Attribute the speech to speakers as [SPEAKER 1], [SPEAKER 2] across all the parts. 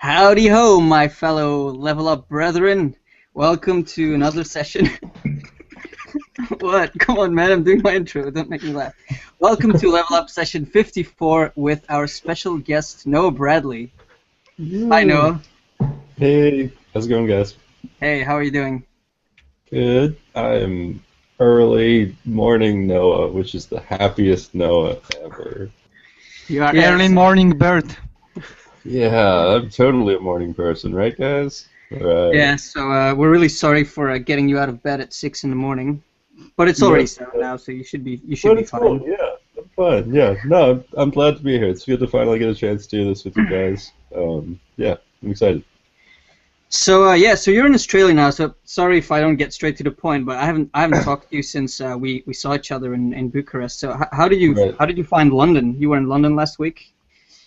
[SPEAKER 1] Howdy ho, my fellow level up brethren. Welcome to another session. What? Come on, man, I'm doing my intro. Don't make me laugh. Welcome to Level Up session 54 with our special guest, Noah Bradley. Hi, Noah.
[SPEAKER 2] Hey, how's it going, guys?
[SPEAKER 1] Hey, how are you doing?
[SPEAKER 2] Good. I am early morning Noah, which is the happiest Noah ever.
[SPEAKER 3] You are early morning bird.
[SPEAKER 2] Yeah, I'm totally a morning person, right, guys? Right.
[SPEAKER 1] Yeah, so we're really sorry for getting you out of bed at 6 in the morning. But it's already 7 now, so you should be fine.
[SPEAKER 2] Cool. Yeah, I'm fine. Yeah, no, I'm glad to be here. It's good to finally get a chance to do this with you guys. Yeah, I'm excited.
[SPEAKER 1] So so you're in Australia now. So sorry if I don't get straight to the point, but I haven't talked to you since we saw each other in Bucharest. So how did you find London? You were in London last week.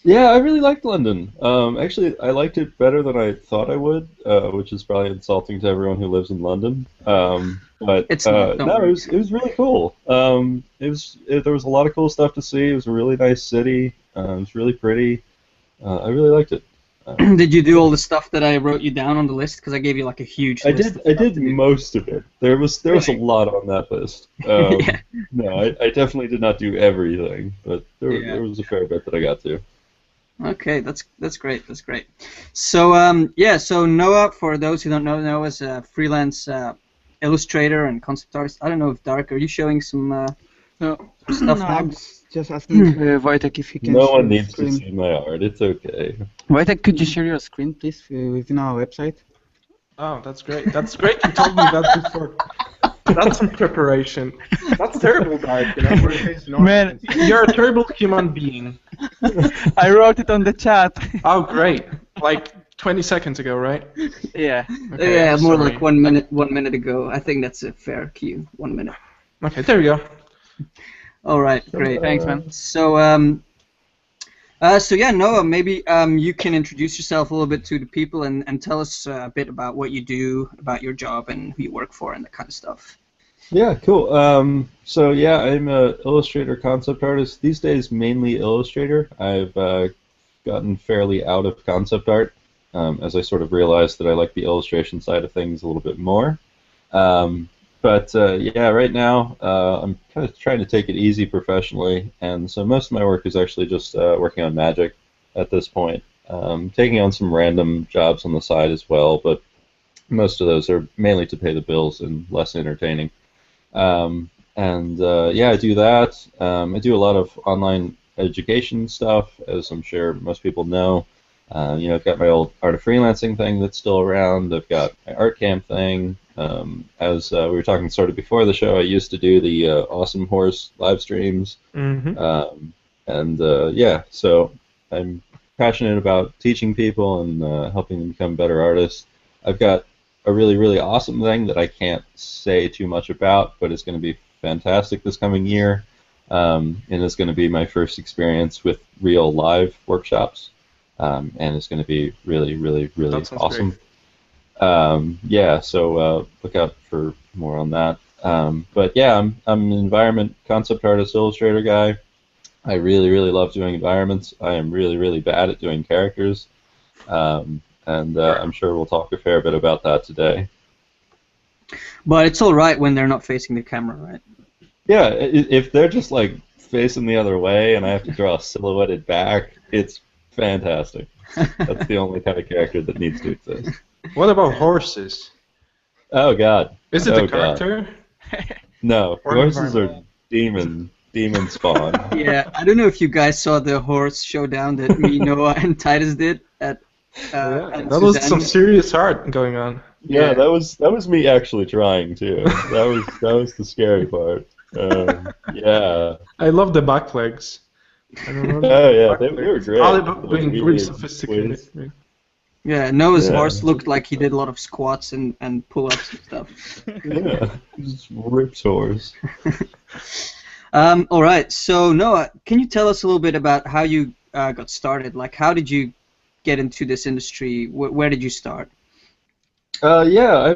[SPEAKER 2] Yeah, I really liked London. Actually, I liked it better than I thought I would, which is probably insulting to everyone who lives in London. But
[SPEAKER 1] it's not,
[SPEAKER 2] no, it was really cool. There was a lot of cool stuff to see. It was a really nice city. It was really pretty. I really liked it.
[SPEAKER 1] Did you do all the stuff that I wrote you down on the list? Because I gave you like a huge list.
[SPEAKER 2] I did most of it. There was a lot on that list.
[SPEAKER 1] Yeah.
[SPEAKER 2] No, I definitely did not do everything, but there was a fair bit that I got to.
[SPEAKER 1] Okay, that's great. That's great. So so Noah, for those who don't know, Noah is a freelance illustrator and concept artist. I don't know if Darek, are you showing some stuff now?
[SPEAKER 3] I'm just asking Wojtek if he can.
[SPEAKER 2] No one needs to see my art. It's okay.
[SPEAKER 3] Wojtek, could you share your screen, please, within our website?
[SPEAKER 4] Oh, that's great. That's great. You told me that before. That's some preparation. That's terrible, Darek.
[SPEAKER 3] Man,
[SPEAKER 4] You're a terrible human being.
[SPEAKER 3] I wrote it on the chat.
[SPEAKER 4] Oh, great. Like 20 seconds ago, right?
[SPEAKER 3] Yeah.
[SPEAKER 4] Okay,
[SPEAKER 1] Yeah, more
[SPEAKER 4] sorry.
[SPEAKER 1] like 1 minute. 1 minute ago. I think that's a fair cue. 1 minute.
[SPEAKER 4] Okay, there we go.
[SPEAKER 1] All right, great.
[SPEAKER 3] Thanks, man.
[SPEAKER 1] So yeah, Noah, maybe you can introduce yourself a little bit to the people and tell us a bit about what you do, about your job, and who you work for, and that kind of stuff.
[SPEAKER 2] Yeah, cool. So yeah, I'm an illustrator concept artist. These days, mainly Illustrator. I've gotten fairly out of concept art as I sort of realized that I like the illustration side of things a little bit more. But yeah, right now I'm kind of trying to take it easy professionally, and so most of my work is actually just working on magic at this point. Taking on some random jobs on the side as well, but most of those are mainly to pay the bills and less entertaining. Yeah, I do that. I do a lot of online education stuff, as I'm sure most people know. I've got my old art of freelancing thing that's still around. I've got my art camp thing. As we were talking sort of before the show, I used to do the Awesome Horse live streams. Yeah, so I'm passionate about teaching people and helping them become better artists. I've got a really, really awesome thing that I can't say too much about, but it's going to be fantastic this coming year. And it's going to be my first experience with real live workshops. And it's going to be really, really, really awesome. Yeah, so look out for more on that. But yeah, I'm an environment concept artist, illustrator guy. I really, really love doing environments. I am really, really bad at doing characters. And I'm sure we'll talk a fair bit about that today.
[SPEAKER 1] But it's all right when they're not facing the camera, right?
[SPEAKER 2] Yeah, if they're just like facing the other way and I have to draw a silhouetted back, it's fantastic. That's the only kind of character that needs to exist.
[SPEAKER 4] What about horses?
[SPEAKER 2] Oh God.
[SPEAKER 4] Is it a character?
[SPEAKER 2] No,
[SPEAKER 4] Or
[SPEAKER 2] horses are
[SPEAKER 4] environment?
[SPEAKER 2] demon spawn.
[SPEAKER 1] Yeah, I don't know if you guys saw the horse showdown that me, Noah, and Titus did at.
[SPEAKER 4] That was some serious art going on.
[SPEAKER 2] Yeah, that was me actually trying too. That was the scary part. Yeah.
[SPEAKER 4] I love the back legs.
[SPEAKER 2] Oh yeah, they were great.
[SPEAKER 4] Being really sophisticated.
[SPEAKER 1] Yeah, Noah's horse looked like he did a lot of squats and pull-ups and stuff.
[SPEAKER 2] Yeah, just ripped horse.
[SPEAKER 1] All right, so Noah, can you tell us a little bit about how you got started? Like, how did you get into this industry? Where did you start?
[SPEAKER 2] Yeah,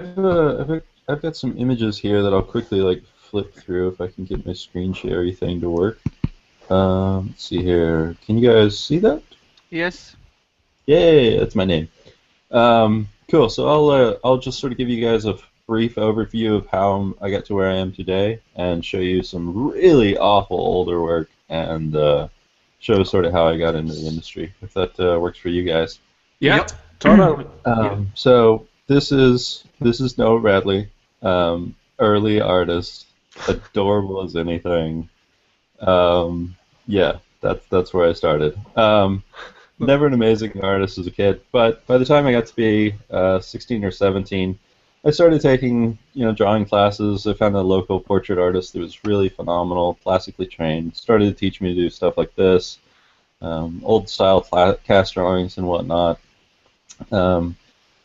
[SPEAKER 2] I've got some images here that I'll quickly like flip through if I can get my screen share thing to work. Let's see here. Can you guys see that?
[SPEAKER 3] Yes.
[SPEAKER 2] Yay, that's my name. Cool. So I'll just sort of give you guys a brief overview of how I got to where I am today, and show you some really awful older work, and show sort of how I got into the industry. If that works for you guys.
[SPEAKER 4] Yeah,
[SPEAKER 1] Yep.
[SPEAKER 4] totally.
[SPEAKER 2] So this is Noah Bradley, early artist, adorable as anything. Yeah, that's where I started. Never an amazing artist as a kid, but by the time I got to be 16 or 17, I started taking drawing classes. I found a local portrait artist that was really phenomenal, classically trained. Started to teach me to do stuff like this, old style cast drawings and whatnot. And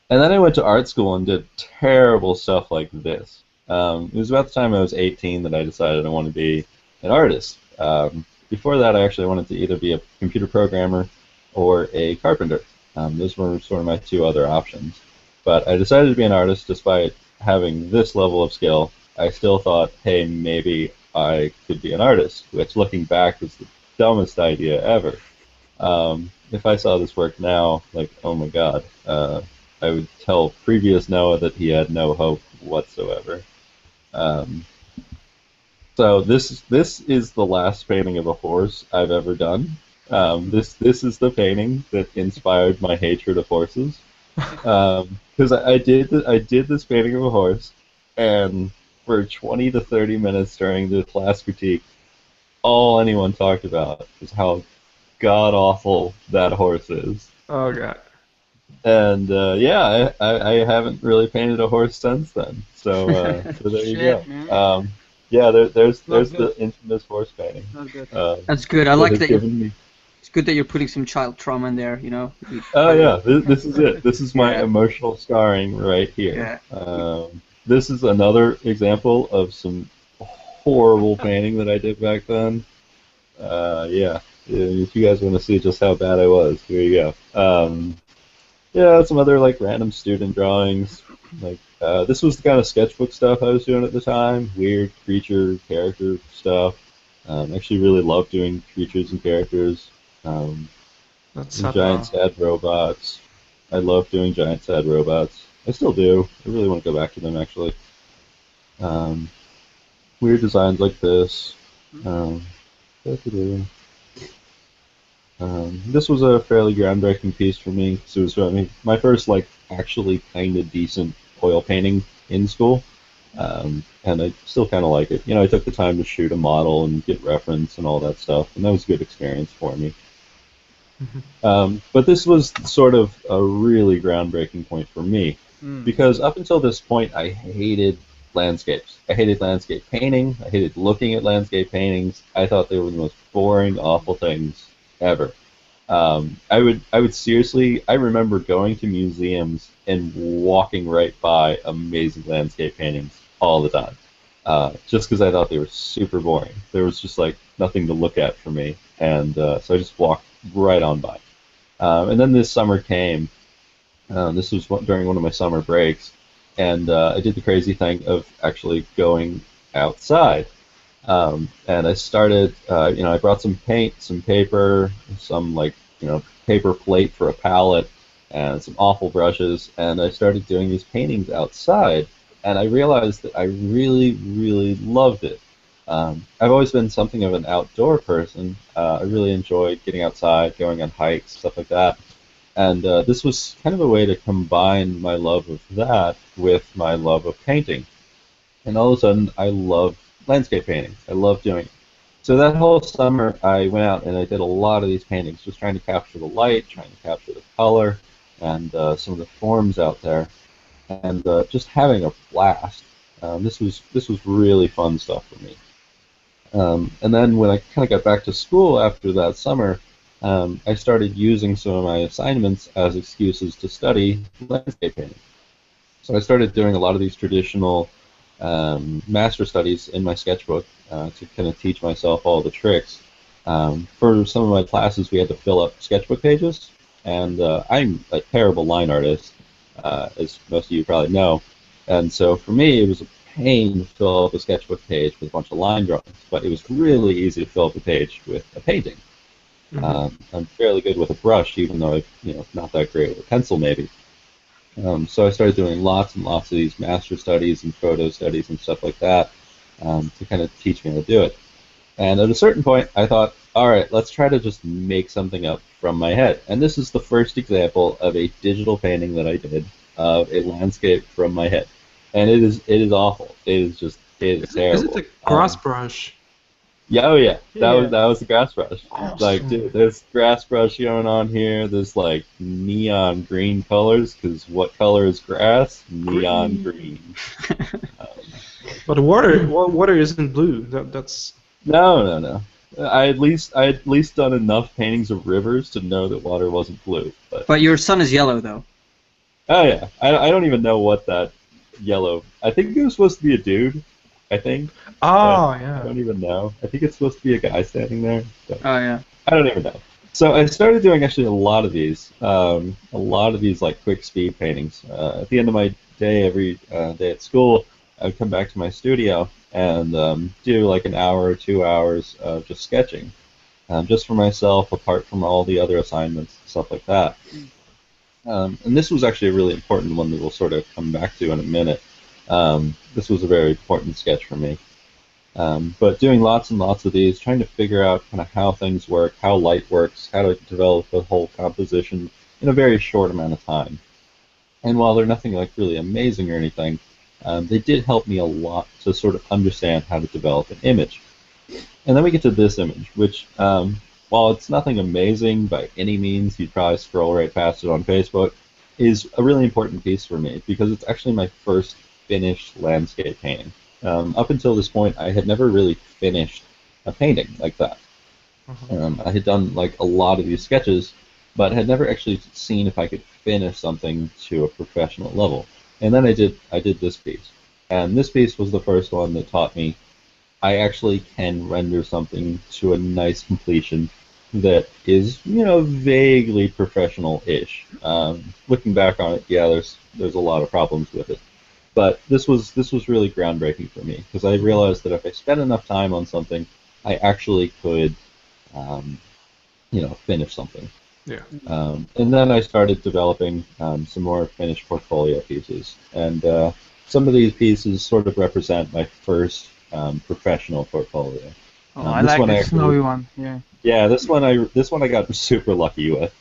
[SPEAKER 2] then I went to art school and did terrible stuff like this. It was about the time I was 18 that I decided I wanted to be an artist. Before that, I actually wanted to either be a computer programmer or a carpenter. Those were sort of my two other options. But I decided to be an artist despite having this level of skill. I still thought, hey, maybe I could be an artist, which looking back was the dumbest idea ever. If I saw this work now, like, oh my god, I would tell previous Noah that he had no hope whatsoever. So this is the last painting of a horse I've ever done. This is the painting that inspired my hatred of horses. Because I did this painting of a horse, and for 20 to 30 minutes during the class critique, all anyone talked about was how god awful that horse is.
[SPEAKER 4] Oh god.
[SPEAKER 2] And yeah, I haven't really painted a horse since then. So so there you
[SPEAKER 3] Shit,
[SPEAKER 2] go.
[SPEAKER 3] man.
[SPEAKER 2] Yeah, there's
[SPEAKER 3] Not
[SPEAKER 2] the
[SPEAKER 3] good.
[SPEAKER 2] infamous horse painting.
[SPEAKER 3] Not good.
[SPEAKER 1] That's good. I
[SPEAKER 2] That
[SPEAKER 1] like
[SPEAKER 2] has
[SPEAKER 1] that.
[SPEAKER 2] given me.
[SPEAKER 1] It's good that you're putting some child trauma in there.
[SPEAKER 2] Oh yeah, this is it. This is my
[SPEAKER 1] Yeah.
[SPEAKER 2] emotional scarring right here. This is another example of some horrible painting that I did back then. Yeah, if you guys want to see just how bad I was, here you go. Yeah, some other like random student drawings. Like this was the kind of sketchbook stuff I was doing at the time. Weird creature, character stuff. Actually, really loved doing creatures and characters.
[SPEAKER 4] That's
[SPEAKER 2] And
[SPEAKER 4] sad.
[SPEAKER 2] giant sad robots. I love doing giant sad robots. I still do. I really want to go back to them actually. Um, Weird designs like this. Da-da-da. This was a fairly groundbreaking piece for me. So it was my first like actually kind of decent oil painting in school, and I still kind of like it. I took the time to shoot a model and get reference and all that stuff, and that was a good experience for me. But this was sort of a really groundbreaking point for me, because up until this point I hated landscapes. I hated landscape painting. I hated looking at landscape paintings. I thought they were the most boring, awful things ever. I would seriously. I remember going to museums and walking right by amazing landscape paintings all the time, just because I thought they were super boring. There was just like nothing to look at for me, and so I just walked right on by. And then this summer came. This was during one of my summer breaks, and I did the crazy thing of actually going outside. And I started, I brought some paint, some paper, some paper plate for a palette, and some awful brushes, and I started doing these paintings outside, and I realized that I really, really loved it. I've always been something of an outdoor person. I really enjoyed getting outside, going on hikes, stuff like that. And this was kind of a way to combine my love of that with my love of painting. And all of a sudden, I love landscape paintings. I love doing it. So that whole summer, I went out and I did a lot of these paintings, just trying to capture the light, trying to capture the color, and some of the forms out there, and just having a blast. This was really fun stuff for me. And then when I kind of got back to school after that summer, I started using some of my assignments as excuses to study landscape painting. So I started doing a lot of these traditional master studies in my sketchbook to kind of teach myself all the tricks. For some of my classes, we had to fill up sketchbook pages, and I'm a terrible line artist, as most of you probably know. And so for me, it was a pain to fill up a sketchbook page with a bunch of line drawings, but it was really easy to fill up a page with a painting. I'm fairly good with a brush, even though I'm not that great with a pencil, maybe. So I started doing lots and lots of these master studies and photo studies and stuff like that to kind of teach me how to do it. And at a certain point, I thought, all right, let's try to just make something up from my head. And this is the first example of a digital painting that I did of a landscape from my head. And it is awful. It is terrible.
[SPEAKER 4] Is it a grass brush?
[SPEAKER 2] Yeah, oh yeah,
[SPEAKER 4] Yeah.
[SPEAKER 2] that was the grass brush.
[SPEAKER 4] Awesome.
[SPEAKER 2] Like, dude, there's grass brush going on here. There's like neon green colors, because what color is grass? Neon green.
[SPEAKER 4] But water isn't blue. That's.
[SPEAKER 2] No. I at least done enough paintings of rivers to know that water wasn't blue.
[SPEAKER 1] But your sun is yellow, though.
[SPEAKER 2] Oh yeah, I don't even know what that yellow. I think it was supposed to be a dude. I think.
[SPEAKER 4] Oh
[SPEAKER 2] I
[SPEAKER 4] yeah.
[SPEAKER 2] don't even know. I think it's supposed to be a guy standing there. But
[SPEAKER 1] Oh yeah.
[SPEAKER 2] I don't even know. So I started doing actually a lot of these like quick speed paintings. At the end of my day, every day at school, I'd come back to my studio and do like an hour or 2 hours of just sketching, just for myself, apart from all the other assignments and stuff like that. And this was actually a really important one that we'll sort of come back to in a minute. This was a very important sketch for me. But doing lots and lots of these, trying to figure out kind of how things work, how light works, how to develop the whole composition in a very short amount of time. And while they're nothing like really amazing or anything, they did help me a lot to sort of understand how to develop an image. And then we get to this image, which, while it's nothing amazing by any means, you'd probably scroll right past it on Facebook, is a really important piece for me because it's actually my first finished landscape painting. Up until this point, I had never really finished a painting like that. I had done like a lot of these sketches, but had never actually seen if I could finish something to a professional level. And then I did this piece. And this piece was the first one that taught me I actually can render something to a nice completion that is, vaguely professional-ish. Looking back on it, yeah, there's a lot of problems with it. But this was really groundbreaking for me because I realized that if I spent enough time on something, I actually could, finish something.
[SPEAKER 4] Yeah.
[SPEAKER 2] And then I started developing some more finished portfolio pieces, and some of these pieces sort of represent my first professional portfolio.
[SPEAKER 3] Oh, I like the snowy one. Yeah.
[SPEAKER 2] Yeah, this one I got super lucky with.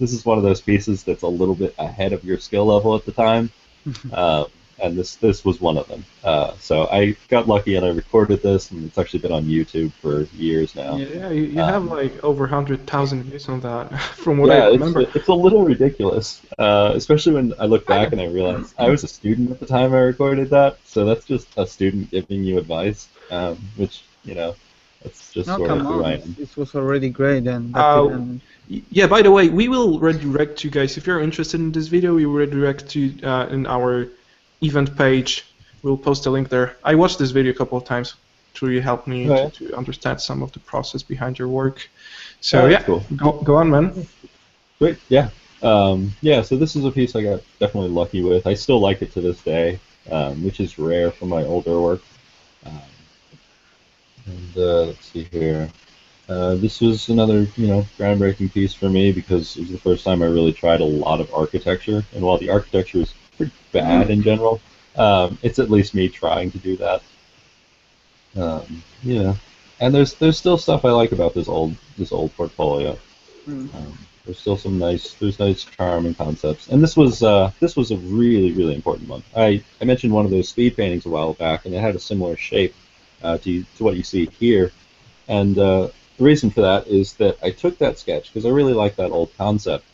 [SPEAKER 2] This is one of those pieces that's a little bit ahead of your skill level at the time. And this was one of them. So I got lucky and I recorded this, and it's actually been on YouTube for years now.
[SPEAKER 4] Yeah, you have like over 100,000 views on that, from what I remember.
[SPEAKER 2] It's a little ridiculous, especially when I look back and I realize I was a student at the time I recorded that, so that's just a student giving you advice, which, that's just sort of who I am.
[SPEAKER 3] This was already great, and
[SPEAKER 4] yeah, by the way, we will redirect you guys, if you're interested in this video, we will redirect you in our event page. We'll post a link there. I watched this video a couple of times. It really helped me to understand some of the process behind your work. So yeah,
[SPEAKER 2] cool.
[SPEAKER 4] Go on, man.
[SPEAKER 2] Great, yeah. So this is a piece I got definitely lucky with. I still like it to this day, which is rare for my older work. Let's see here. This was another, groundbreaking piece for me because it was the first time I really tried a lot of architecture. And while the architecture is pretty bad in general, it's at least me trying to do that. And there's still stuff I like about this old portfolio. There's still there's nice charming concepts. And this was a really, really important one. I mentioned one of those speed paintings a while back, and it had a similar shape to what you see here. And the reason for that is that I took that sketch because I really like that old concept.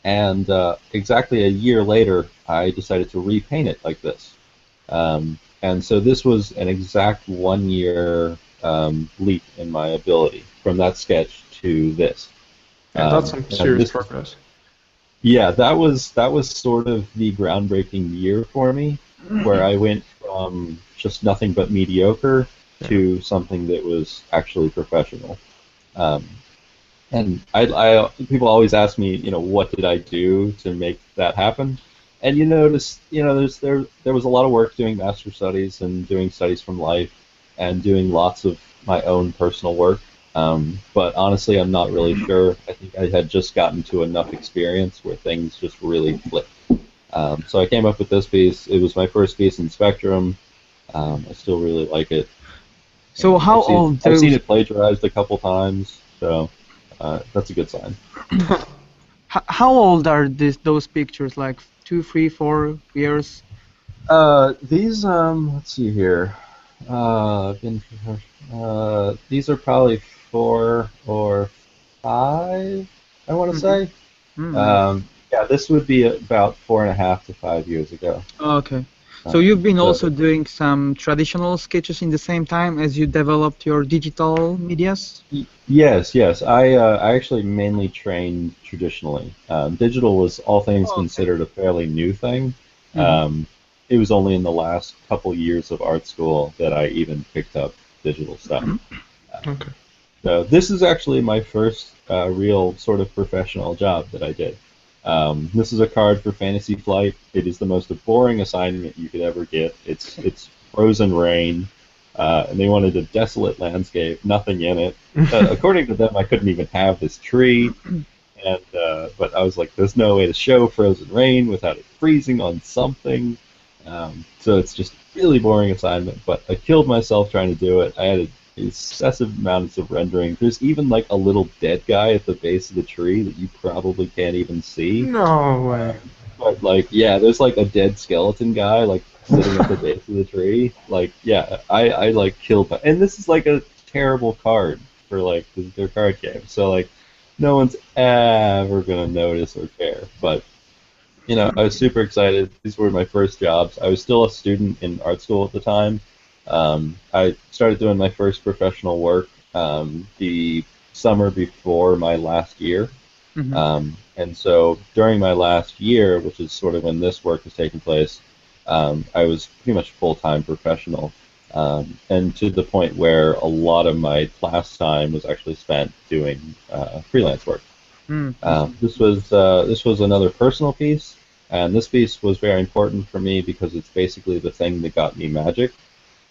[SPEAKER 2] And exactly a year later, I decided to repaint it like this. And so this was an exact 1 year leap in my ability from that sketch to this.
[SPEAKER 4] And that's some serious progress.
[SPEAKER 2] Yeah, that was sort of the groundbreaking year for me, where I went from just nothing but mediocre to something that was actually professional. And I people always ask me, what did I do to make that happen? And you notice, there was a lot of work doing master studies and doing studies from life and doing lots of my own personal work. But honestly, I'm not really sure. I think I had just gotten to enough experience where things just really clicked. So I came up with this piece. It was my first piece in Spectrum. I still really like it.
[SPEAKER 3] So how old
[SPEAKER 2] I've seen
[SPEAKER 3] those?
[SPEAKER 2] it plagiarized a couple times, so that's a good sign.
[SPEAKER 3] How old are those pictures? Like 2, 3, 4 years?
[SPEAKER 2] These let's see here. These are probably 4 or 5, I want to say.
[SPEAKER 3] Mm.
[SPEAKER 2] Yeah, this would be about 4.5 to 5 years ago.
[SPEAKER 3] Okay. So you've been
[SPEAKER 2] So
[SPEAKER 3] also doing some traditional sketches in the same time as you developed your digital medias?
[SPEAKER 2] yes, yes. I actually mainly trained traditionally. Digital was, all things
[SPEAKER 3] Oh, okay.
[SPEAKER 2] considered, a fairly new thing.
[SPEAKER 3] Hmm.
[SPEAKER 2] It was only in the last couple years of art school that I even picked up digital stuff.
[SPEAKER 4] Okay.
[SPEAKER 2] So this is actually my first real sort of professional job that I did. This is a card for Fantasy Flight. It is the most boring assignment you could ever get. It's frozen rain, and they wanted a desolate landscape, nothing in it. According to them, I couldn't even have this tree, and but I was like, there's no way to show frozen rain without it freezing on something. So it's just really boring assignment, but I killed myself trying to do it. I had excessive amounts of rendering. There's even like a little dead guy at the base of the tree that you probably can't even see.
[SPEAKER 4] No way.
[SPEAKER 2] But like, yeah, there's like a dead skeleton guy like sitting at the base of the tree. Like, yeah, I like killed my. And this is like a terrible card for like their card game. So like, no one's ever gonna notice or care. But I was super excited. These were my first jobs. I was still a student in art school at the time. I started doing my first professional work the summer before my last year.
[SPEAKER 3] Hmm.
[SPEAKER 2] And so during my last year, which is sort of when this work is taking place, I was pretty much a full-time professional. And to the point where a lot of my class time was actually spent doing freelance work.
[SPEAKER 3] Mm.
[SPEAKER 2] This was another personal piece, and this piece was very important for me because it's basically the thing that got me magic.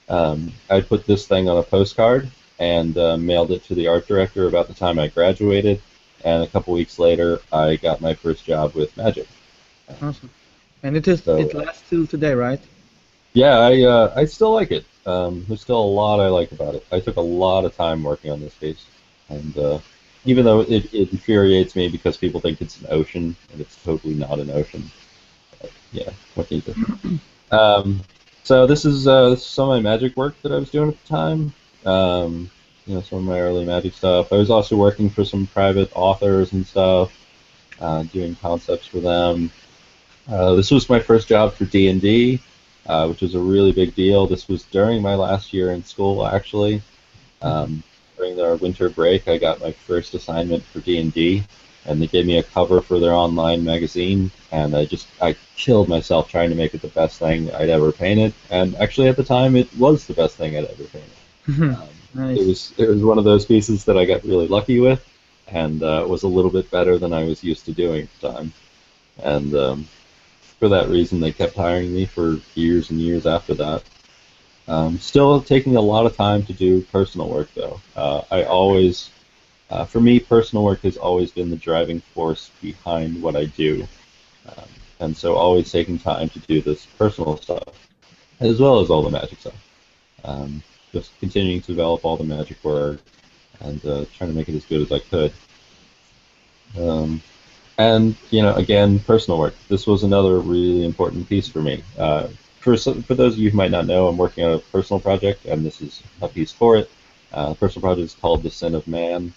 [SPEAKER 2] I put this thing on a postcard and mailed it to the art director about the time I graduated, and a couple weeks later, I got my first job with Magic.
[SPEAKER 3] Awesome. And
[SPEAKER 2] So
[SPEAKER 3] it lasts till today, right?
[SPEAKER 2] yeah, I still like it. There's still a lot I like about it. I took a lot of time working on this piece, and even though it infuriates me because people think it's an ocean, and it's totally not an ocean. But, yeah, what can you do? So this is some of my magic work that I was doing at the time. Some of my early magic stuff. I was also working for some private authors and stuff, doing concepts for them. This was my first job for D&D, which was a really big deal. This was during my last year in school, actually. During their winter break, I got my first assignment for D&D, and they gave me a cover for their online magazine, and I killed myself trying to make it the best thing I'd ever painted. And actually, at the time, it was the best thing I'd ever painted.
[SPEAKER 3] Nice.
[SPEAKER 2] It was one of those pieces that I got really lucky with, and was a little bit better than I was used to doing at the time. And for that reason, they kept hiring me for years and years after that. Still taking a lot of time to do personal work, though. For me, personal work has always been the driving force behind what I do. Um, and so always taking time to do this personal stuff, as well as all the magic stuff. Um, just continuing to develop all the magic work and trying to make it as good as I could. And again, personal work. This was another really important piece for me. For those of you who might not know, I'm working on a personal project, and this is a piece for it. The personal project is called The Sin of Man,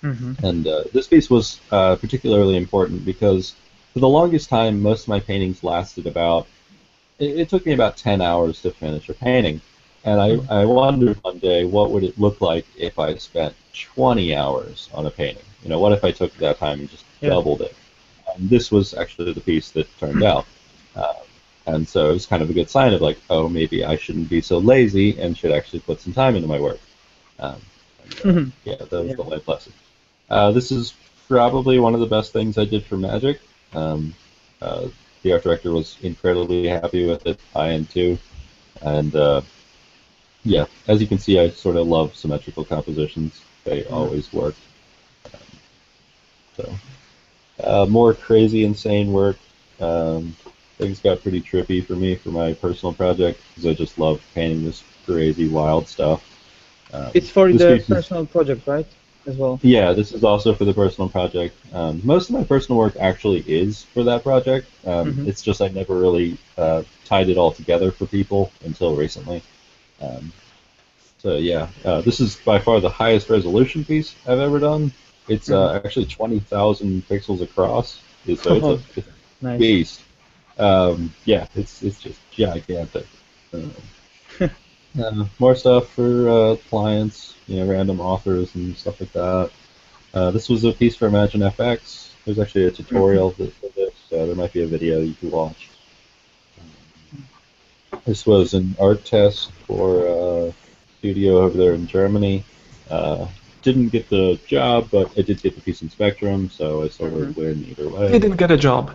[SPEAKER 2] and this piece was particularly important because for the longest time, most of my paintings lasted about. It took me about 10 hours to finish a painting, and I wondered one day what would it look like if I spent 20 hours on a painting. What if I took that time and just doubled it? And this was actually the piece that turned out. And so it was kind of a good sign of like, oh, maybe I shouldn't be so lazy and should actually put some time into my work. Yeah, that was the life lesson. This is probably one of the best things I did for Magic. The art director was incredibly happy with it. I am too. And yeah, as you can see, I sort of love symmetrical compositions. they always worked. So more crazy, insane work. Things got pretty trippy for me for my personal project because I just love painting this crazy, wild stuff.
[SPEAKER 3] It's for
[SPEAKER 2] This
[SPEAKER 3] the
[SPEAKER 2] piece is,
[SPEAKER 3] personal project, right? As well.
[SPEAKER 2] yeah, this is also for the personal project. Most of my personal work actually is for that project. It's just I never really tied it all together for people until recently. Um, so yeah, this is by far the highest resolution piece I've ever done. It's actually 20,000 pixels across, so it's a
[SPEAKER 3] Nice.
[SPEAKER 2] beast. Yeah, it's just gigantic. More stuff for clients, random authors and stuff like that. This was a piece for Imagine FX. There's actually a tutorial for this, so there might be a video you can watch. This was an art test for a studio over there in Germany. Didn't get the job, but I did get the piece in Spectrum, so I sort of win either way.
[SPEAKER 4] Didn't get a job.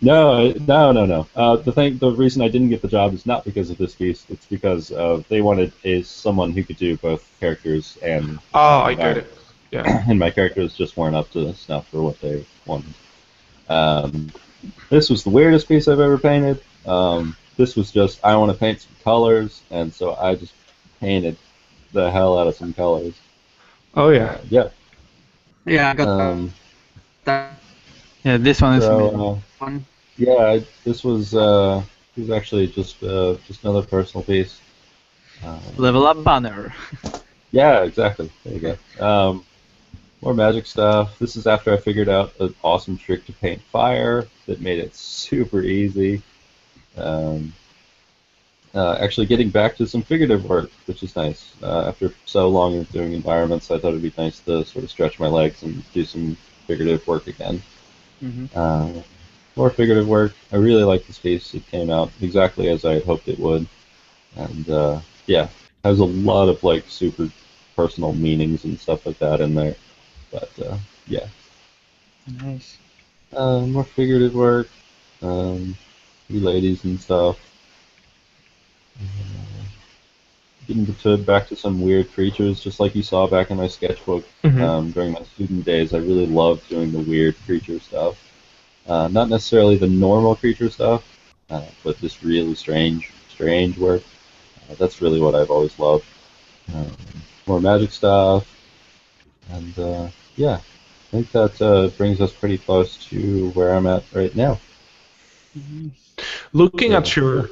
[SPEAKER 2] No. The reason I didn't get the job is not because of this piece. It's because they wanted someone who could do both characters and.
[SPEAKER 4] Oh, I get it. Yeah.
[SPEAKER 2] And my characters just weren't up to snuff for what they wanted. This was the weirdest piece I've ever painted. This was just I want to paint some colors, and so I just painted the hell out of some colors.
[SPEAKER 4] Oh yeah.
[SPEAKER 2] Yeah.
[SPEAKER 1] Yeah, I got that.
[SPEAKER 3] Yeah, this one is
[SPEAKER 1] Fun.
[SPEAKER 2] Yeah, this was actually just another personal piece.
[SPEAKER 3] level up banner.
[SPEAKER 2] Yeah, exactly. There you go. More magic stuff. This is after I figured out an awesome trick to paint fire that made it super easy. Actually getting back to some figurative work, which is nice. After so long of doing environments, I thought it'd be nice to sort of stretch my legs and do some figurative work again. More figurative work. I really like this piece. It came out exactly as I had hoped it would. And yeah, has a lot of like super personal meanings and stuff like that in there. But yeah.
[SPEAKER 3] Nice.
[SPEAKER 2] More figurative work. You ladies and stuff. Getting back to some weird creatures, just like you saw back in my sketchbook during my student days. I really loved doing the weird creature stuff. Not necessarily the normal creature stuff, but just really strange work. That's really what I've always loved. More magic stuff, and yeah, I think that brings us pretty close to where I'm at right now.
[SPEAKER 4] Looking at your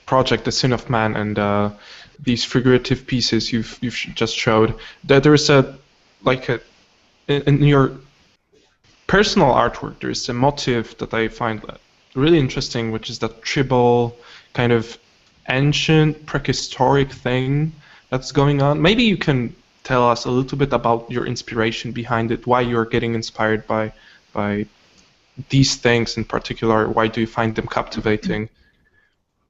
[SPEAKER 4] project, The Sin of Man, and these figurative pieces you've just showed, that there is in your personal artwork, there is a motif that I find really interesting, which is that tribal kind of ancient prehistoric thing that's going on. Maybe you can tell us a little bit about your inspiration behind it, why you're getting inspired by these things in particular. Why do you find them captivating?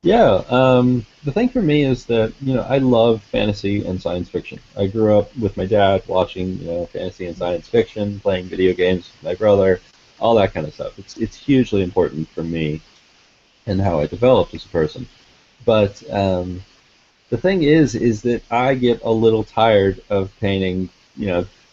[SPEAKER 2] Yeah, the thing for me is that I love fantasy and science fiction. I grew up with my dad watching fantasy and science fiction, playing video games with my brother, all that kind of stuff. It's hugely important for me and how I developed as a person. But the thing is that I get a little tired of painting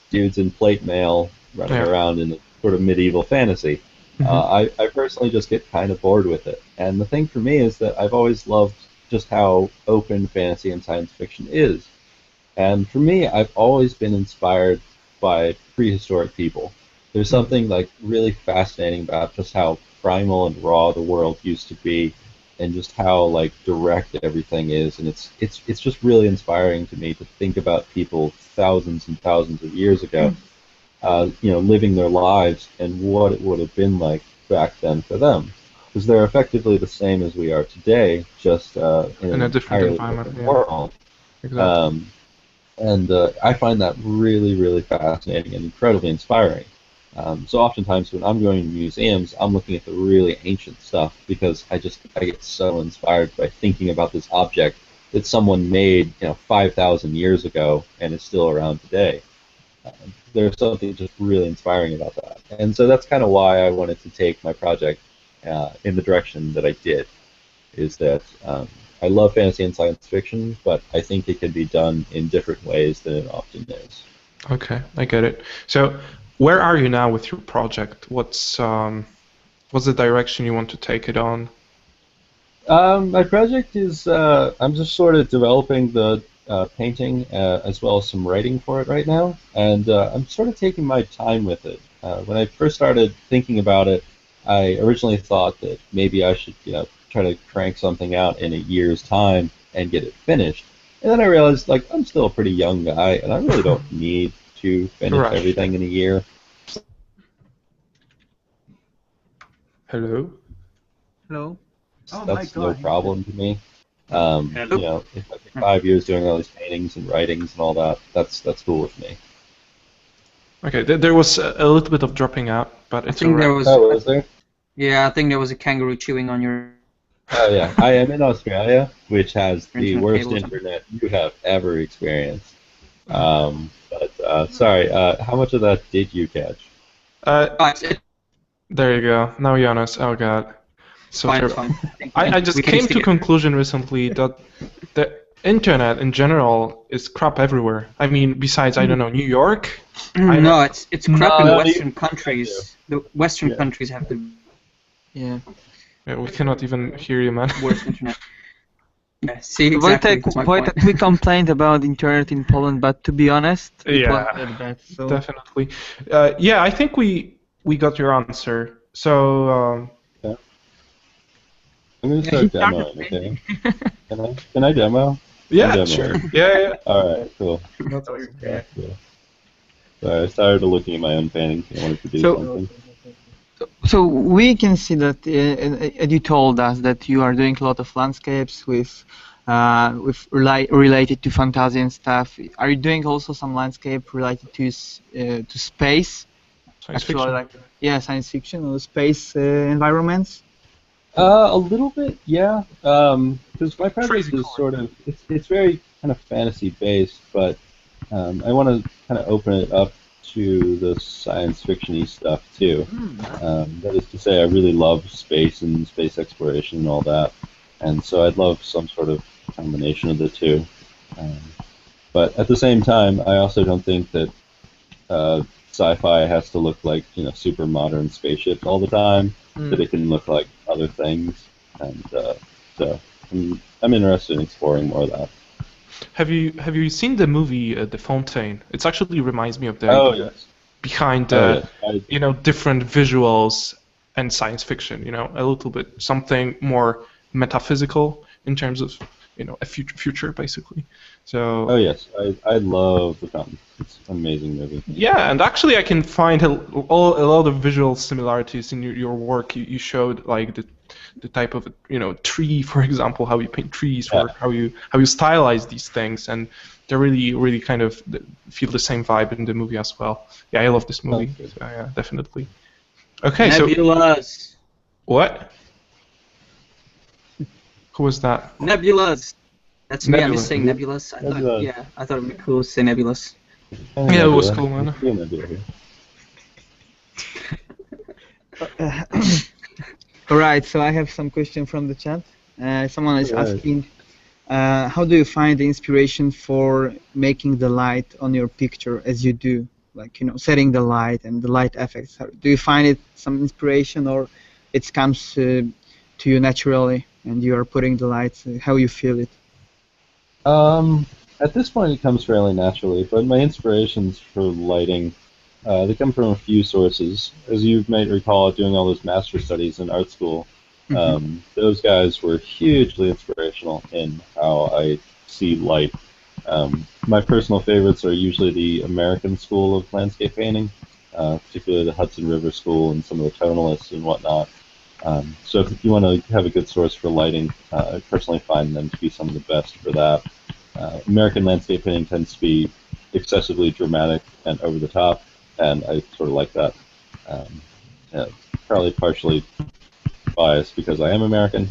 [SPEAKER 2] dudes in plate mail running around in a sort of medieval fantasy. I personally just get kind of bored with it. And the thing for me is that I've always loved just how open fantasy and science fiction is. And for me, I've always been inspired by prehistoric people. There's something like really fascinating about just how primal and raw the world used to be, and just how like direct everything is. And it's just really inspiring to me to think about people thousands and thousands of years ago. Living their lives and what it would have been like back then for them, because they're effectively the same as we are today, just in
[SPEAKER 4] a different environment,
[SPEAKER 2] world.
[SPEAKER 4] Exactly.
[SPEAKER 2] And I find that really, really fascinating and incredibly inspiring. So oftentimes when I'm going to museums, I'm looking at the really ancient stuff because I get so inspired by thinking about this object that someone made 5,000 years ago and is still around today. There's something just really inspiring about that. And so that's kind of why I wanted to take my project in the direction that I did, is that I love fantasy and science fiction, but I think it can be done in different ways than it often is.
[SPEAKER 4] Okay, I get it. So, where are you now with your project? What's the direction you want to take it on?
[SPEAKER 2] My project is I'm just sort of developing the painting as well as some writing for it right now, and I'm sort of taking my time with it. When I first started thinking about it, I originally thought that maybe I should, try to crank something out in a year's time and get it finished. And then I realized, like, I'm still a pretty young guy, and I really don't need to finish
[SPEAKER 4] Right.
[SPEAKER 2] everything in a year.
[SPEAKER 4] Hello?
[SPEAKER 3] Hello.
[SPEAKER 2] That's no problem to me.
[SPEAKER 1] Hello?
[SPEAKER 2] If I take 5 years doing all these paintings and writings and all that, that's cool with me.
[SPEAKER 4] Okay, there was a little bit of dropping out, but
[SPEAKER 1] I
[SPEAKER 4] it's
[SPEAKER 1] think there
[SPEAKER 4] alright.
[SPEAKER 1] was.
[SPEAKER 2] Oh, was there?
[SPEAKER 1] Yeah, I think there was a kangaroo chewing on your
[SPEAKER 2] Oh yeah, I am in Australia, which has the
[SPEAKER 1] internet
[SPEAKER 2] worst
[SPEAKER 1] cable or something.
[SPEAKER 2] internet you have ever experienced. But sorry, how much of that did you catch?
[SPEAKER 4] Uh,
[SPEAKER 1] Oh, it's
[SPEAKER 4] there you go. Now Jonas. Oh god. So
[SPEAKER 1] fine, it's
[SPEAKER 4] terrible.
[SPEAKER 1] fine.
[SPEAKER 4] I just
[SPEAKER 1] We can
[SPEAKER 4] came
[SPEAKER 1] speak
[SPEAKER 4] to
[SPEAKER 1] it.
[SPEAKER 4] conclusion recently that the internet in general is crap everywhere. I mean, besides, I don't know, New York? I
[SPEAKER 1] No,
[SPEAKER 4] know.
[SPEAKER 1] it's crap in
[SPEAKER 2] No,
[SPEAKER 1] Western
[SPEAKER 2] you-
[SPEAKER 1] countries. The Western
[SPEAKER 2] Yeah.
[SPEAKER 1] countries have the
[SPEAKER 3] Yeah.
[SPEAKER 4] Yeah, we cannot even hear you, man.
[SPEAKER 1] worst internet. Yeah, see, exactly. That's my point.
[SPEAKER 3] Wojtek, we complained about internet in Poland, but to be honest, it
[SPEAKER 4] Yeah.
[SPEAKER 3] wasn't that bad. So
[SPEAKER 4] Definitely. Yeah, I think we got your answer. So,
[SPEAKER 2] Okay. I'm gonna
[SPEAKER 1] Yeah,
[SPEAKER 2] start
[SPEAKER 1] he started
[SPEAKER 2] demoing. Okay.
[SPEAKER 1] painting.
[SPEAKER 2] Can I demo? I'm
[SPEAKER 4] yeah,
[SPEAKER 2] demoing.
[SPEAKER 4] sure. Yeah.
[SPEAKER 2] All right, cool.
[SPEAKER 4] That's awesome.
[SPEAKER 2] Yeah, cool. Sorry, I started looking at my own paintings and I wanted to do
[SPEAKER 3] So-
[SPEAKER 2] something.
[SPEAKER 3] So we can see that, and you told us that you are doing a lot of landscapes related to fantasy and stuff. Are you doing also some landscape related to space?
[SPEAKER 4] Science
[SPEAKER 3] Actually,
[SPEAKER 4] fiction.
[SPEAKER 3] science fiction or space environments.
[SPEAKER 2] A little bit, yeah. Because my project
[SPEAKER 4] Crazy
[SPEAKER 2] is
[SPEAKER 4] cool.
[SPEAKER 2] sort of it's very kind of fantasy based, but I want to kind of open it up to the science fiction-y stuff too. That is to say, I really love space and space exploration and all that, and so I'd love some sort of combination of the two. Um, but at the same time, I also don't think that sci-fi has to look like super modern spaceships all the time. That it can look like other things, and so I'm interested in exploring more of that.
[SPEAKER 4] Have you seen the movie The Fontaine? It actually reminds me of the
[SPEAKER 2] Oh
[SPEAKER 4] idea
[SPEAKER 2] yes,
[SPEAKER 4] behind
[SPEAKER 2] oh yes.
[SPEAKER 4] different visuals and science fiction. A little bit something more metaphysical in terms of a future basically. So
[SPEAKER 2] Oh yes, I love the film. It's an amazing movie.
[SPEAKER 4] yeah, and actually I can find a lot of visual similarities in your work. You showed like the type of tree, for example, how you paint trees, or
[SPEAKER 2] Yeah.
[SPEAKER 4] how you stylize these things, and they really kind of feel the same vibe in the movie as well. Yeah, I love this movie.
[SPEAKER 2] Good.
[SPEAKER 4] So, yeah, definitely. Okay, so
[SPEAKER 1] Nebulas.
[SPEAKER 4] what? Who was that?
[SPEAKER 1] Nebulas. That's me. I'm
[SPEAKER 4] Nebula.
[SPEAKER 1] just saying nebulas.
[SPEAKER 2] Nebula.
[SPEAKER 1] I thought it'd be cool to say nebulous.
[SPEAKER 4] Yeah, it was cool, man.
[SPEAKER 2] Let's do Nebula here.
[SPEAKER 3] All right. So I have some question from the chat. Someone is
[SPEAKER 2] Alright.
[SPEAKER 3] asking, how do you find the inspiration for making the light on your picture as you do? Like, setting the light and the light effects. Do you find it some inspiration, or it comes to you naturally and you are putting the lights, how you feel it?
[SPEAKER 2] At this point, it comes fairly naturally, but my inspirations for lighting, they come from a few sources. As you might recall, doing all those master studies in art school, those guys were hugely inspirational in how I see light. My personal favorites are usually the American school of landscape painting, particularly the Hudson River School and some of the tonalists and whatnot. So if you want to have a good source for lighting, I personally find them to be some of the best for that. American landscape painting tends to be excessively dramatic and over the top, and I sort of like that. Yeah, probably partially biased because I am American,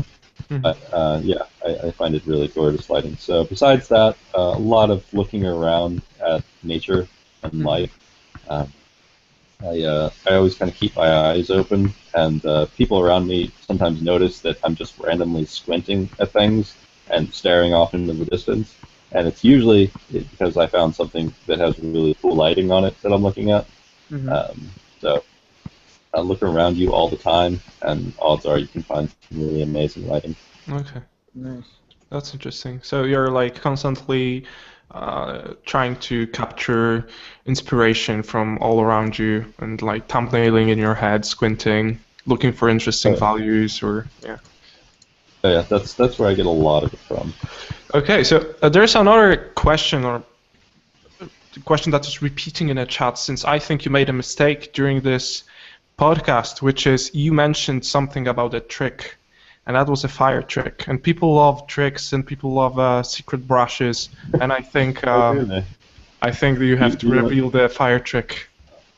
[SPEAKER 2] but yeah, I find it really gorgeous lighting. So besides that, a lot of looking around at nature and life. I always kind of keep my eyes open, and people around me sometimes notice that I'm just randomly squinting at things, and staring off into the distance. And it's usually because I found something that has really cool lighting on it that I'm looking at. So I look around you all the time, and odds are you can find some really amazing lighting.
[SPEAKER 4] Okay.
[SPEAKER 3] Nice.
[SPEAKER 4] That's interesting. So you're like constantly trying to capture inspiration from all around you and like thumbnailing in your head, squinting, looking for interesting values or yeah.
[SPEAKER 2] So yeah, that's where I get a lot of it from.
[SPEAKER 4] Okay, so there's another question or question that is repeating in the chat since I think you made a mistake during this podcast, which is you mentioned something about a trick. And that was a fire trick. And people love tricks, and people love secret brushes. And I think that you have to reveal the fire trick.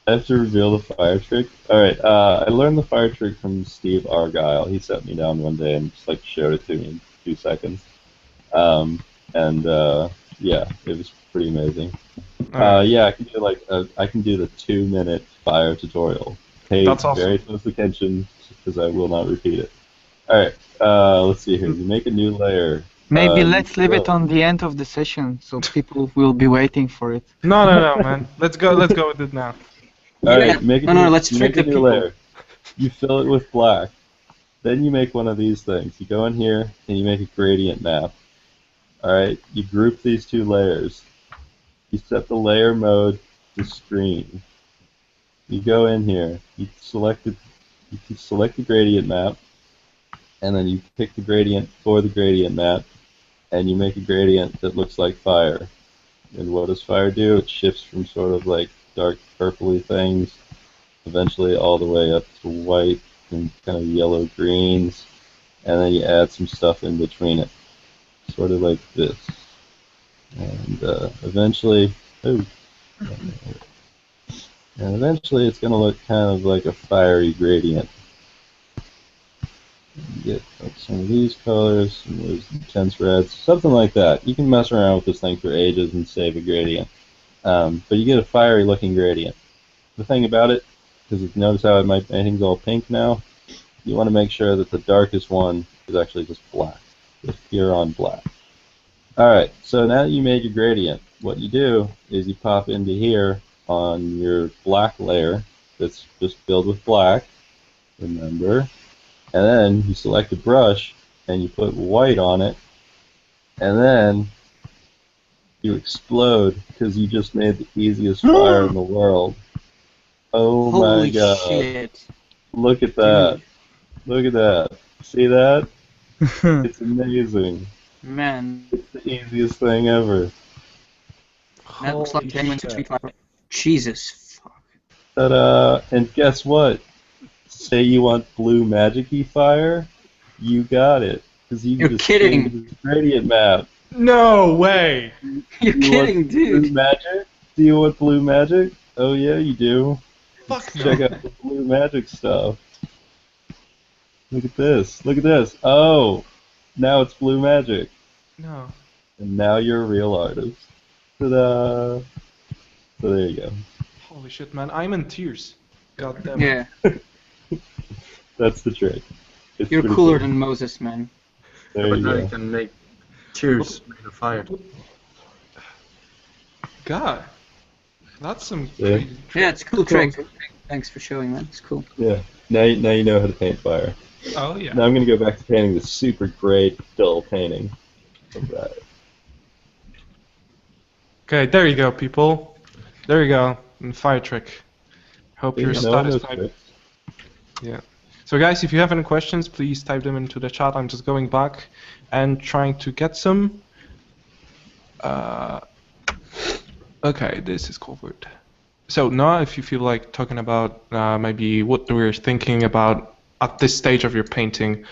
[SPEAKER 2] I have to reveal the fire trick. All right. I learned the fire trick from Steve Argyle. He sat me down one day and just like showed it to me in 2 seconds. Yeah, it was pretty amazing. Yeah, I can do the 2-minute fire tutorial. Pay very close attention because I will not repeat it. Alright, let's see here. You make a new layer.
[SPEAKER 3] Maybe let's leave it on the end of the session so people will be waiting for it.
[SPEAKER 4] No, man. Let's go with it now.
[SPEAKER 2] Alright, let's
[SPEAKER 1] trick the people.
[SPEAKER 2] Layer. You fill it with black. Then you make one of these things. You go in here and you make a gradient map. Alright, you group these 2 layers. You set the layer mode to screen. You go in here, you select the gradient map, and then you pick the gradient for the gradient map, and you make a gradient that looks like fire. And what does fire do? It shifts from sort of like dark purpley things, eventually all the way up to white and kind of yellow greens, and then you add some stuff in between it, sort of like this. And eventually it's going to look kind of like a fiery gradient. You get like some of these colors, some of those intense reds, something like that. You can mess around with this thing for ages and save a gradient. But you get a fiery looking gradient. The thing about it, because notice how my painting's all pink now, you want to make sure that the darkest one is actually just black, just pure on black. Alright, so now that you made your gradient, what you do is you pop into here on your black layer that's just filled with black, remember, and then you select a brush and you put white on it, and then you explode because you just made the easiest fire in the world. Oh my god.
[SPEAKER 1] Holy shit.
[SPEAKER 2] Look at that. Look at that. See that? It's amazing.
[SPEAKER 1] Man.
[SPEAKER 2] It's the easiest thing ever.
[SPEAKER 1] That looks like genuine street fire. Jesus fuck.
[SPEAKER 2] Ta-da! And guess what? Say you want blue magic-y fire, you got it. Because you
[SPEAKER 1] You're
[SPEAKER 2] just
[SPEAKER 1] kidding.
[SPEAKER 2] change the gradient map.
[SPEAKER 4] No way!
[SPEAKER 1] You're kidding, dude.
[SPEAKER 2] Blue magic? Do you want blue magic? Oh yeah, you do.
[SPEAKER 4] Fuck no.
[SPEAKER 2] Check out the blue magic stuff. Look at this. Look at this. Oh! Now it's blue magic.
[SPEAKER 4] No.
[SPEAKER 2] And now you're a real artist. Ta-da! So there you go.
[SPEAKER 4] Holy shit, man. I'm in tears. God damn
[SPEAKER 1] it.
[SPEAKER 4] Yeah.
[SPEAKER 2] That's the trick. It's
[SPEAKER 1] You're cooler than Moses, man.
[SPEAKER 2] There you go.
[SPEAKER 5] You can make tears made of fire.
[SPEAKER 4] God. That's some
[SPEAKER 2] Yeah.
[SPEAKER 4] crazy trick.
[SPEAKER 1] Yeah, it's a cool trick. Thanks for showing, man. It's cool.
[SPEAKER 2] Yeah. Now you know how to paint fire.
[SPEAKER 4] Oh, yeah.
[SPEAKER 2] Now I'm going to go back to painting this super great, dull painting of that.
[SPEAKER 4] Okay, there you go, people. There you go. And fire trick. Hope you're satisfied. Yeah. So guys, if you have any questions, please type them into the chat. I'm just going back and trying to get some. Okay, this is covered. So now, if you feel like talking about maybe what we're thinking about at this stage of your painting,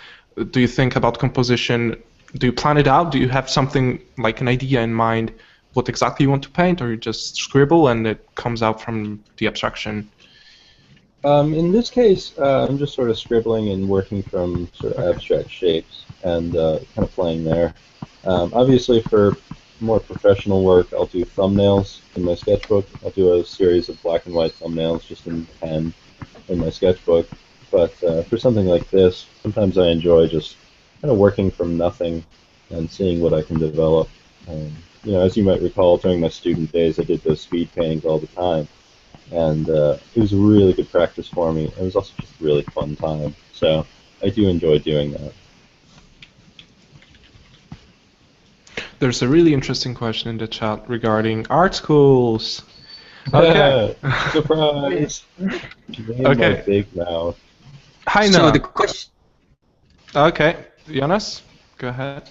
[SPEAKER 4] do you think about composition? Do you plan it out? Do you have something like an idea in mind, what exactly you want to paint, or you just scribble and it comes out from the abstraction?
[SPEAKER 2] In this case, I'm just sort of scribbling and working from sort of abstract shapes and kind of playing there. Obviously, for more professional work, I'll do thumbnails in my sketchbook. I'll do a series of black and white thumbnails just in pen in my sketchbook. But for something like this, sometimes I enjoy just kind of working from nothing and seeing what I can develop. You know, as you might recall, during my student days, I did those speed paintings all the time, and it was a really good practice for me. It was also just a really fun time, so I do enjoy doing that.
[SPEAKER 4] There's a really interesting question in the chat regarding art schools. Okay.
[SPEAKER 2] Surprise! Name
[SPEAKER 4] Okay.
[SPEAKER 2] my big mouth.
[SPEAKER 4] Hi,
[SPEAKER 1] So
[SPEAKER 4] Noah.
[SPEAKER 1] the question.
[SPEAKER 4] Okay, Jonas, go ahead.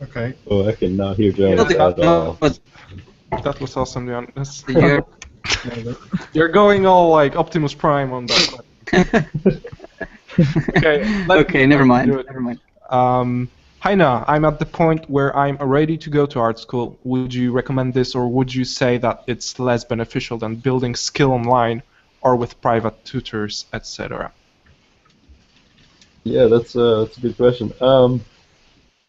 [SPEAKER 5] Okay.
[SPEAKER 2] Oh, I cannot hear Jonas at all.
[SPEAKER 4] That was awesome, Jonas.
[SPEAKER 1] You're,
[SPEAKER 4] You're going all like Optimus Prime on that. Okay.
[SPEAKER 1] okay, never mind.
[SPEAKER 4] Do it.
[SPEAKER 1] Never mind.
[SPEAKER 4] Hi, Noah. I'm at the point where I'm ready to go to art school. Would you recommend this, or would you say that it's less beneficial than building skill online or with private tutors, etc.?
[SPEAKER 2] Yeah, that's a good question.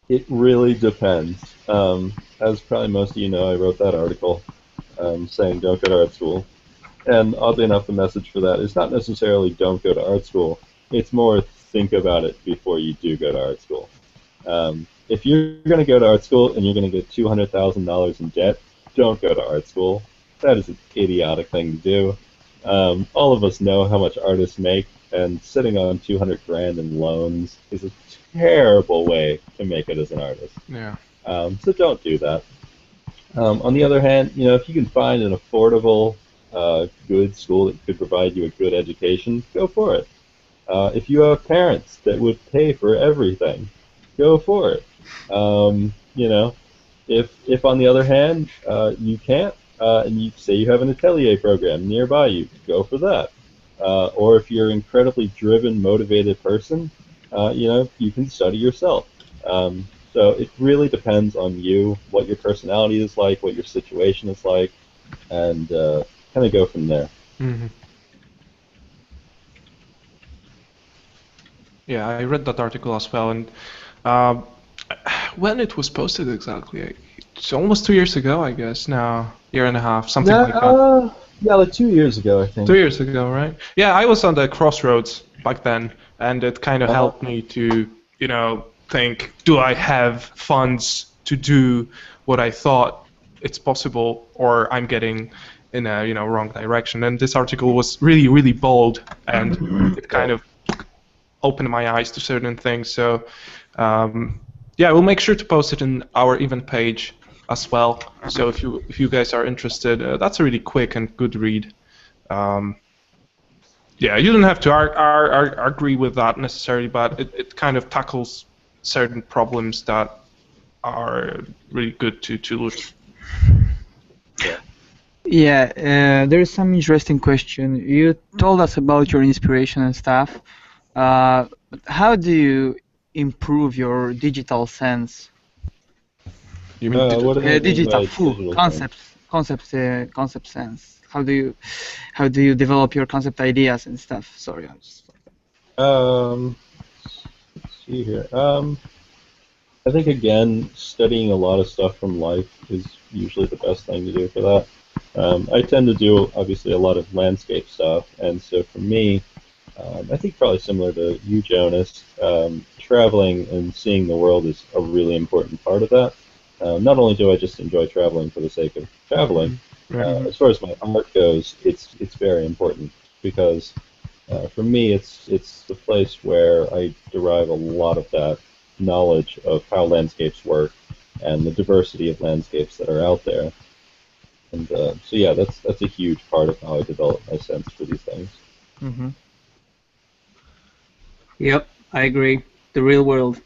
[SPEAKER 2] It really depends. As probably most of you know, I wrote that article saying don't go to art school. And oddly enough, the message for that is not necessarily don't go to art school. It's more think about it before you do go to art school. If you're going to go to art school and you're going to get $200,000 in debt, don't go to art school. That is an idiotic thing to do. All of us know how much artists make, and sitting on 200 grand in loans is a terrible way to make it as an artist.
[SPEAKER 4] Yeah.
[SPEAKER 2] So don't do that. On the other hand, you know, if you can find an affordable, good school that could provide you a good education, go for it. If you have parents that would pay for everything, go for it. You know, if on the other hand you can't, and you say you have an atelier program nearby you, go for that. Or if you're an incredibly driven, motivated person, you know, you can study yourself. So it really depends on you, what your personality is like, what your situation is like, and kind of go from there.
[SPEAKER 4] Mm-hmm. Yeah, I read that article as well, and when it was posted exactly, it's almost 2 years ago, I guess. Now, year and a half, something like that.
[SPEAKER 2] Yeah, like 2 years ago, I think.
[SPEAKER 4] 2 years ago, right? Yeah, I was on the crossroads back then, and it kind of helped me to, you know, think, do I have funds to do what I thought it's possible, or I'm getting in a, you know, wrong direction. And this article was really, really bold, and it kind of opened my eyes to certain things. So, yeah, we'll make sure to post it in our event page as well. So if you guys are interested, that's a really quick and good read. Yeah, you don't have to agree with that necessarily, but it kind of tackles certain problems that are really good to look.
[SPEAKER 3] Yeah, there is some interesting question. You told us about your inspiration and stuff. How do you improve your digital sense?
[SPEAKER 4] You mean digital?
[SPEAKER 2] What do you mean
[SPEAKER 3] Digital
[SPEAKER 2] by
[SPEAKER 3] full
[SPEAKER 2] digital
[SPEAKER 3] concept sense. How do you develop your concept ideas and stuff? Sorry, I just.
[SPEAKER 2] Let's see here. I think again, studying a lot of stuff from life is usually the best thing to do for that. I tend to do obviously a lot of landscape stuff, and so for me, I think probably similar to you, Jonas, traveling and seeing the world is a really important part of that. Not only do I just enjoy traveling for the sake of traveling, as far as my art goes, it's very important because for me, it's the place where I derive a lot of that knowledge of how landscapes work and the diversity of landscapes that are out there. And so yeah, that's a huge part of how I develop my sense for these things.
[SPEAKER 3] Mm-hmm.
[SPEAKER 1] Yep, I agree. The real world.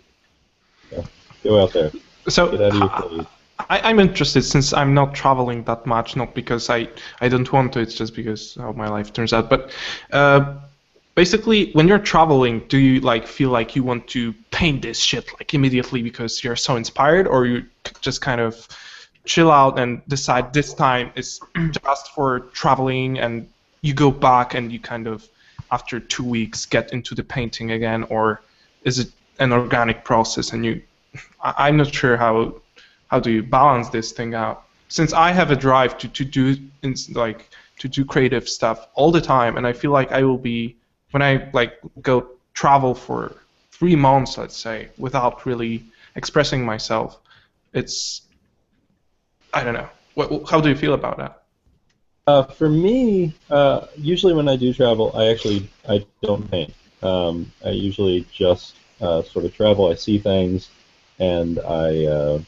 [SPEAKER 2] Yeah. Go out there.
[SPEAKER 4] So
[SPEAKER 2] Get out of your cave.
[SPEAKER 4] I'm interested since I'm not traveling that much, not because I don't want to, it's just because how my life turns out. But basically, when you're traveling, do you like feel like you want to paint this shit like immediately because you're so inspired, or you just kind of chill out and decide this time is just for traveling, and you go back and you kind of after 2 weeks get into the painting again, or is it an organic process and you? I'm not sure how do you balance this thing out? Since I have a drive to do creative stuff all the time, and I feel like I will be when I like go travel for 3 months, let's say, without really expressing myself, it's, I don't know. How do you feel about that?
[SPEAKER 2] For me, usually when I do travel, I don't paint. I usually just sort of travel. I see things, and I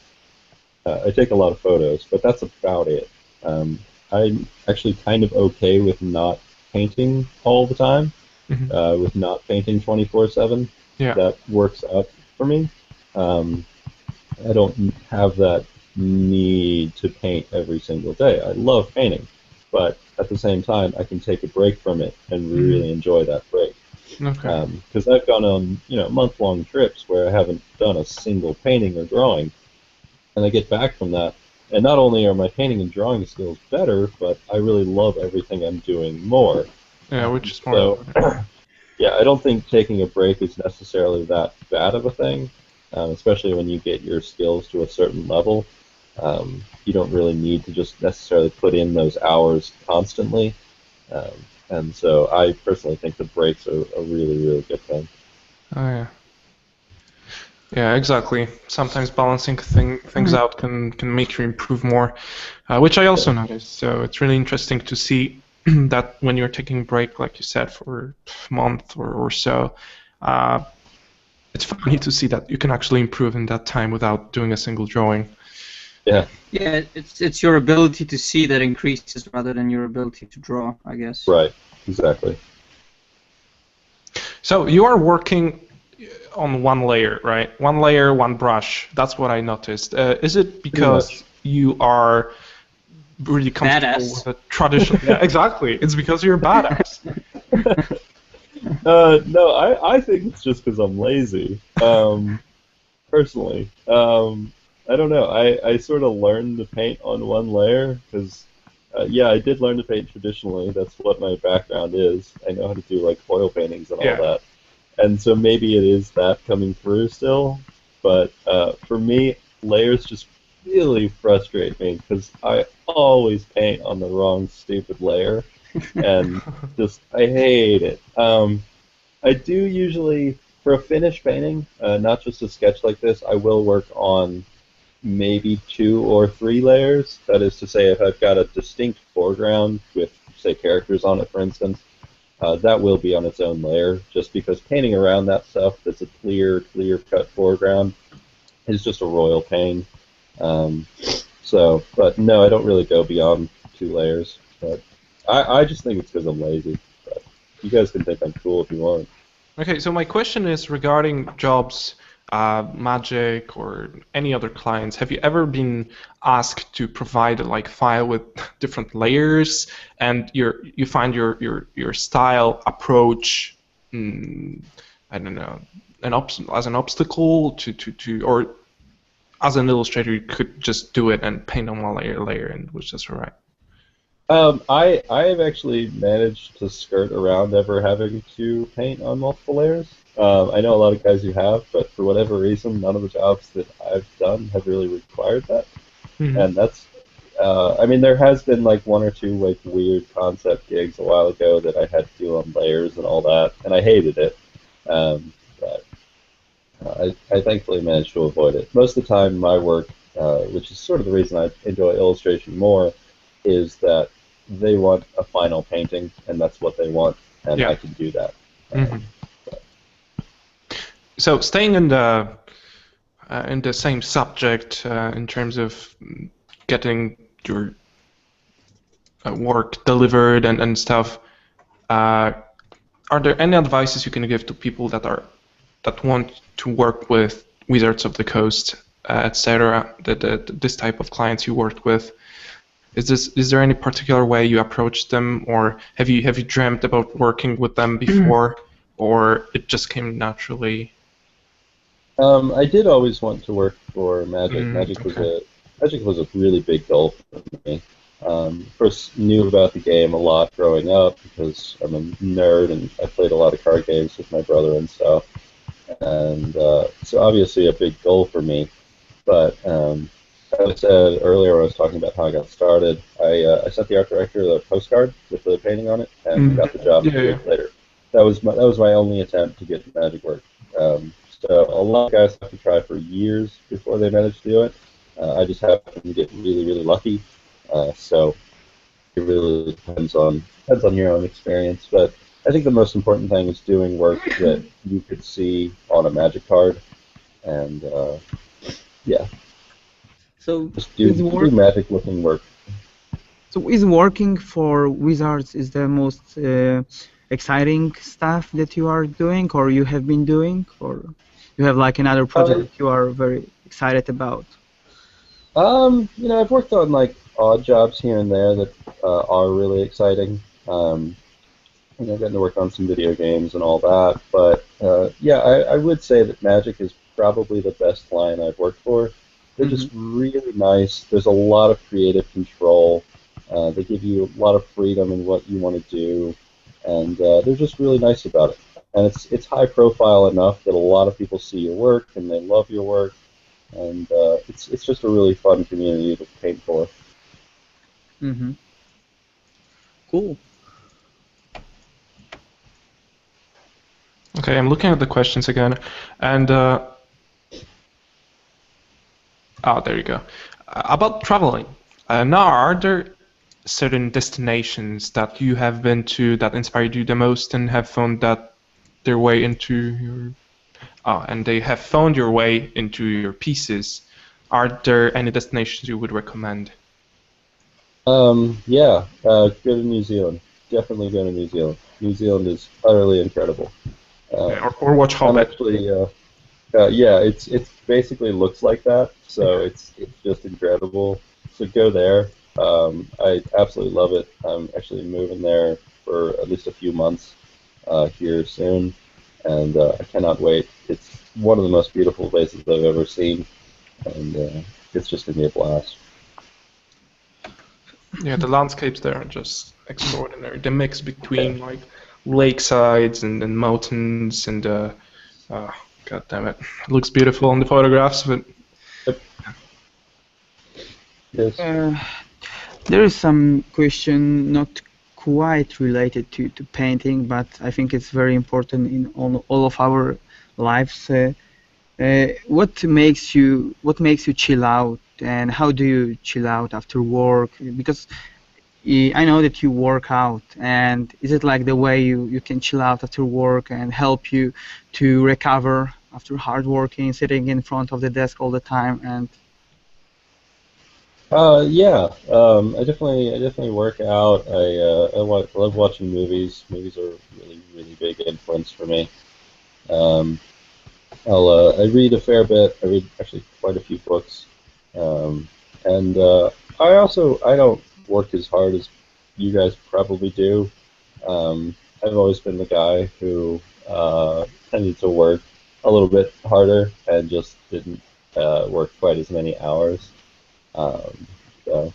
[SPEAKER 2] take a lot of photos, but that's about it. I'm actually kind of okay with not painting all the time, with not painting 24/7.
[SPEAKER 4] Yeah.
[SPEAKER 2] That works out for me. I don't have that need to paint every single day. I love painting, but at the same time, I can take a break from it and really enjoy that break.
[SPEAKER 4] Okay.
[SPEAKER 2] Because I've gone on, month-long trips where I haven't done a single painting or drawing, and I get back from that, and not only are my painting and drawing skills better, but I really love everything I'm doing more.
[SPEAKER 4] Yeah, which is more.
[SPEAKER 2] So, yeah, I don't think taking a break is necessarily that bad of a thing, especially when you get your skills to a certain level. You don't really need to just necessarily put in those hours constantly. And so I personally think the breaks are a really, really good thing.
[SPEAKER 4] Oh, yeah. Yeah, exactly. Sometimes balancing things out can make you improve more, which I also noticed. So it's really interesting to see that when you're taking a break, like you said, for a month or so, it's funny to see that you can actually improve in that time without doing a single drawing.
[SPEAKER 2] Yeah.
[SPEAKER 1] Yeah, it's your ability to see that increases rather than your ability to draw, I guess.
[SPEAKER 2] Right. Exactly.
[SPEAKER 4] So you are working on one layer, right? One layer, one brush. That's what I noticed. Is it because you are really comfortable
[SPEAKER 1] Badass.
[SPEAKER 4] with a traditional? Yeah, exactly. It's because you're a badass.
[SPEAKER 2] No, I think it's just because I'm lazy. Personally, I don't know. I sort of learned to paint on one layer because, yeah, I did learn to paint traditionally. That's what my background is. I know how to do like oil paintings and all that. And so maybe it is that coming through still. But for me, layers just really frustrate me because I always paint on the wrong stupid layer, and just I hate it. I do usually, for a finished painting, not just a sketch like this, I will work on maybe 2 or 3 layers. That is to say, if I've got a distinct foreground with, say, characters on it, for instance, that will be on its own layer, just because painting around that stuff that's a clear-cut foreground is just a royal pain. But no, I don't really go beyond 2 layers. But I just think it's because I'm lazy. But you guys can think I'm cool if you want.
[SPEAKER 4] Okay, so my question is regarding jobs, Magic or any other clients. Have you ever been asked to provide a file with different layers, and you find your style approach, I don't know, as an obstacle to or as an illustrator you could just do it and paint on one layer and it was just alright?
[SPEAKER 2] I have actually managed to skirt around ever having to paint on multiple layers. I know a lot of guys who have, but for whatever reason, none of the jobs that I've done have really required that. And that's, I mean, there has been 1 or 2 weird concept gigs a while ago that I had to do on layers and all that, and I hated it. But I thankfully managed to avoid it. Most of the time, my work, which is sort of the reason I enjoy illustration more, is that they want a final painting, and that's what they want, and I can do that.
[SPEAKER 4] So staying in the same subject in terms of getting your work delivered and stuff, are there any advices you can give to people that want to work with Wizards of the Coast, etc., this type of clients you worked with? Is there any particular way you approach them, or have you dreamt about working with them before, or it just came naturally?
[SPEAKER 2] I did always want to work for Magic. Magic was a really big goal for me. First knew about the game a lot growing up because I'm a nerd and I played a lot of card games with my brother and stuff. And so obviously a big goal for me. But as I said earlier when I was talking about how I got started, I sent the art director the postcard with the painting on it and got the job 2 weeks later. that was my only attempt to get magic work. So a lot of guys have to try for years before they manage to do it. I just happened to get really lucky. So it really depends on your own experience. But I think the most important thing is doing work that you could see on a magic card, and yeah,
[SPEAKER 3] So
[SPEAKER 2] just
[SPEAKER 3] is
[SPEAKER 2] do
[SPEAKER 3] work
[SPEAKER 2] magic looking work.
[SPEAKER 3] so is working for Wizards is the most exciting stuff that you are doing, or you have been doing, or you have like another project
[SPEAKER 2] Uh,
[SPEAKER 3] that you are very excited about?
[SPEAKER 2] I've worked on like odd jobs here and there that are really exciting. Getting to work on some video games and all that. But yeah, I would say that Magic is probably the best line I've worked for. They're
[SPEAKER 3] Hmm.
[SPEAKER 2] just really nice. There's a lot of creative control. They give you a lot of freedom in what you want to do, and they're just really nice about it. And it's high profile enough that a lot of people see your work and they love your work, and it's just a really fun community to paint for.
[SPEAKER 3] Hmm. Cool.
[SPEAKER 4] Okay, I'm looking at the questions again, and there you go. About traveling. Now, are there certain destinations that you have been to that inspired you the most and have found that their way into your and they have found your way into your pieces? Are there any destinations you would recommend?
[SPEAKER 2] Yeah, go to New Zealand. Definitely go to New Zealand. New Zealand is utterly incredible.
[SPEAKER 4] Yeah,
[SPEAKER 2] Um,
[SPEAKER 4] or watch
[SPEAKER 2] I'm
[SPEAKER 4] Hobbit.
[SPEAKER 2] actually, yeah, it's basically looks like that, so it's just incredible. So go there. I absolutely love it. I'm actually moving there for at least a few months here soon, and I cannot wait. It's one of the most beautiful places I've ever seen, and it's just gonna be a blast.
[SPEAKER 4] Yeah, the landscapes there are just extraordinary. The mix between like lakesides and mountains and uh, god damn it, it looks beautiful in the photographs, but
[SPEAKER 2] Yep. Yes.
[SPEAKER 3] Uh, there is some question not quite related to painting, but I think it's very important in all of our lives. What makes you chill out, and how do you chill out after work? Because I know that you work out, and is it like the way you can chill out after work and help you to recover after hard working, sitting in front of the desk all the time? And
[SPEAKER 2] Yeah. I definitely work out. Love watching movies. Movies are a really big influence for me. Um, I read a fair bit. I read actually quite a few books. Um, and I don't work as hard as you guys probably do. I've always been the guy who tended to work a little bit harder and just didn't work quite as many hours. Um, so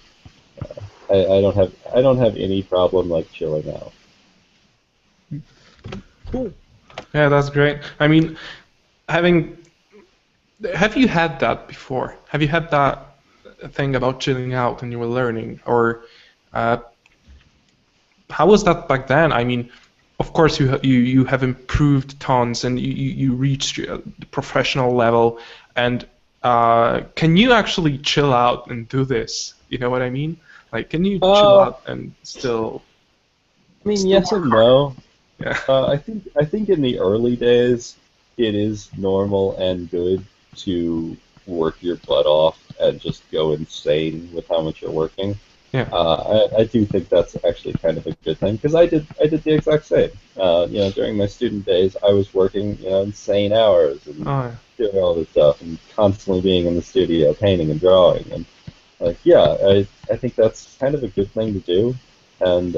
[SPEAKER 2] I don't have any problem like chilling out.
[SPEAKER 3] cool.
[SPEAKER 4] yeah, that's great. I mean, having have you had that before? Have you had that thing about chilling out when you were learning, or uh, how was that back then? I mean, of course you have improved tons and you reached the professional level. And can you actually chill out and do this? You know what I mean? Like, can you chill
[SPEAKER 2] Uh,
[SPEAKER 4] out and still
[SPEAKER 2] I mean,
[SPEAKER 4] still
[SPEAKER 2] yes
[SPEAKER 4] work
[SPEAKER 2] and
[SPEAKER 4] hard?
[SPEAKER 2] no.
[SPEAKER 4] Yeah.
[SPEAKER 2] I think in the early days, it is normal and good to work your butt off and just go insane with how much you're working.
[SPEAKER 4] Yeah.
[SPEAKER 2] I do think that's actually kind of a good thing because I did the exact same. During my student days, I was working insane hours and
[SPEAKER 4] Oh, yeah.
[SPEAKER 2] doing all this stuff and constantly being in the studio painting and drawing and like yeah, I think that's kind of a good thing to do and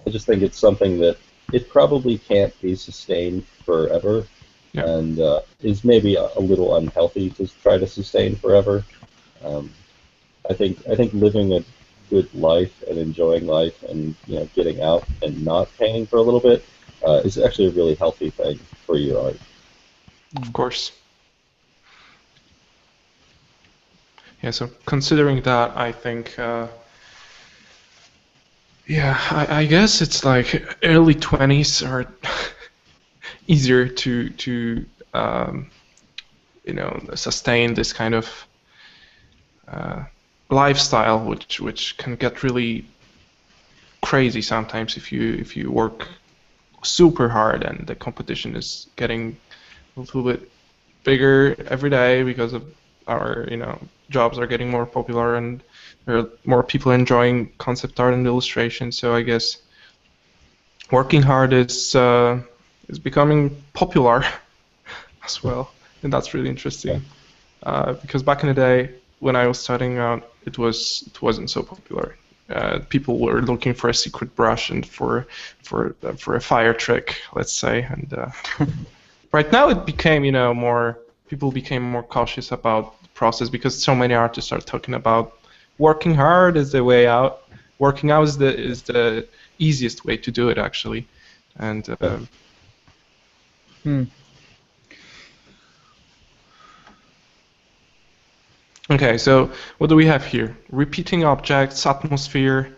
[SPEAKER 2] I just think it's something that it probably can't be sustained forever,
[SPEAKER 4] Yeah.
[SPEAKER 2] and is maybe a little unhealthy to try to sustain forever. Um, I think living a good life and enjoying life and getting out and not painting for a little bit is actually a really healthy thing for your art.
[SPEAKER 4] Of course. Yeah. So considering that, I think Yeah, I guess it's like early 20s are easier to sustain this kind of lifestyle, which can get really crazy sometimes if you work super hard and the competition is getting a little bit bigger every day because of our jobs are getting more popular and there are more people enjoying concept art and illustration. So I guess working hard is becoming popular as well, and that's really interesting. Because back in the day when I was starting out, it wasn't so popular. People were looking for a secret brush and for a fire trick, let's say. And right now it became more people became more cautious about the process because so many artists are talking about working hard is the way out. Working out is the easiest way to do it actually, and. Okay, so what do we have here? Repeating objects, atmosphere,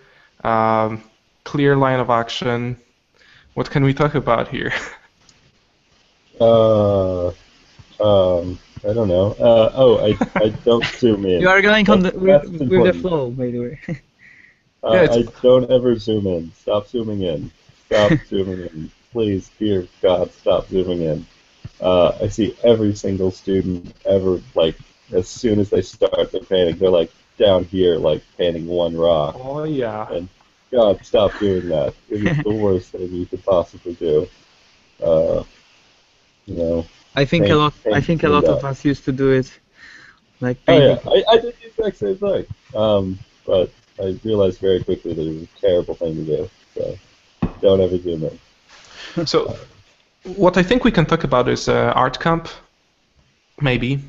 [SPEAKER 4] clear line of action. What can we talk about here?
[SPEAKER 2] I don't know. I don't zoom in.
[SPEAKER 3] You are going on
[SPEAKER 2] That's
[SPEAKER 3] with the
[SPEAKER 2] important.
[SPEAKER 3] flow, by the way.
[SPEAKER 4] Yeah,
[SPEAKER 2] I don't ever zoom in. Stop zooming in. Stop zooming in. Please, dear God, stop zooming in. I see every single student ever, like, as soon as they start their painting, they're like down here, like painting one rock.
[SPEAKER 4] oh yeah.
[SPEAKER 2] And God, stop doing that. It is the worst thing you could possibly do. You know,
[SPEAKER 3] I think
[SPEAKER 2] paint,
[SPEAKER 3] a lot. I
[SPEAKER 2] paint
[SPEAKER 3] think a
[SPEAKER 2] zoomed
[SPEAKER 3] lot
[SPEAKER 2] up.
[SPEAKER 3] of us used to do it, like
[SPEAKER 2] Oh yeah,
[SPEAKER 3] painting.
[SPEAKER 2] I did the exact same thing. But I realized very quickly that it was a terrible thing to do. So don't ever zoom in.
[SPEAKER 4] So what I think we can talk about is art camp, maybe.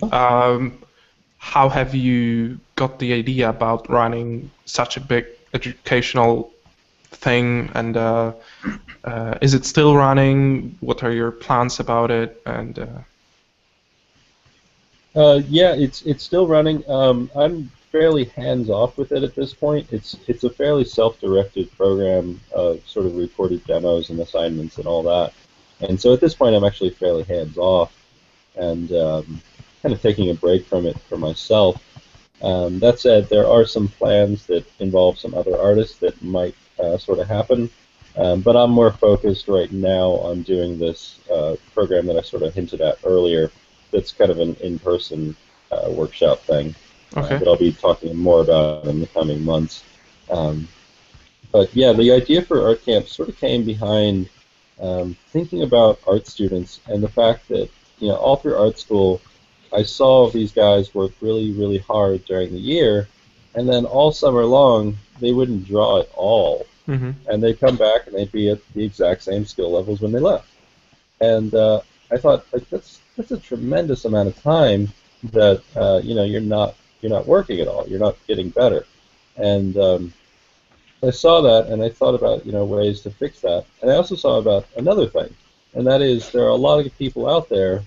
[SPEAKER 4] How have you got the idea about running such a big educational thing, and is it still running? What are your plans about it? And
[SPEAKER 2] Yeah, it's still running. I'm fairly hands off with it at this point. It's a fairly self-directed program of sort of recorded demos and assignments and all that. And so at this point, I'm actually fairly hands off and kind of taking a break from it for myself. That said, there are some plans that involve some other artists that might sort of happen. But I'm more focused right now on doing this program that I sort of hinted at earlier. That's kind of an in-person workshop thing
[SPEAKER 4] okay.
[SPEAKER 2] that I'll be talking more about in the coming months. But yeah, the idea for Art Camp sort of came behind thinking about art students and the fact that all through art school, I saw these guys work really, really hard during the year, and then all summer long they wouldn't draw at all, and they'd come back and they'd be at the exact same skill levels when they left. And I thought, like, that's a tremendous amount of time that you're not working at all. You're not getting better. And I saw that, and I thought about ways to fix that. And I also saw about another thing, and that is there are a lot of people out there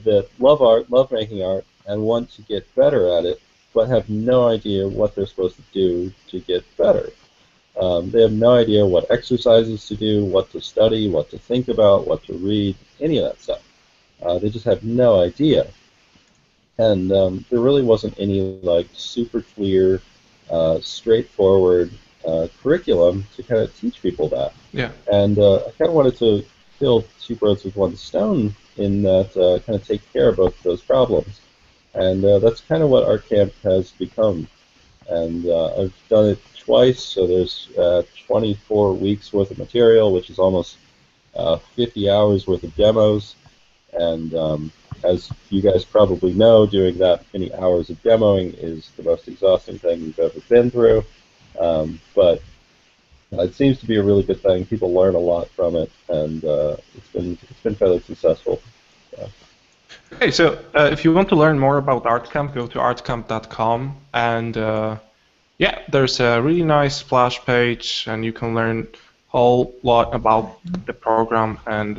[SPEAKER 2] that love art, love making art, and want to get better at it, but have no idea what they're supposed to do to get better. They have no idea what exercises to do, what to study, what to think about, what to read, any of that stuff. They just have no idea. And there really wasn't any like super clear, straightforward curriculum to kind of teach people that.
[SPEAKER 4] Yeah.
[SPEAKER 2] And I kind of wanted to kill two birds with one stone in that kind of take care of both those problems. And that's kind of what Art Camp has become. And I've done it twice, so there's 24 weeks worth of material, which is almost 50 hours worth of demos. And as you guys probably know, doing that many hours of demoing is the most exhausting thing you've ever been through. But it seems to be a really good thing. People learn a lot from it, and it's been fairly successful. So.
[SPEAKER 4] Okay, so if you want to learn more about ArtCamp, go to artcamp.com, and yeah, there's a really nice splash page, and you can learn a whole lot about the program. And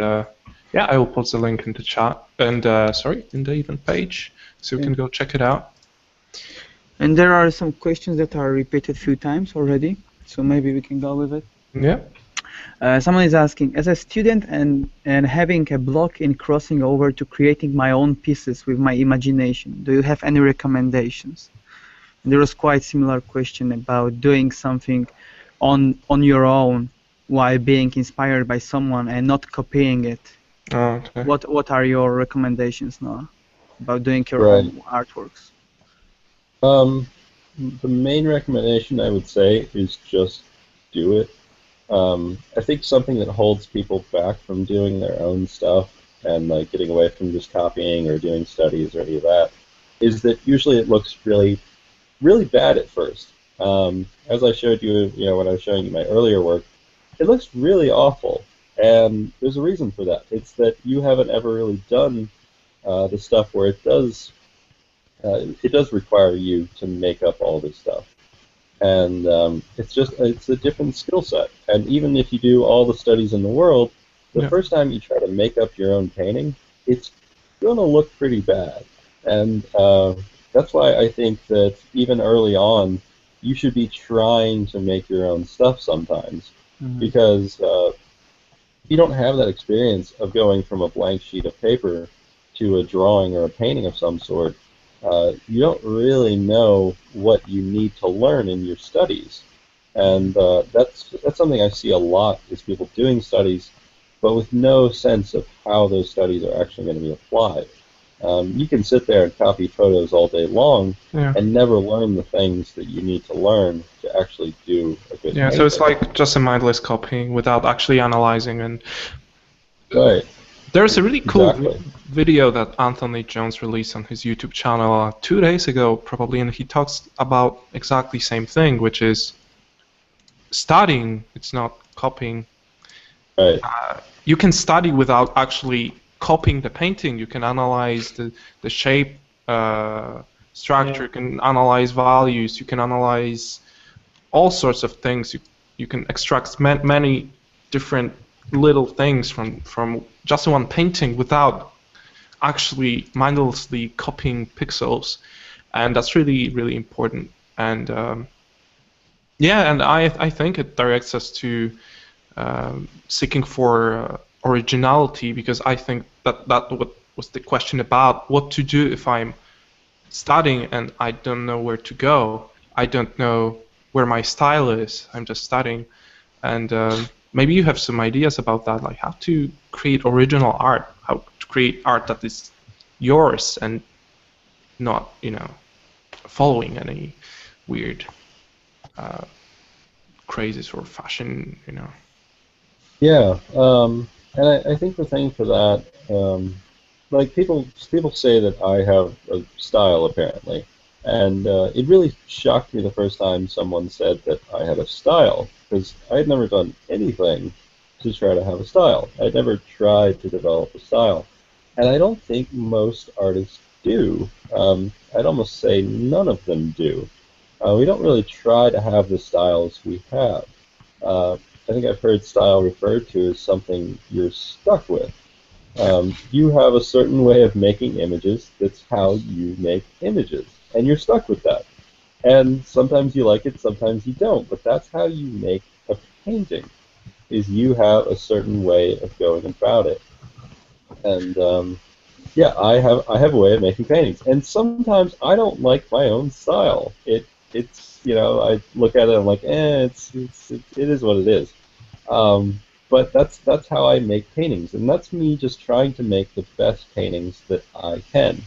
[SPEAKER 4] yeah, I will post the link in the chat, and in the event page, so you can go check it out.
[SPEAKER 3] And there are some questions that are repeated a few times already, so maybe we can go with it.
[SPEAKER 4] Yeah.
[SPEAKER 3] Someone is asking, as a student and having a block in crossing over to creating my own pieces with my imagination, do you have any recommendations? And there was quite similar question about doing something on your own while being inspired by someone and not copying it.
[SPEAKER 4] Oh, okay.
[SPEAKER 3] What are your recommendations now about doing your
[SPEAKER 2] Right.
[SPEAKER 3] own artworks?
[SPEAKER 2] The main recommendation I would say is just do it. I think something that holds people back from doing their own stuff and like getting away from just copying or doing studies or any of that is that usually it looks really, really bad at first. As I showed you, when I was showing you my earlier work, it looks really awful, and there's a reason for that. It's that you haven't ever really done the stuff where it does require you to make up all this stuff. And it's a different skill set. And even if you do all the studies in the world, the first time you try to make up your own painting, it's going to look pretty bad. And that's why I think that even early on, you should be trying to make your own stuff sometimes, because you don't have that experience of going from a blank sheet of paper to a drawing or a painting of some sort. You don't really know what you need to learn in your studies, and that's something I see a lot, is people doing studies, but with no sense of how those studies are actually going to be applied. You can sit there and copy photos all day long and never learn the things that you need to learn to actually do a good painting.
[SPEAKER 4] So it's like just a mindless copying without actually analyzing. And
[SPEAKER 2] right.
[SPEAKER 4] There's a really cool video that Anthony Jones released on his YouTube channel 2 days ago, probably, and he talks about exactly the same thing, which is studying. It's not copying.
[SPEAKER 2] Right.
[SPEAKER 4] You can study without actually copying the painting. You can analyze the shape, structure. You can analyze values. You can analyze all sorts of things. You can extract many different little things from just one painting without actually mindlessly copying pixels, and that's really, really important. And and I think it directs us to seeking for originality, because I think that what was the question about what to do if I'm studying and I don't know where to go. I don't know where my style is. I'm just studying, and maybe you have some ideas about that, like how to create original art, how to create art that is yours and not, following any weird crazes or fashion,
[SPEAKER 2] Yeah, and I think the thing for that, like people say that I have a style apparently, and it really shocked me the first time someone said that I had a style, because I had never done anything to try to have a style. I'd never tried to develop a style, and I don't think most artists do. I'd almost say none of them do. We don't really try to have the styles we have. I think I've heard style referred to as something you're stuck with. You have a certain way of making images. That's how you make images, and you're stuck with that. And sometimes you like it, sometimes you don't. But that's how you make a painting. Is you have a certain way of going about it. And I have a way of making paintings. And sometimes I don't like my own style. It's I look at it and I'm like, it is what it is. But that's how I make paintings, and that's me just trying to make the best paintings that I can.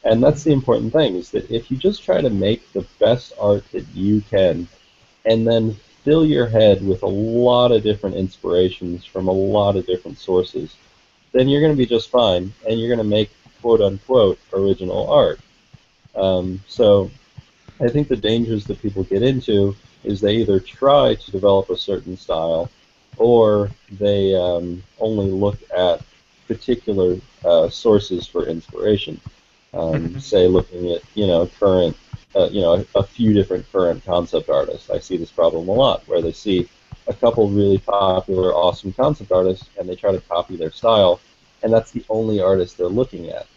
[SPEAKER 2] And that's the important thing, is that if you just try to make the best art that you can, and then fill your head with a lot of different inspirations from a lot of different sources, then you're going to be just fine, and you're going to make quote-unquote original art. So I think the dangers that people get into is they either try to develop a certain style, or they only look at particular sources for inspiration. Say, looking at current, a few different current concept artists. I see this problem a lot, where they see a couple really popular, awesome concept artists, and they try to copy their style, and that's the only artist they're looking at.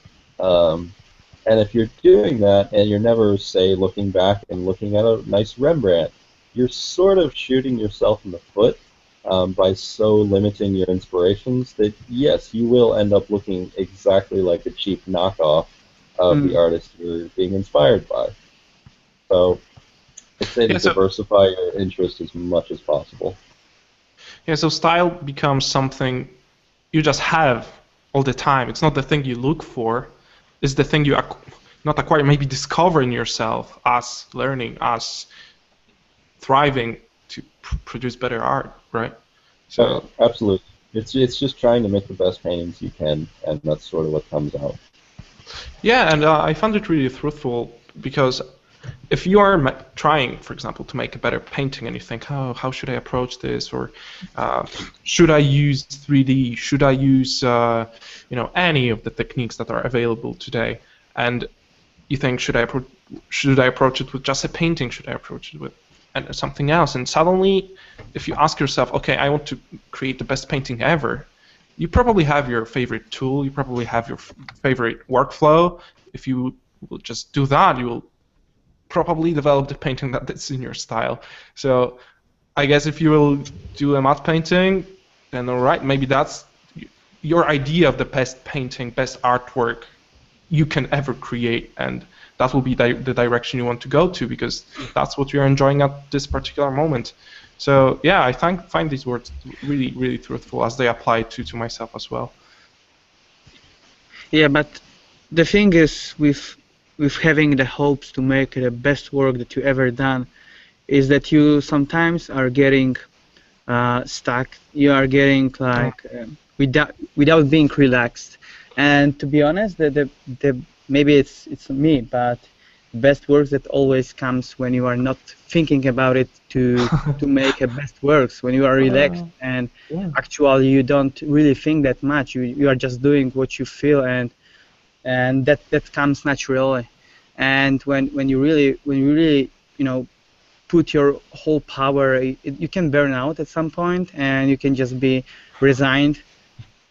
[SPEAKER 2] And if you're doing that, and you're never, say, looking back and looking at a nice Rembrandt, you're sort of shooting yourself in the foot, by so limiting your inspirations that, yes, you will end up looking exactly like a cheap knockoff of the artist you're being inspired by. So I'd say to
[SPEAKER 4] Yeah, so
[SPEAKER 2] diversify your interest as much as possible.
[SPEAKER 4] yeah, so style becomes something you just have all the time. It's not the thing you look for. It's the thing you not acquire, maybe discover in yourself as learning, as thriving to produce better art, right? So
[SPEAKER 2] Absolutely. It's just trying to make the best paintings you can, and that's sort of what comes out.
[SPEAKER 4] yeah, and I found it really truthful because if you are trying, for example, to make a better painting and you think, oh, how should I approach this, or should I use 3D? Should I use any of the techniques that are available today? And you think, should I approach it with just a painting? Should I approach it with something else? And suddenly, if you ask yourself, okay, I want to create the best painting ever, you probably have your favorite tool. You probably have your favorite workflow. If you will just do that, you will probably develop the painting that's in your style. So I guess if you will do a matte painting, then all right, maybe that's your idea of the best painting, best artwork you can ever create, and that will be the direction you want to go to because that's what you're enjoying at this particular moment. So yeah, I find these words really, really truthful as they apply to myself as well.
[SPEAKER 3] Yeah, but the thing is with having the hopes to make the best work that you ever done is that you sometimes are getting stuck. You are getting like without being relaxed. And to be honest, the maybe it's me, but the best works that always comes when you are not thinking about it to make a best works. When you are relaxed and actually you don't really think that much. You are just doing what you feel and that comes naturally. And when you really put your whole power, you can burn out at some point and you can just be resigned.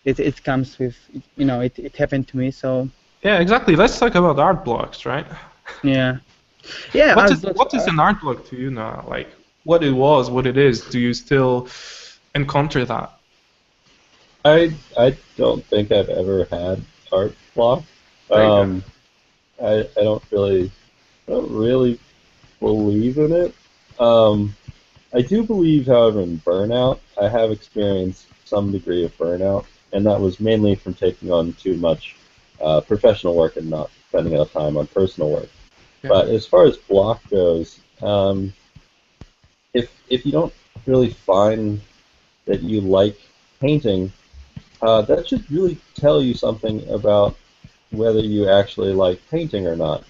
[SPEAKER 3] It comes with it happened to me. So
[SPEAKER 4] yeah, exactly. Let's talk about art blocks, right?
[SPEAKER 3] yeah
[SPEAKER 4] What is an art block to you now? Like what it was, what it is. Do you still encounter that?
[SPEAKER 2] I don't think I've ever had art block.
[SPEAKER 4] There you
[SPEAKER 2] I don't really believe in it. I do believe, however, in burnout. I have experienced some degree of burnout, and that was mainly from taking on too much professional work and not spending enough time on personal work.
[SPEAKER 4] Yeah.
[SPEAKER 2] But as far as block goes, if you don't really find that you like painting, that should really tell you something about whether you actually like painting or not.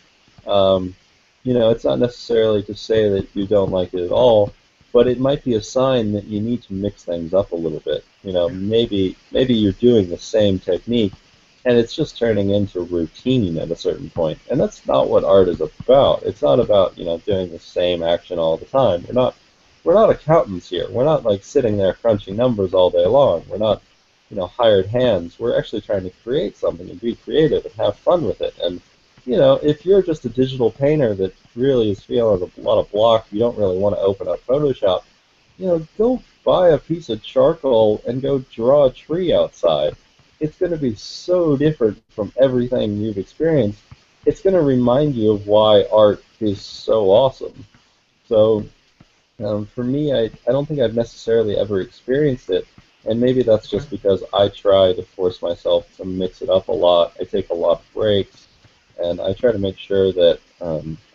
[SPEAKER 2] It's not necessarily to say that you don't like it at all, but it might be a sign that you need to mix things up a little bit. Maybe you're doing the same technique, and it's just turning into routine at a certain point. And that's not what art is about. It's not about doing the same action all the time. We're not accountants here. We're not like sitting there crunching numbers all day long. We're not hired hands. We're actually trying to create something and be creative and have fun with it. And if you're just a digital painter that really is feeling a lot of block, you don't really want to open up Photoshop, go buy a piece of charcoal and go draw a tree outside. It's going to be so different from everything you've experienced. It's going to remind you of why art is so awesome. So for me, I don't think I've necessarily ever experienced it, and maybe that's just because I try to force myself to mix it up a lot. I take a lot of breaks, and I try to make sure that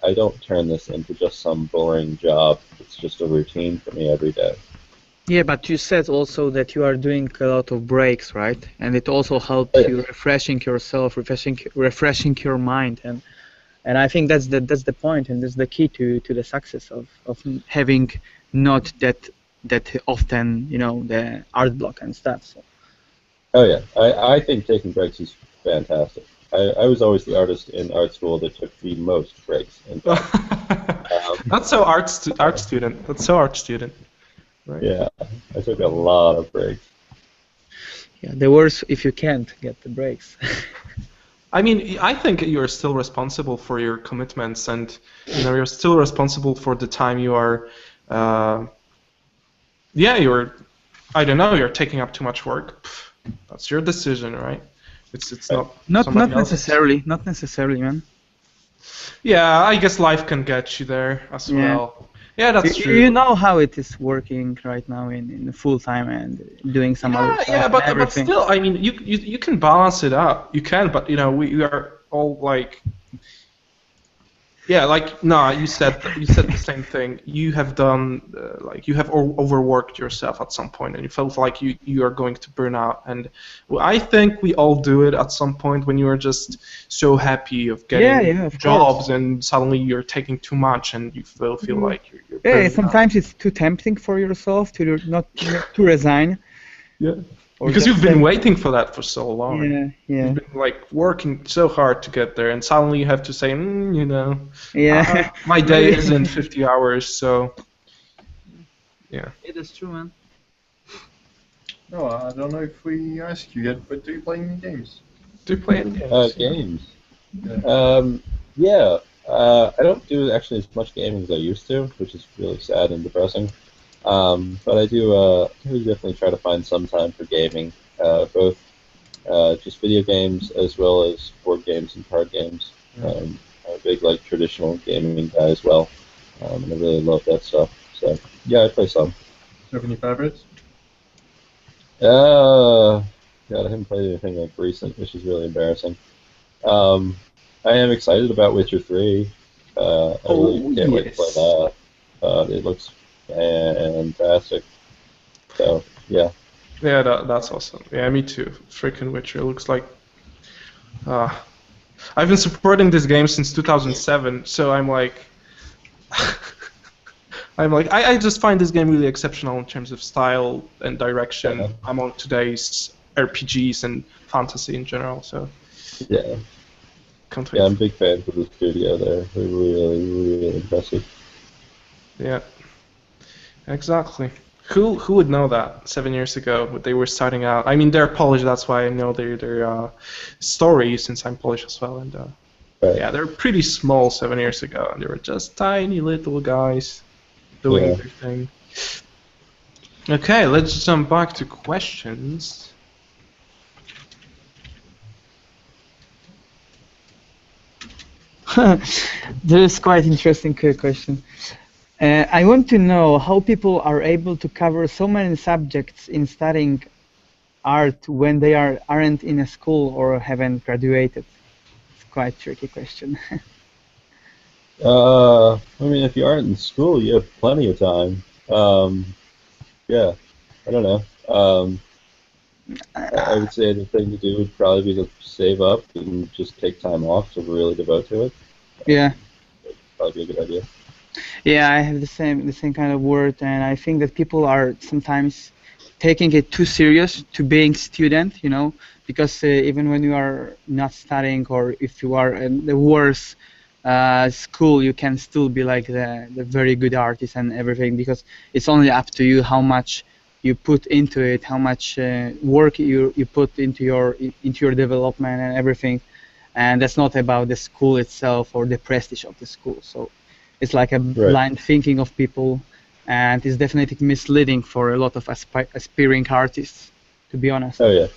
[SPEAKER 2] I don't turn this into just some boring job. It's just a routine for me every day.
[SPEAKER 3] yeah, but you said also that you are doing a lot of breaks, right? And it also helps you refreshing yourself, refreshing your mind, and I think that's the point, and that's the key to the success of having not that often the art block and stuff. So.
[SPEAKER 2] Oh yeah, I think taking breaks is fantastic. I was always the artist in art school that took the most breaks.
[SPEAKER 4] That's so art student. That's so art student. Right.
[SPEAKER 2] Yeah, I took a lot of breaks.
[SPEAKER 3] Yeah, the worst if you can't get the breaks.
[SPEAKER 4] I mean, I think you're still responsible for your commitments, and you're still responsible for the time you are. You're I don't know, you're taking up too much work, that's your decision, right? It's not
[SPEAKER 3] Not
[SPEAKER 4] somebody else's.
[SPEAKER 3] necessarily. Not necessarily, man.
[SPEAKER 4] Yeah, I guess life can get you there as
[SPEAKER 3] Yeah.
[SPEAKER 4] well. Yeah, that's true.
[SPEAKER 3] You know how it is working right now in full time and doing some other stuff.
[SPEAKER 4] Yeah,
[SPEAKER 3] and
[SPEAKER 4] but
[SPEAKER 3] everything.
[SPEAKER 4] still, I mean, you can balance it out. You can, but you know, we are all like, yeah, like no, you said the same thing. You have done like you have overworked yourself at some point, and you felt like you are going to burn out. And well, I think we all do it at some point when you are just so happy of getting
[SPEAKER 3] of
[SPEAKER 4] jobs,
[SPEAKER 3] course.
[SPEAKER 4] and suddenly you're taking too much, and you feel like you're
[SPEAKER 3] Yeah,
[SPEAKER 4] burning out.
[SPEAKER 3] sometimes it's too tempting for yourself to not to resign.
[SPEAKER 4] Yeah.
[SPEAKER 3] Or
[SPEAKER 4] Because
[SPEAKER 3] just
[SPEAKER 4] you've been
[SPEAKER 3] say-
[SPEAKER 4] waiting for that for so long.
[SPEAKER 3] Yeah, yeah.
[SPEAKER 4] You've been like working so hard to get there, and suddenly you have to say, you know,
[SPEAKER 3] Yeah.
[SPEAKER 4] my day isn't 50 hours, so yeah.
[SPEAKER 1] It is true, man.
[SPEAKER 5] No, I don't know if we asked you yet, but do you play any games?
[SPEAKER 4] Do you play any games?
[SPEAKER 2] Games.
[SPEAKER 5] Yeah.
[SPEAKER 2] Yeah. I don't do actually as much gaming as I used to, which is really sad and depressing. But I do definitely try to find some time for gaming, both just video games as well as board games and card games. I'm a big like traditional gaming guy as well, and I really love that stuff. So yeah, I play some.
[SPEAKER 5] Do you have any favorites?
[SPEAKER 2] God, I haven't played anything like recent, which is really embarrassing. I am excited about Witcher 3. I really can't wait to play that. It looks fantastic. So, yeah.
[SPEAKER 4] Yeah, that's awesome. Yeah, me too. Freaking Witcher looks like. I've been supporting this game since 2007, so I'm like. I just find this game really exceptional in terms of style and direction among today's RPGs and fantasy in general. So.
[SPEAKER 2] Yeah. Yeah, I'm big fans of the studio there. They're really impressive.
[SPEAKER 4] Yeah. Exactly. Who would know that 7 years ago when they were starting out? I mean, they're Polish, that's why I know their story since I'm Polish as well. And yeah, they're pretty small 7 years ago, and they were just tiny little guys doing their thing. Okay, let's jump back to questions.
[SPEAKER 3] There is quite interesting question. I want to know how people are able to cover so many subjects in studying art when they aren't in a school or haven't graduated. It's quite a tricky question.
[SPEAKER 2] I mean, if you aren't in school, you have plenty of time. Yeah, I don't know. I would say the thing to do would probably be to save up and just take time off to really devote to it.
[SPEAKER 3] Yeah.
[SPEAKER 2] Probably be a good idea.
[SPEAKER 3] Yeah, I have the same kind of word, and I think that people are sometimes taking it too serious to being student, you know, because even when you are not studying or if you are in the worst school, you can still be like the very good artist and everything, because it's only up to you how much you put into it, how much work you put into your development and everything, and that's not about the school itself or the prestige of the school. So it's like a blind thinking of people, and it's definitely misleading for a lot of aspiring artists, to be honest.
[SPEAKER 2] Oh yeah,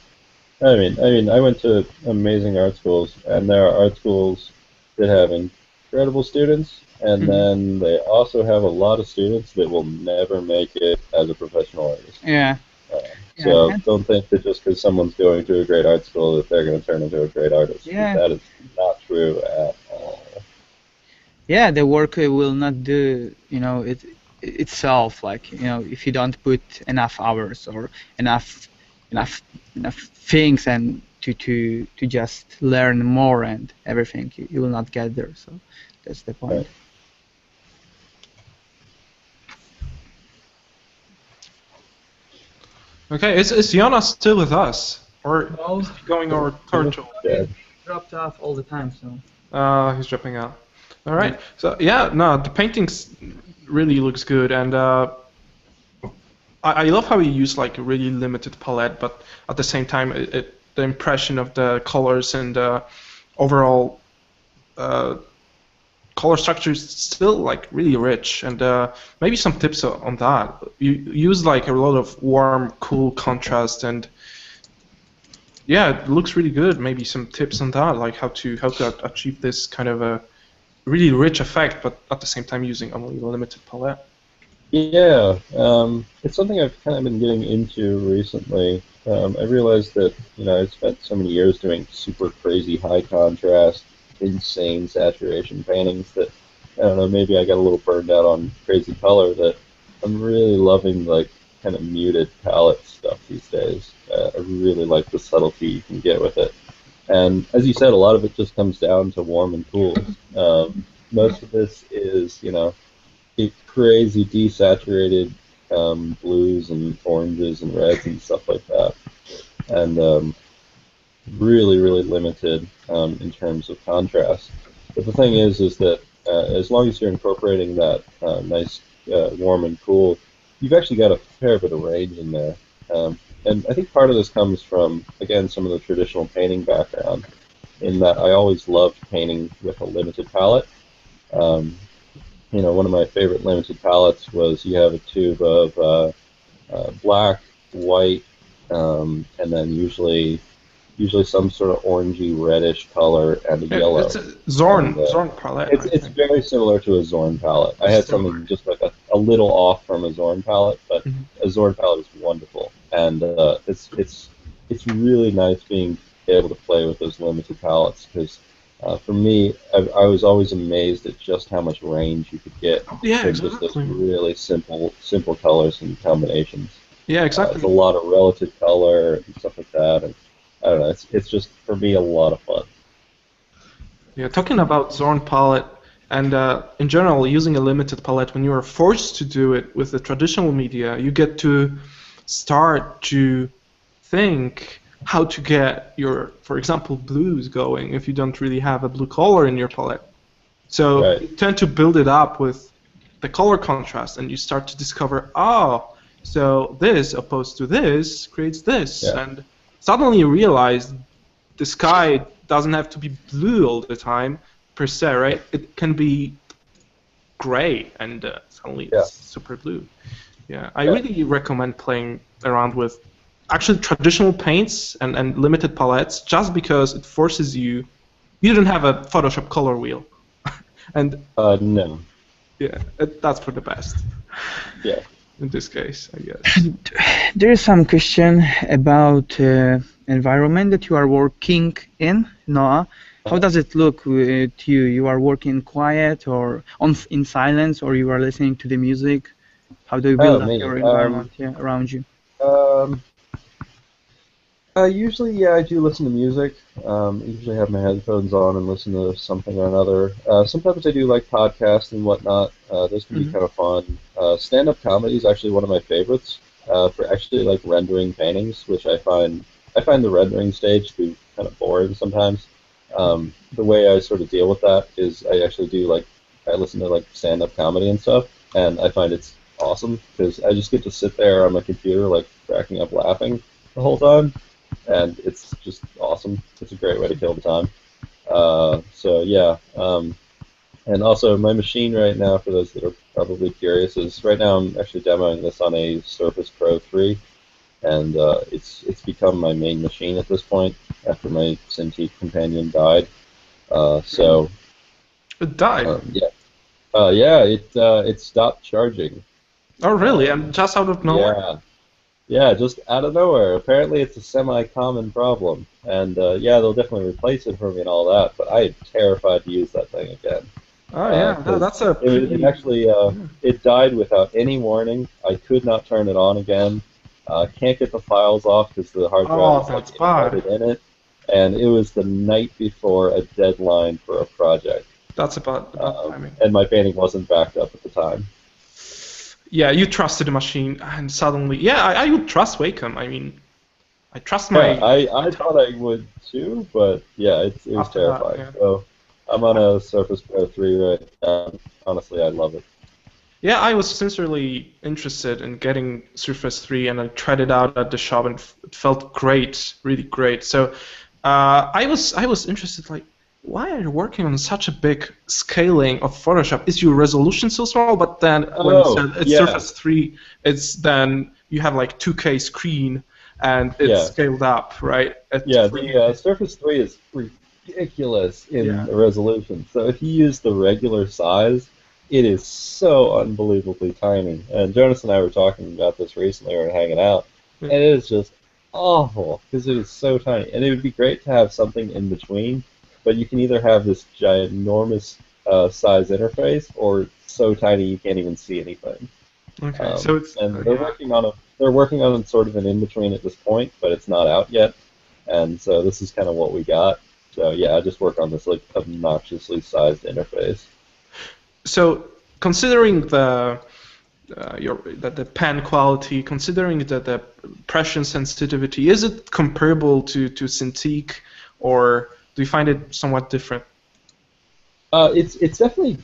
[SPEAKER 2] I mean, I went to amazing art schools, and there are art schools that have incredible students, and then they also have a lot of students that will never make it as a professional artist.
[SPEAKER 3] Yeah.
[SPEAKER 2] So don't think that just because someone's going to a great art school that they're going to turn into a great artist.
[SPEAKER 3] Yeah.
[SPEAKER 2] That is not true at all.
[SPEAKER 3] Yeah, the work will not do, you know, itself. Like, you know, if you don't put enough hours or enough things and to just learn more and everything, you will not get there. So that's the point.
[SPEAKER 2] Right.
[SPEAKER 4] Okay, is Jonas still with us? Or
[SPEAKER 1] No.
[SPEAKER 4] is he going over Turtle?
[SPEAKER 2] Yeah.
[SPEAKER 1] Dropped off all the time, so.
[SPEAKER 4] He's dropping out. All right. So yeah, no, the paintings really looks good, and I love how you use like a really limited palette, but at the same time, the impression of the colors and the overall color structure is still like really rich, and maybe some tips on that. You use like a lot of warm, cool contrast, and yeah, it looks really good. Maybe some tips on that, like how to achieve this kind of a really rich effect, but at the same time using only a limited palette.
[SPEAKER 2] Yeah, it's something I've kind of been getting into recently. I realized that, I spent so many years doing super crazy high contrast, insane saturation paintings that, I don't know, maybe I got a little burned out on crazy color, that I'm really loving like kind of muted palette stuff these days. I really like the subtlety you can get with it. And as you said, a lot of it just comes down to warm and cool. Most of this is, crazy desaturated blues and oranges and reds and stuff like that. And really, really limited in terms of contrast. But the thing is that as long as you're incorporating that nice warm and cool, you've actually got a fair bit of range in there. And I think part of this comes from, again, some of the traditional painting background, in that I always loved painting with a limited palette. One of my favorite limited palettes was you have a tube of black, white, and then usually some sort of orangey reddish color and a yellow.
[SPEAKER 4] It's a Zorn palette.
[SPEAKER 2] It's very similar to a Zorn palette. I had something just like a little off from a Zorn palette, but a Zorn palette is wonderful, and it's really nice being able to play with those limited palettes, because for me, I was always amazed at just how much range you could get from just those really simple colors and combinations.
[SPEAKER 4] Yeah, exactly.
[SPEAKER 2] There's a lot of relative color and stuff like that, and I don't know. It's just, for me, a lot of fun.
[SPEAKER 4] Yeah, talking about Zorn palette and in general using a limited palette, when you are forced to do it with the traditional media, you get to start to think how to get your, for example, blues going if you don't really have a blue color in your palette. So you tend to build it up with the color contrast, and you start to discover, so this opposed to this creates this, and suddenly you realize the sky doesn't have to be blue all the time, per se, right? It can be gray, and suddenly it's super blue. Yeah, I really recommend playing around with actually traditional paints and limited palettes, just because it forces you. You don't have a Photoshop color wheel, and
[SPEAKER 2] no.
[SPEAKER 4] Yeah, that's for the best.
[SPEAKER 2] Yeah.
[SPEAKER 4] In this case, I guess.
[SPEAKER 3] There is some question about environment that you are working in, Noah. How does it look to you? You are working quiet or in silence, or you are listening to the music? How do you build up your environment around you?
[SPEAKER 2] Usually, I do listen to music. Usually have my headphones on and listen to something or another. Sometimes I do like podcasts and whatnot. Those can be kind of fun. Stand-up comedy is actually one of my favorites for actually like rendering paintings, which I find the rendering stage to be kind of boring sometimes. The way I sort of deal with that is I listen to like stand-up comedy and stuff, and I find it's awesome because I just get to sit there on my computer like cracking up laughing the whole time. And it's just awesome. It's a great way to kill the time. And also my machine right now, for those that are probably curious, is right now I'm actually demoing this on a Surface Pro 3, and it's become my main machine at this point after my Cintiq companion died.
[SPEAKER 4] It died?
[SPEAKER 2] It stopped charging.
[SPEAKER 4] Oh really? And just out of nowhere?
[SPEAKER 2] Yeah, just out of nowhere. Apparently it's a semi-common problem. And they'll definitely replace it for me and all that, but I am terrified to use that thing again.
[SPEAKER 4] Oh yeah, that's a...
[SPEAKER 2] It actually, it died without any warning. I could not turn it on again. Can't get the files off because the hard drive is embedded in it. And it was the night before a deadline for a project.
[SPEAKER 4] That's about timing.
[SPEAKER 2] And my painting wasn't backed up at the time.
[SPEAKER 4] Yeah, you trusted the machine, and suddenly, I would trust Wacom. I mean, I trust my...
[SPEAKER 2] I thought I would too, but yeah, it was terrifying. So I'm on a Surface Pro 3 right now. Honestly, I love it.
[SPEAKER 4] Yeah, I was sincerely interested in getting Surface 3, and I tried it out at the shop, and it felt great, really great. So I was interested, like, why are you working on such a big scaling of Photoshop? Is your resolution so small? But then when you said it's
[SPEAKER 2] yeah.
[SPEAKER 4] Surface 3, it's then you have like 2K screen and it's scaled up, right?
[SPEAKER 2] The Surface 3 is ridiculous in the resolution. So if you use the regular size, it is so unbelievably tiny. And Jonas and I were talking about this recently. We were hanging out, and it is just awful because it is so tiny. And it would be great to have something in between, but you can either have this ginormous size interface, or it's so tiny you can't even see anything.
[SPEAKER 4] Okay, so it's
[SPEAKER 2] and they're working on sort of an in between at this point, but it's not out yet. And so this is kind of what we got. So yeah, I just work on this like obnoxiously sized interface.
[SPEAKER 4] So considering the pen quality, considering the pressure sensitivity, is it comparable to Cintiq, or do you find it somewhat different?
[SPEAKER 2] It's definitely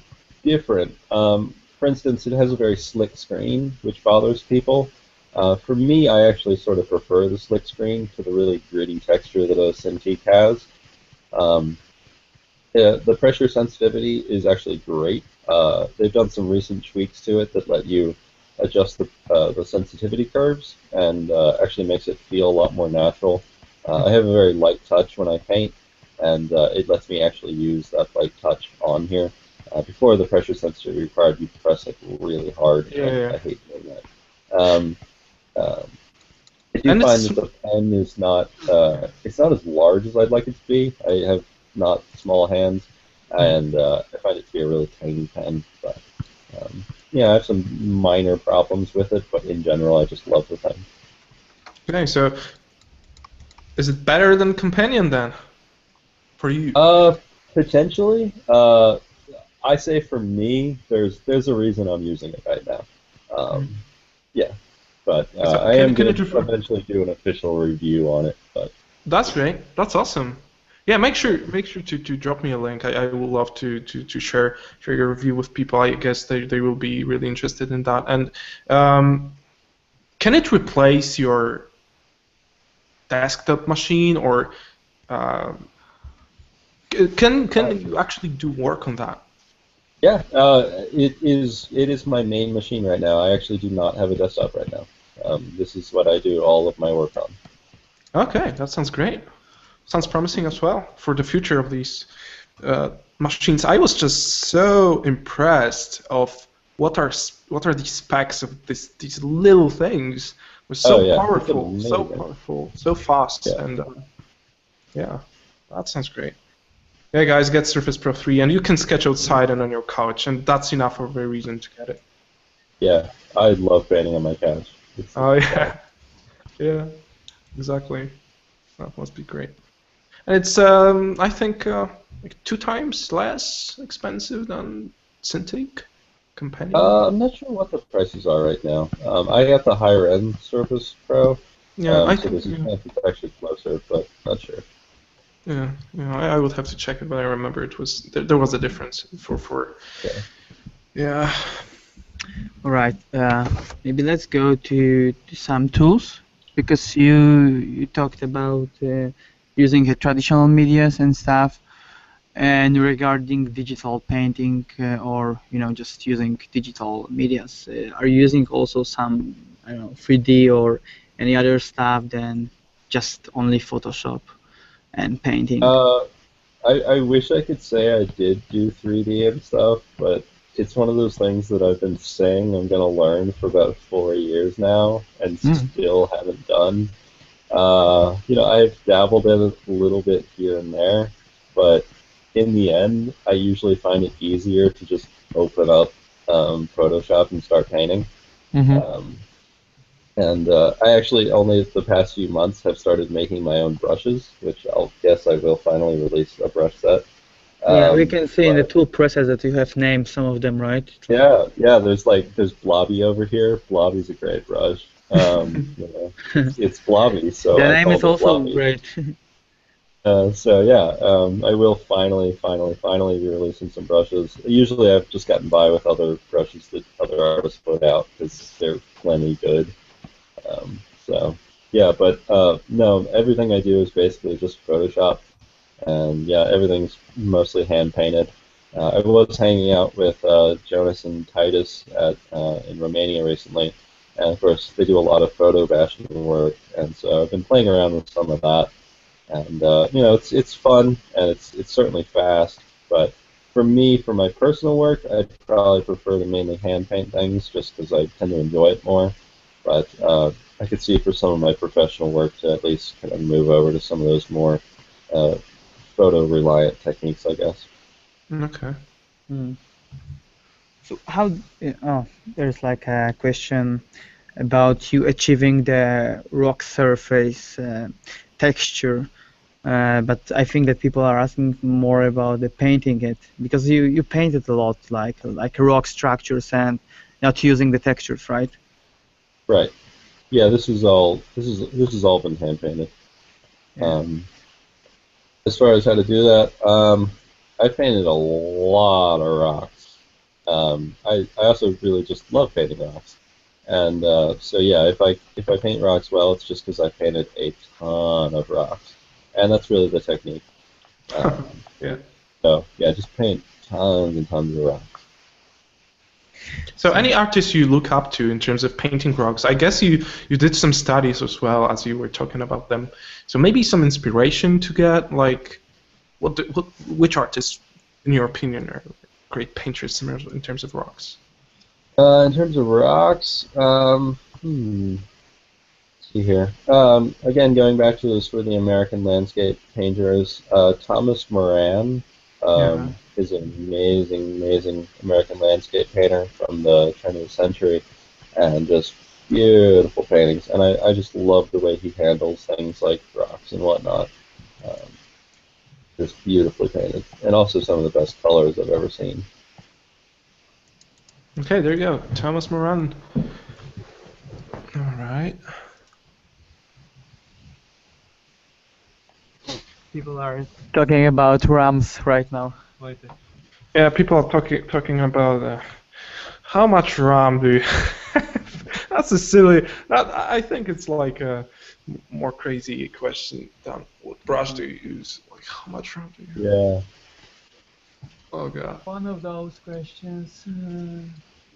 [SPEAKER 2] different. For instance, it has a very slick screen, which bothers people. For me, I actually sort of prefer the slick screen to the really gritty texture that a Cintiq has. The pressure sensitivity is actually great. They've done some recent tweaks to it that let you adjust the sensitivity curves, and actually makes it feel a lot more natural. I have a very light touch when I paint, and it lets me actually use that light touch on here. Before, the pressure sensitivity required you to press like really hard, and I hate doing that. I do find that the pen is not it's not as large as I'd like it to be. I have not small hands, and I find it to be a really tiny pen. But yeah, I have some minor problems with it, but in general, I just love the pen.
[SPEAKER 4] Okay, so is it better than Companion then, for you?
[SPEAKER 2] Potentially. I say for me, there's a reason I'm using it right now. Yeah, but I am going to eventually do an official review on it. But
[SPEAKER 4] that's great. That's awesome. Yeah, make sure to drop me a link. I would love to share your review with people. I guess they will be really interested in that. And can it replace your desktop machine, or can you actually do work on that?
[SPEAKER 2] Yeah, it is my main machine right now. I actually do not have a desktop right now. This is what I do all of my work on.
[SPEAKER 4] Okay, that sounds great. Sounds promising as well for the future of these machines. I was just so impressed of what are the specs of these little things. It was so powerful, so fast, and yeah, that sounds great. Yeah, guys, get Surface Pro 3, and you can sketch outside and on your couch, and that's enough of a reason to get it.
[SPEAKER 2] Yeah, I love painting on my couch.
[SPEAKER 4] Yeah, yeah, exactly. That must be great. And it's, I think, like 2 times less expensive than Cintiq Companion.
[SPEAKER 2] I'm not sure what the prices are right now. I got the higher end Surface Pro.
[SPEAKER 4] Yeah, I
[SPEAKER 2] think this is actually closer, but not sure.
[SPEAKER 4] Yeah, I would have to check it, but I remember it was there was a difference for. Yeah.
[SPEAKER 3] All right. Maybe let's go to some tools, because you talked about using traditional medias and stuff, and regarding digital painting or just using digital medias. Are you using also some 3D or any other stuff than just only Photoshop and painting?
[SPEAKER 2] I wish I could say I did do 3D and stuff, but it's one of those things that I've been saying I'm going to learn for about 4 years now, and still haven't done. I've dabbled in it a little bit here and there, but in the end, I usually find it easier to just open up Photoshop and start painting. And I actually only the past few months have started making my own brushes, which I'll guess I will finally release a brush set.
[SPEAKER 3] Yeah, we can see in the tool presets that you have named some of them, right?
[SPEAKER 2] Yeah. There's Blobby over here. Blobby's a great brush. It's Blobby, so
[SPEAKER 3] the
[SPEAKER 2] I
[SPEAKER 3] name is also
[SPEAKER 2] Blobby.
[SPEAKER 3] great.
[SPEAKER 2] I will finally be releasing some brushes. Usually I've just gotten by with other brushes that other artists put out because they're plenty good. But no, everything I do is basically just Photoshop. and yeah, everything's mostly hand painted. I was hanging out with Jonas and Titus in Romania recently, and of course they do a lot of photo bashing work, and so I've been playing around with some of that, and it's fun and it's certainly fast, but for me, for my personal work, I'd probably prefer to mainly hand paint things just because I tend to enjoy it more. But I could see for some of my professional work to at least kind of move over to some of those more uh, photo-reliant techniques, I guess.
[SPEAKER 4] Okay.
[SPEAKER 3] So how? Oh, there's like a question about you achieving the rock surface texture. But I think that people are asking more about the painting it, because you paint it a lot, like rock structures and not using the textures, right?
[SPEAKER 2] Right. Yeah, this is all been hand painted.
[SPEAKER 3] Yeah.
[SPEAKER 2] As far as how to do that, I painted a lot of rocks. I also really just love painting rocks, and so yeah, if I paint rocks well, it's just because I painted a ton of rocks, and that's really the technique.
[SPEAKER 4] Yeah.
[SPEAKER 2] So yeah, just paint tons and tons of rocks.
[SPEAKER 4] So any artists you look up to in terms of painting rocks? I guess you did some studies as well as you were talking about them. So maybe some inspiration to get, like, which artists, in your opinion, are great painters in terms of rocks?
[SPEAKER 2] In terms of rocks, see here. Again, going back to those for the American landscape painters, Thomas Moran
[SPEAKER 4] Yeah.
[SPEAKER 2] is an amazing, amazing American landscape painter from the turn of the century, and just beautiful paintings. And I just love the way he handles things like rocks and whatnot. Um, just beautifully painted, and also some of the best colors I've ever seen.
[SPEAKER 4] Okay, there you go, Thomas Moran. All right.
[SPEAKER 3] People are talking about Rams right now.
[SPEAKER 4] Yeah, people are talking about how much RAM do you have? That's a silly. I think it's like a more crazy question than what brush do you use? Like, how much RAM do you have?
[SPEAKER 2] Yeah.
[SPEAKER 4] Oh god.
[SPEAKER 3] One of those questions.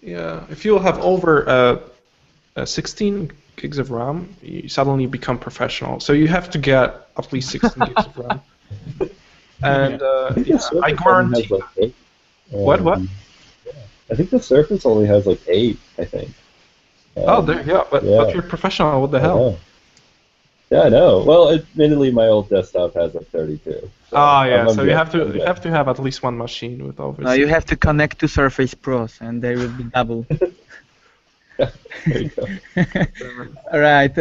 [SPEAKER 4] Yeah, if you have over 16 gigs of RAM, you suddenly become professional. So you have to get at least 16 gigs of RAM. And I guarantee.
[SPEAKER 2] Has like 8.
[SPEAKER 4] What?
[SPEAKER 2] I think the Surface only has like 8. I think.
[SPEAKER 4] Oh, there. Yeah, but you're professional. What the hell?
[SPEAKER 2] Know. Yeah, I know. Well, admittedly, my old desktop has like 32. So
[SPEAKER 4] yeah.
[SPEAKER 2] I'm
[SPEAKER 4] So
[SPEAKER 2] good.
[SPEAKER 4] you have to have at least one machine with over.
[SPEAKER 3] No, you have to connect to Surface Pros, and they will be double.
[SPEAKER 2] There you go.
[SPEAKER 3] All right.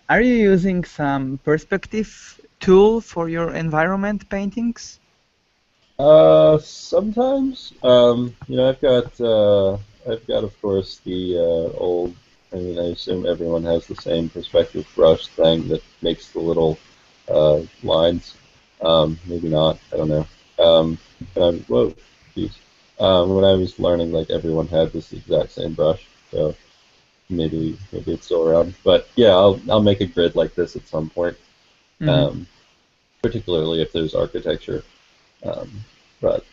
[SPEAKER 3] Are you using some perspective tool for your environment paintings?
[SPEAKER 2] Sometimes. I've got of course the old. I mean, I assume everyone has the same perspective brush thing that makes the little lines. Maybe not. I don't know. Whoa, jeez. When I was learning, like everyone had this exact same brush, so maybe it's still around. But yeah, I'll make a grid like this at some point. Particularly if there's architecture. But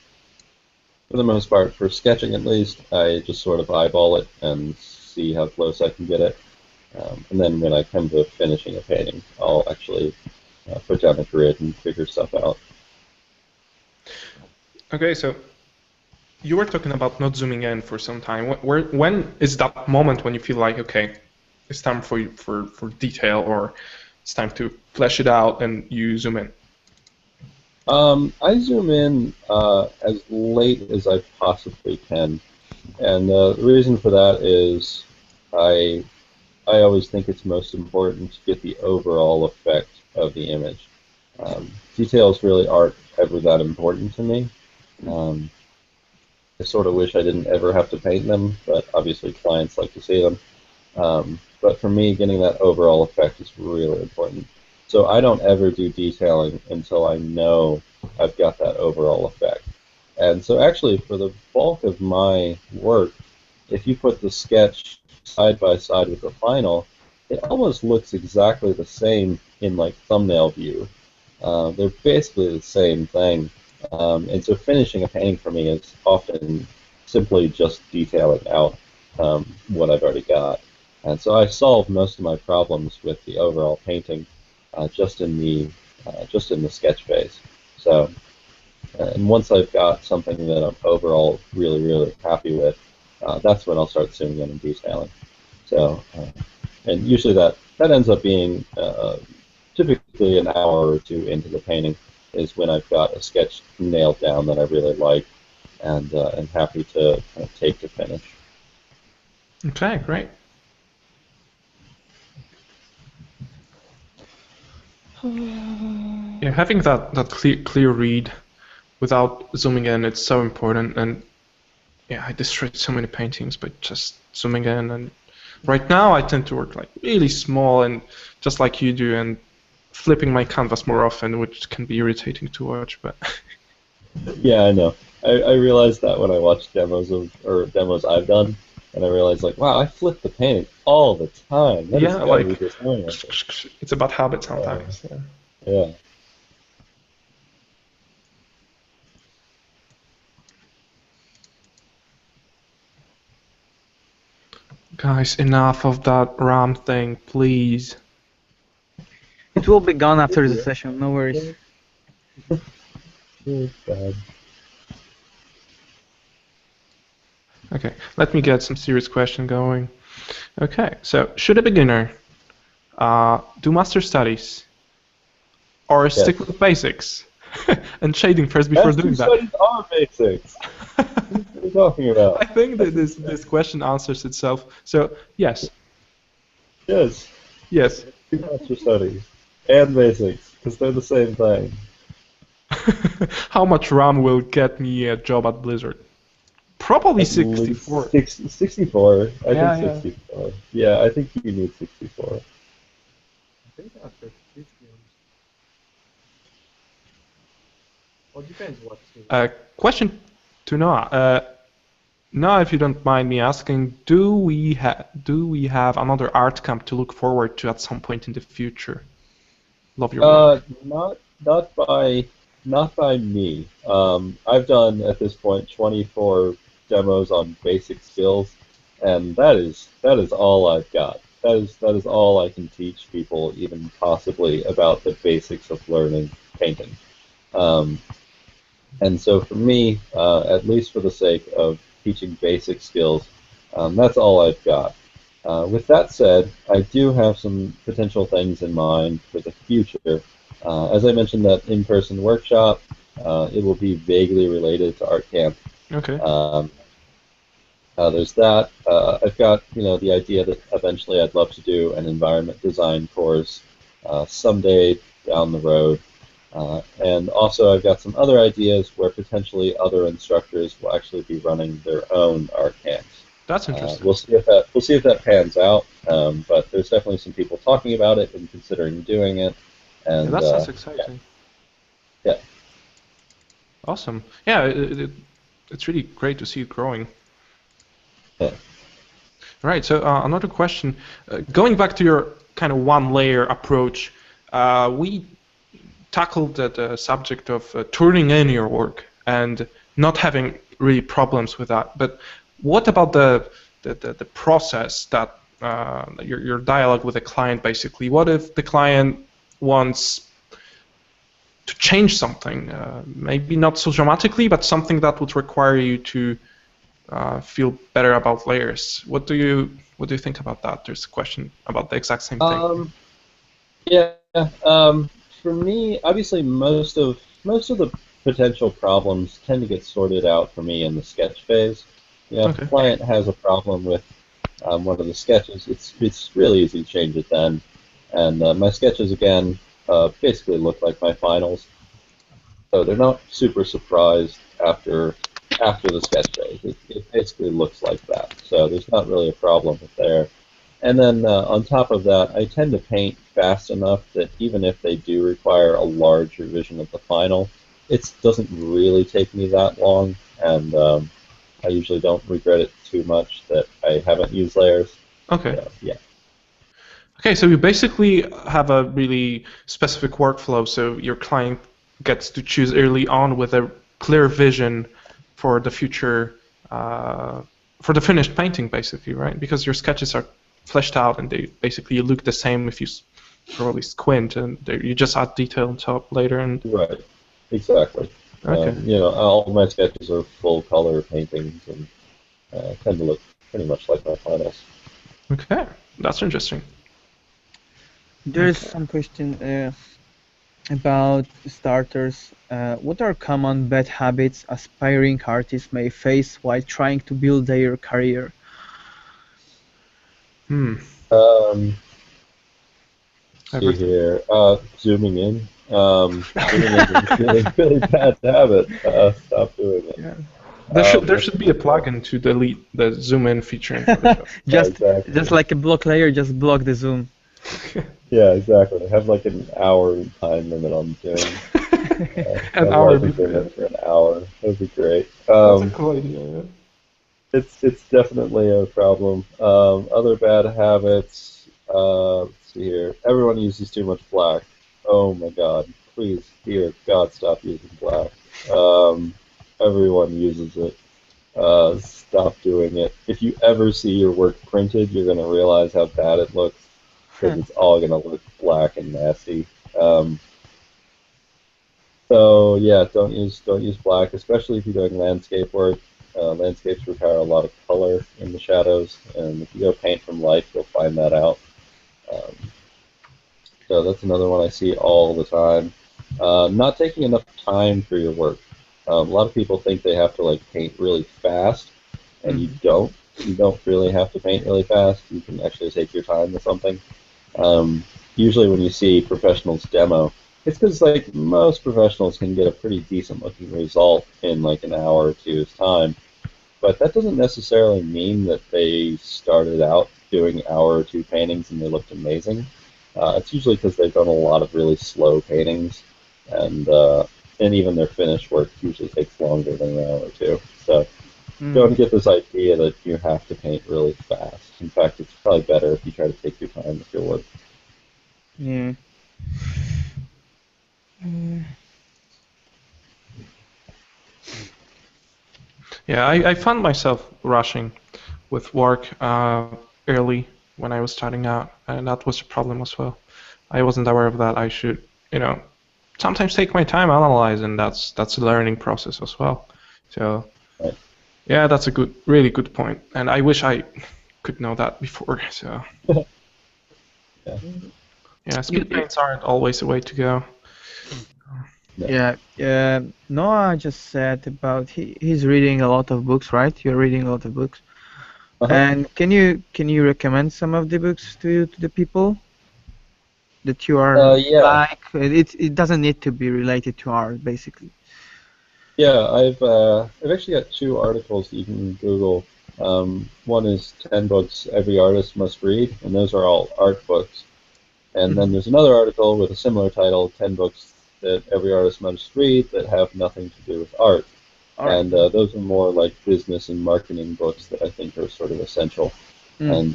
[SPEAKER 2] for the most part, for sketching at least, I just sort of eyeball it and see how close I can get it. And then when I come to finishing a painting, I'll actually put down a grid and figure stuff out.
[SPEAKER 4] Okay, so you were talking about not zooming in for some time. When is that moment when you feel like, okay, it's time for detail, or it's time to flesh it out, and you zoom in?
[SPEAKER 2] I zoom in as late as I possibly can, and the reason for that is I always think it's most important to get the overall effect of the image. Details really aren't ever that important to me. I sort of wish I didn't ever have to paint them, but obviously clients like to see them. But for me, getting that overall effect is really important. So I don't ever do detailing until I know I've got that overall effect. And so actually, for the bulk of my work, if you put the sketch side by side with the final, it almost looks exactly the same in like thumbnail view. They're basically the same thing. And so finishing a painting for me is often simply just detailing out what I've already got. And so I solve most of my problems with the overall painting just in the sketch phase. So, and once I've got something that I'm overall really, really happy with, that's when I'll start zooming in and detailing. So, and usually that ends up being typically an hour or two into the painting is when I've got a sketch nailed down that I really like and happy to kind of take to finish.
[SPEAKER 4] Okay, great. Yeah, having that clear read without zooming in, it's so important. And yeah, I destroyed so many paintings by just zooming in. And right now, I tend to work like really small and just like you do, and flipping my canvas more often, which can be irritating to watch. But
[SPEAKER 2] Yeah, I know. I realized that when I watched demos I've done, and I realized like, wow, I flip the painting all the time. That has
[SPEAKER 4] yeah,
[SPEAKER 2] got to be
[SPEAKER 4] like
[SPEAKER 2] disappointing.
[SPEAKER 4] it's about habit sometimes. Yeah.
[SPEAKER 2] Yeah.
[SPEAKER 4] Guys, enough of that RAM thing, please.
[SPEAKER 3] It will be gone after the session, no worries.
[SPEAKER 2] Bad.
[SPEAKER 4] Okay, let me get some serious question going. Okay, so should a beginner do master studies or stick with basics and shading first before
[SPEAKER 2] Master
[SPEAKER 4] doing that?
[SPEAKER 2] studies are basics. What are you talking about?
[SPEAKER 4] I think that this question answers itself. So yes,
[SPEAKER 2] Yes,
[SPEAKER 4] yes.
[SPEAKER 2] do master studies and basics because they're the same thing.
[SPEAKER 4] How much RAM will get me a job at Blizzard? Probably
[SPEAKER 2] At least
[SPEAKER 4] 64.
[SPEAKER 2] 64. I
[SPEAKER 4] Yeah,
[SPEAKER 2] think
[SPEAKER 4] yeah.
[SPEAKER 2] 64. Yeah, I think you need 64.
[SPEAKER 5] I think after 50. Well, it depends what.
[SPEAKER 4] Question to Noah. Now, if you don't mind me asking, do we have another art camp to look forward to at some point in the future? Love your work.
[SPEAKER 2] Not by me. I've done at this point 24 demos on basic skills, and that is all I've got. That is all I can teach people, even possibly about the basics of learning painting. Um, and so for me, at least for the sake of teaching basic skills, that's all I've got. With that said, I do have some potential things in mind for the future. As I mentioned, that in-person workshop, it will be vaguely related to art camp.
[SPEAKER 4] Okay.
[SPEAKER 2] There's that. I've got the idea that eventually I'd love to do an environment design course someday down the road. And also I've got some other ideas where potentially other instructors will actually be running their own art camps.
[SPEAKER 4] That's interesting.
[SPEAKER 2] We'll see if that pans out. But there's definitely some people talking about it and considering doing it. And
[SPEAKER 4] Yeah, that sounds exciting.
[SPEAKER 2] Yeah.
[SPEAKER 4] Awesome. Yeah, it's really great to see it growing.
[SPEAKER 2] Yeah.
[SPEAKER 4] Right. So another question, going back to your kind of one-layer approach, we tackled the subject of turning in your work and not having really problems with that. But what about the process that your dialogue with the client basically? What if the client wants to change something, maybe not so dramatically, but something that would require you to feel better about layers? What do you think about that? There's a question about the exact same thing.
[SPEAKER 2] Yeah. For me, obviously, most of the potential problems tend to get sorted out for me in the sketch phase. If the client has a problem with one of the sketches, it's really easy to change it then. And my sketches again basically look like my finals, so they're not super surprised after the sketch phase. It basically looks like that, so there's not really a problem with there. And then on top of that, I tend to paint fast enough that even if they do require a large revision of the final, it doesn't really take me that long, and I usually don't regret it too much that I haven't used layers.
[SPEAKER 4] Okay.
[SPEAKER 2] So, yeah.
[SPEAKER 4] Okay, so you basically have a really specific workflow, so your client gets to choose early on with a clear vision for the future, for the finished painting, basically, right? Because your sketches are fleshed out and they basically look the same if you probably squint, and you just add detail on top later. And
[SPEAKER 2] Right. Exactly.
[SPEAKER 4] okay,
[SPEAKER 2] All my sketches are full color paintings and tend to look pretty much like my finals.
[SPEAKER 4] okay, that's interesting.
[SPEAKER 3] There's some question about starters. What are common bad habits aspiring artists may face while trying to build their career?
[SPEAKER 2] Um, see
[SPEAKER 4] Everything.
[SPEAKER 2] here. Zooming in. Zooming in is a really, really bad habit. Stop doing it.
[SPEAKER 4] Yeah. There should be a plugin to delete the zoom in feature in Photoshop.
[SPEAKER 2] Exactly.
[SPEAKER 3] Just like a block layer, just block the zoom.
[SPEAKER 2] Yeah, exactly. Have like an hour time limit on Zoom.
[SPEAKER 4] An
[SPEAKER 2] My
[SPEAKER 4] hour
[SPEAKER 2] life is doing it for an hour. That'd be great.
[SPEAKER 4] That's a cool idea. Yeah.
[SPEAKER 2] It's definitely a problem. Other bad habits. Let's see here. Everyone uses too much black. Oh my God! Please, dear God, stop using black. Everyone uses it. Stop doing it. If you ever see your work printed, you're gonna realize how bad it looks because it's all gonna look black and nasty. So yeah, don't use black, especially if you're doing landscape work. Landscapes require a lot of color in the shadows, and if you go paint from life, you'll find that out. Um, so that's another one I see all the time. Not taking enough time for your work. A lot of people think they have to like paint really fast, and you don't. You don't really have to paint really fast. You can actually take your time with something. Usually when you see professionals demo, it's because like most professionals can get a pretty decent looking result in like an hour or two's time, but that doesn't necessarily mean that they started out doing hour or two paintings and they looked amazing. It's usually because they've done a lot of really slow paintings, and even their finished work usually takes longer than an hour or two. So don't get this idea that you have to paint really fast. In fact, it's probably better if you try to take your time with your work.
[SPEAKER 3] Yeah.
[SPEAKER 4] Yeah, I found myself rushing with work early when I was starting out, and that was a problem as well. I wasn't aware of that. I should, sometimes take my time analyze, and that's a learning process as well. So,
[SPEAKER 2] Right.
[SPEAKER 4] yeah, that's a really good point, and I wish I could know that before. So,
[SPEAKER 2] Yeah.
[SPEAKER 4] yeah, speed paints aren't always the way to go.
[SPEAKER 3] Yeah. Noah just said about he's reading a lot of books, right? You're reading a lot of books.
[SPEAKER 2] Uh-huh.
[SPEAKER 3] And can you recommend some of the books to the people that you are
[SPEAKER 2] Yeah.
[SPEAKER 3] like? It doesn't need to be related to art, basically.
[SPEAKER 2] Yeah, I've actually got two articles that you can Google. One is 10 books every artist must read, and those are all art books. And then there's another article with a similar title, 10 books that every artist must read that have nothing to do with art. And those are more like business and marketing books that I think are sort of essential. And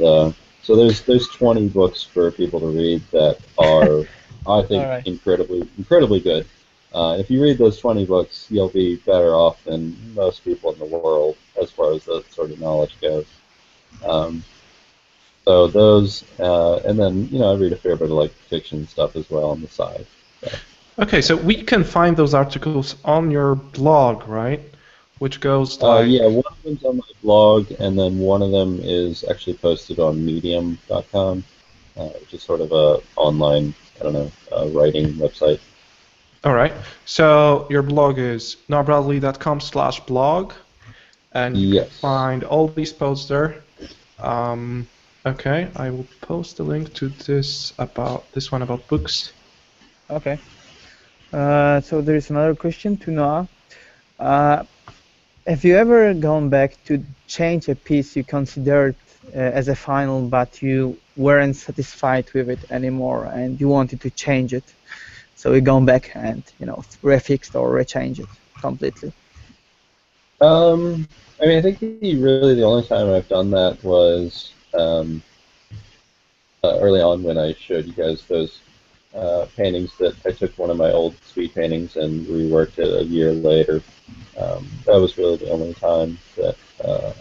[SPEAKER 2] so there's 20 books for people to read that are, I think,
[SPEAKER 3] Alright.
[SPEAKER 2] incredibly good. If you read those 20 books, you'll be better off than most people in the world as far as that sort of knowledge goes. So those, and then I read a fair bit of like fiction stuff as well on the side. So.
[SPEAKER 4] Okay, so we can find those articles on your blog, right? Which goes like...
[SPEAKER 2] Yeah, one of them's on my blog, and then one of them is actually posted on medium.com, which is sort of a online, writing website.
[SPEAKER 4] All right. So your blog is noahbradley.com/blog, and you can find all these posts there. Okay, I will post a link to this one about books.
[SPEAKER 3] Okay. So there is another question to Noah. Have you ever gone back to change a piece you considered as a final, but you weren't satisfied with it anymore, and you wanted to change it? So you gone back and refixed or rechanged it completely.
[SPEAKER 2] I think really the only time I've done that was early on when I showed you guys those paintings that I took one of my old speed paintings and reworked it a year later. That was really the only time that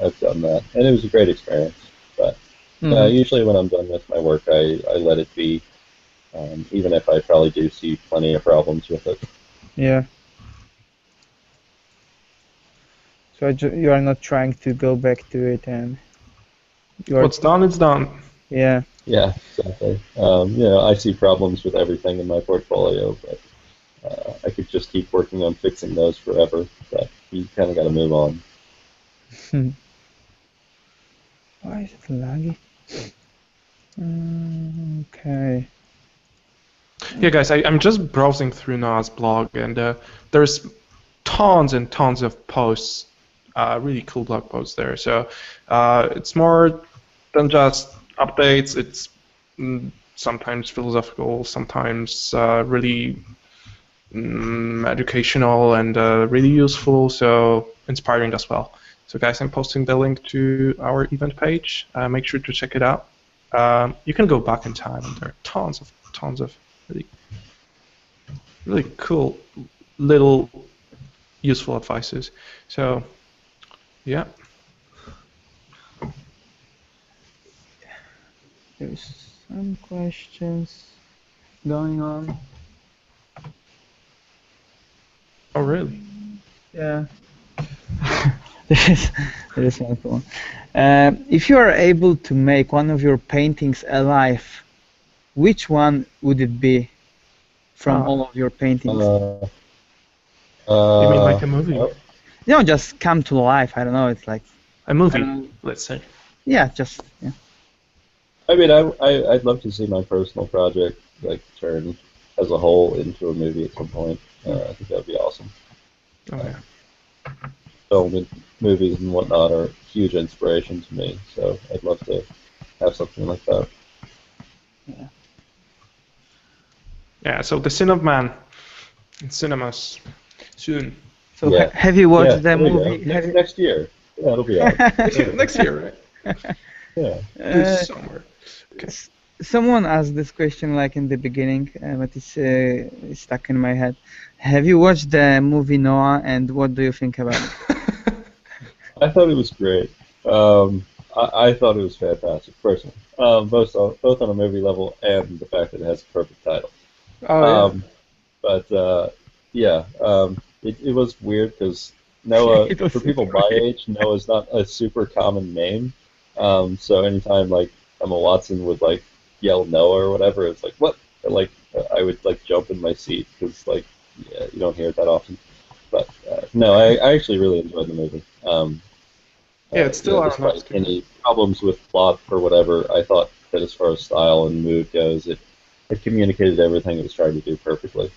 [SPEAKER 2] I've done that, and it was a great experience. But usually when I'm done with my work, I let it be, even if I probably do see plenty of problems with it.
[SPEAKER 3] Yeah. So you are not trying to go back to it, and you are.
[SPEAKER 4] What's done, it's done.
[SPEAKER 3] Yeah.
[SPEAKER 2] Yeah, exactly. I see problems with everything in my portfolio, but I could just keep working on fixing those forever. But you kind of got to move on.
[SPEAKER 3] Why is it laggy? Okay.
[SPEAKER 4] Yeah, guys, I'm just browsing through Noah's blog, and there's tons and tons of posts, really cool blog posts there. So it's more than just updates. It's sometimes philosophical, sometimes really educational and really useful, so inspiring as well. So guys, I'm posting the link to our event page. Make sure to check it out. You can go back in time, and there are tons of really cool little useful advices. So yeah.
[SPEAKER 3] There's some questions going on.
[SPEAKER 4] Oh really?
[SPEAKER 3] Yeah. there is one cool one. If you are able to make one of your paintings alive, which one would it be from all of your paintings?
[SPEAKER 4] You mean like a movie?
[SPEAKER 3] Just come to life. I don't know. It's like
[SPEAKER 4] a movie, let's say.
[SPEAKER 3] Yeah, just yeah.
[SPEAKER 2] I mean, I'd love to see my personal project like turn as a whole into a movie at some point. I think that would be awesome.
[SPEAKER 4] Oh yeah.
[SPEAKER 2] Film and movies and whatnot are huge inspiration to me, so I'd love to have something like that.
[SPEAKER 3] Yeah.
[SPEAKER 4] Yeah. So the Sin of Man in cinemas soon.
[SPEAKER 3] So have you watched the movie?
[SPEAKER 2] Next year. Yeah, it'll be out.
[SPEAKER 4] Next year, right?
[SPEAKER 2] Yeah.
[SPEAKER 4] This summer. Okay.
[SPEAKER 3] Someone asked this question like in the beginning, but it's stuck in my head. Have you watched the movie Noah, and what do you think about it?
[SPEAKER 2] I thought it was great. I thought it was fantastic, personally. Both on a movie level and the fact that it has a perfect title.
[SPEAKER 4] Oh,
[SPEAKER 2] yeah. It was weird because Noah, for people my age, Noah's not a super common name. So anytime like Emma Watson would like yell Noah or whatever, it's like what? Like I would like jump in my seat because like you don't hear it that often. But no, I actually really enjoyed the movie.
[SPEAKER 4] yeah, it's still
[SPEAKER 2] despite any problems with plot or whatever, I thought that as far as style and mood goes, it communicated everything it was trying to do perfectly.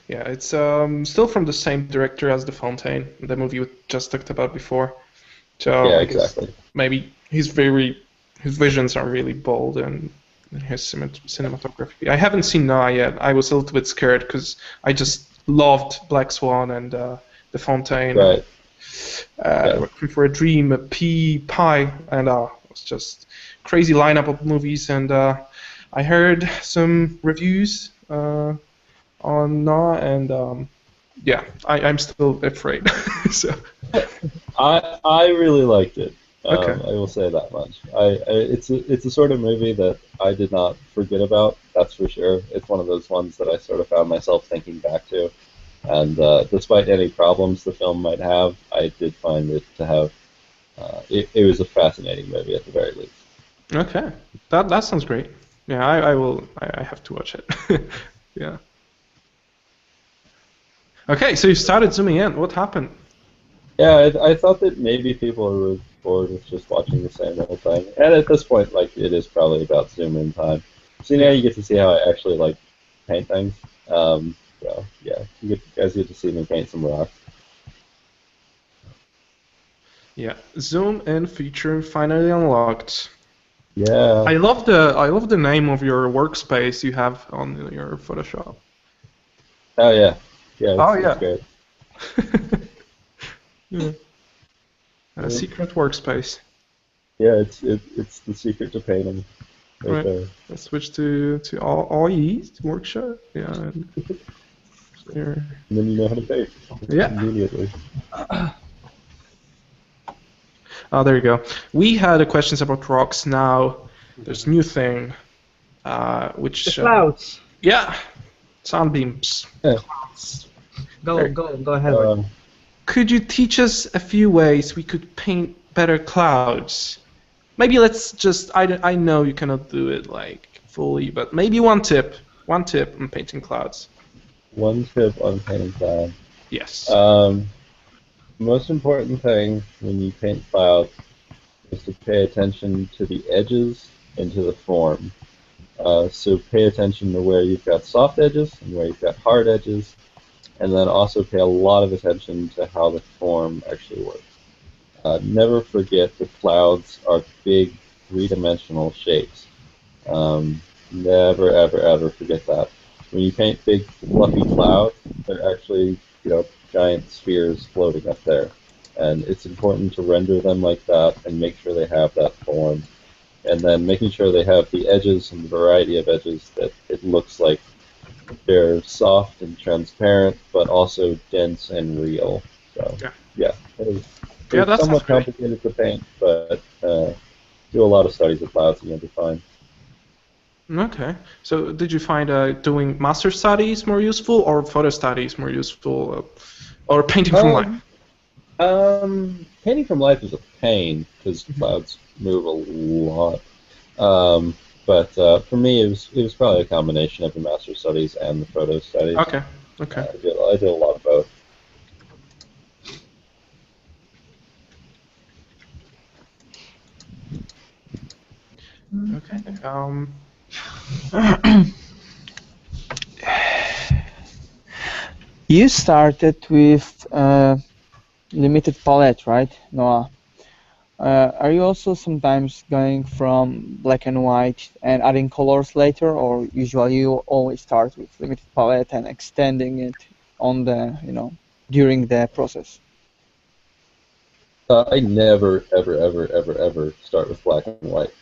[SPEAKER 4] Yeah, it's still from the same director as The Fontaine, the movie we just talked about before. So
[SPEAKER 2] yeah,
[SPEAKER 4] I guess
[SPEAKER 2] exactly.
[SPEAKER 4] maybe his visions are really bold and his cinematography. I haven't seen Noah yet. I was a little bit scared because I just loved Black Swan and The Fontaine.
[SPEAKER 2] Right.
[SPEAKER 4] Looking for a Dream, a Pie, and it was just crazy lineup of movies. And I heard some reviews on Noah, and yeah, I'm still afraid. So
[SPEAKER 2] I really liked it.
[SPEAKER 4] Okay.
[SPEAKER 2] I will say that much. It's a sort of movie that I did not forget about. That's for sure. It's one of those ones that I sort of found myself thinking back to. And despite any problems the film might have, I did find it to have. It was a fascinating movie at the very least.
[SPEAKER 4] Okay, that sounds great. Yeah, I will. I have to watch it. Yeah. Okay, so you started zooming in. What happened?
[SPEAKER 2] Yeah, I thought that maybe people were bored with just watching the same old thing. And at this point, like, it is probably about zoom in time. So now you get to see how I actually, like, paint things. So, yeah, you guys get to see me paint some rocks.
[SPEAKER 4] Yeah, zoom in feature finally unlocked.
[SPEAKER 2] Yeah.
[SPEAKER 4] I love the name of your workspace you have on your Photoshop.
[SPEAKER 2] Oh, yeah. Yeah, it's great.
[SPEAKER 4] Yeah. A secret workspace.
[SPEAKER 2] Yeah, it's the secret to painting, right
[SPEAKER 4] Right.
[SPEAKER 2] there.
[SPEAKER 4] Let's switch to AE workshop. Yeah. And there.
[SPEAKER 2] And then you know how to paint
[SPEAKER 4] Yeah.
[SPEAKER 2] immediately.
[SPEAKER 4] Oh, there you go. We had a questions about rocks. Now there's a new thing, which
[SPEAKER 3] The clouds.
[SPEAKER 4] yeah, sunbeams.
[SPEAKER 2] Yeah.
[SPEAKER 3] Go ahead.
[SPEAKER 4] Could you teach us a few ways we could paint better clouds? Maybe let's just. I know you cannot do it like fully, but maybe one tip on painting clouds.
[SPEAKER 2] One tip on painting clouds.
[SPEAKER 4] Yes.
[SPEAKER 2] Most important thing when you paint clouds is to pay attention to the edges and to the form. So pay attention to where you've got soft edges and where you've got hard edges, and then also pay a lot of attention to how the form actually works. Never forget that clouds are big three-dimensional shapes. Never, ever, ever forget that. When you paint big, fluffy clouds, they're actually, giant spheres floating up there. And it's important to render them like that and make sure they have that form. And then making sure they have the edges and the variety of edges that it looks like they're soft and transparent, but also dense and real. So, yeah, it's somewhat complicated to paint, but do a lot of studies of clouds and you'll be fine.
[SPEAKER 4] Okay. So did you find doing master studies more useful or photo studies more useful, or painting from life?
[SPEAKER 2] Painting from life is a pain because clouds move a lot. But for me, it was probably a combination of the master studies and the photo studies.
[SPEAKER 4] Okay.
[SPEAKER 2] I did a lot of both.
[SPEAKER 4] Okay.
[SPEAKER 3] You started with limited palette, right, Noah? Are you also sometimes going from black and white and adding colors later, or usually you always start with limited palette and extending it on the, during the process?
[SPEAKER 2] I never, ever, ever, ever, ever start with black and white.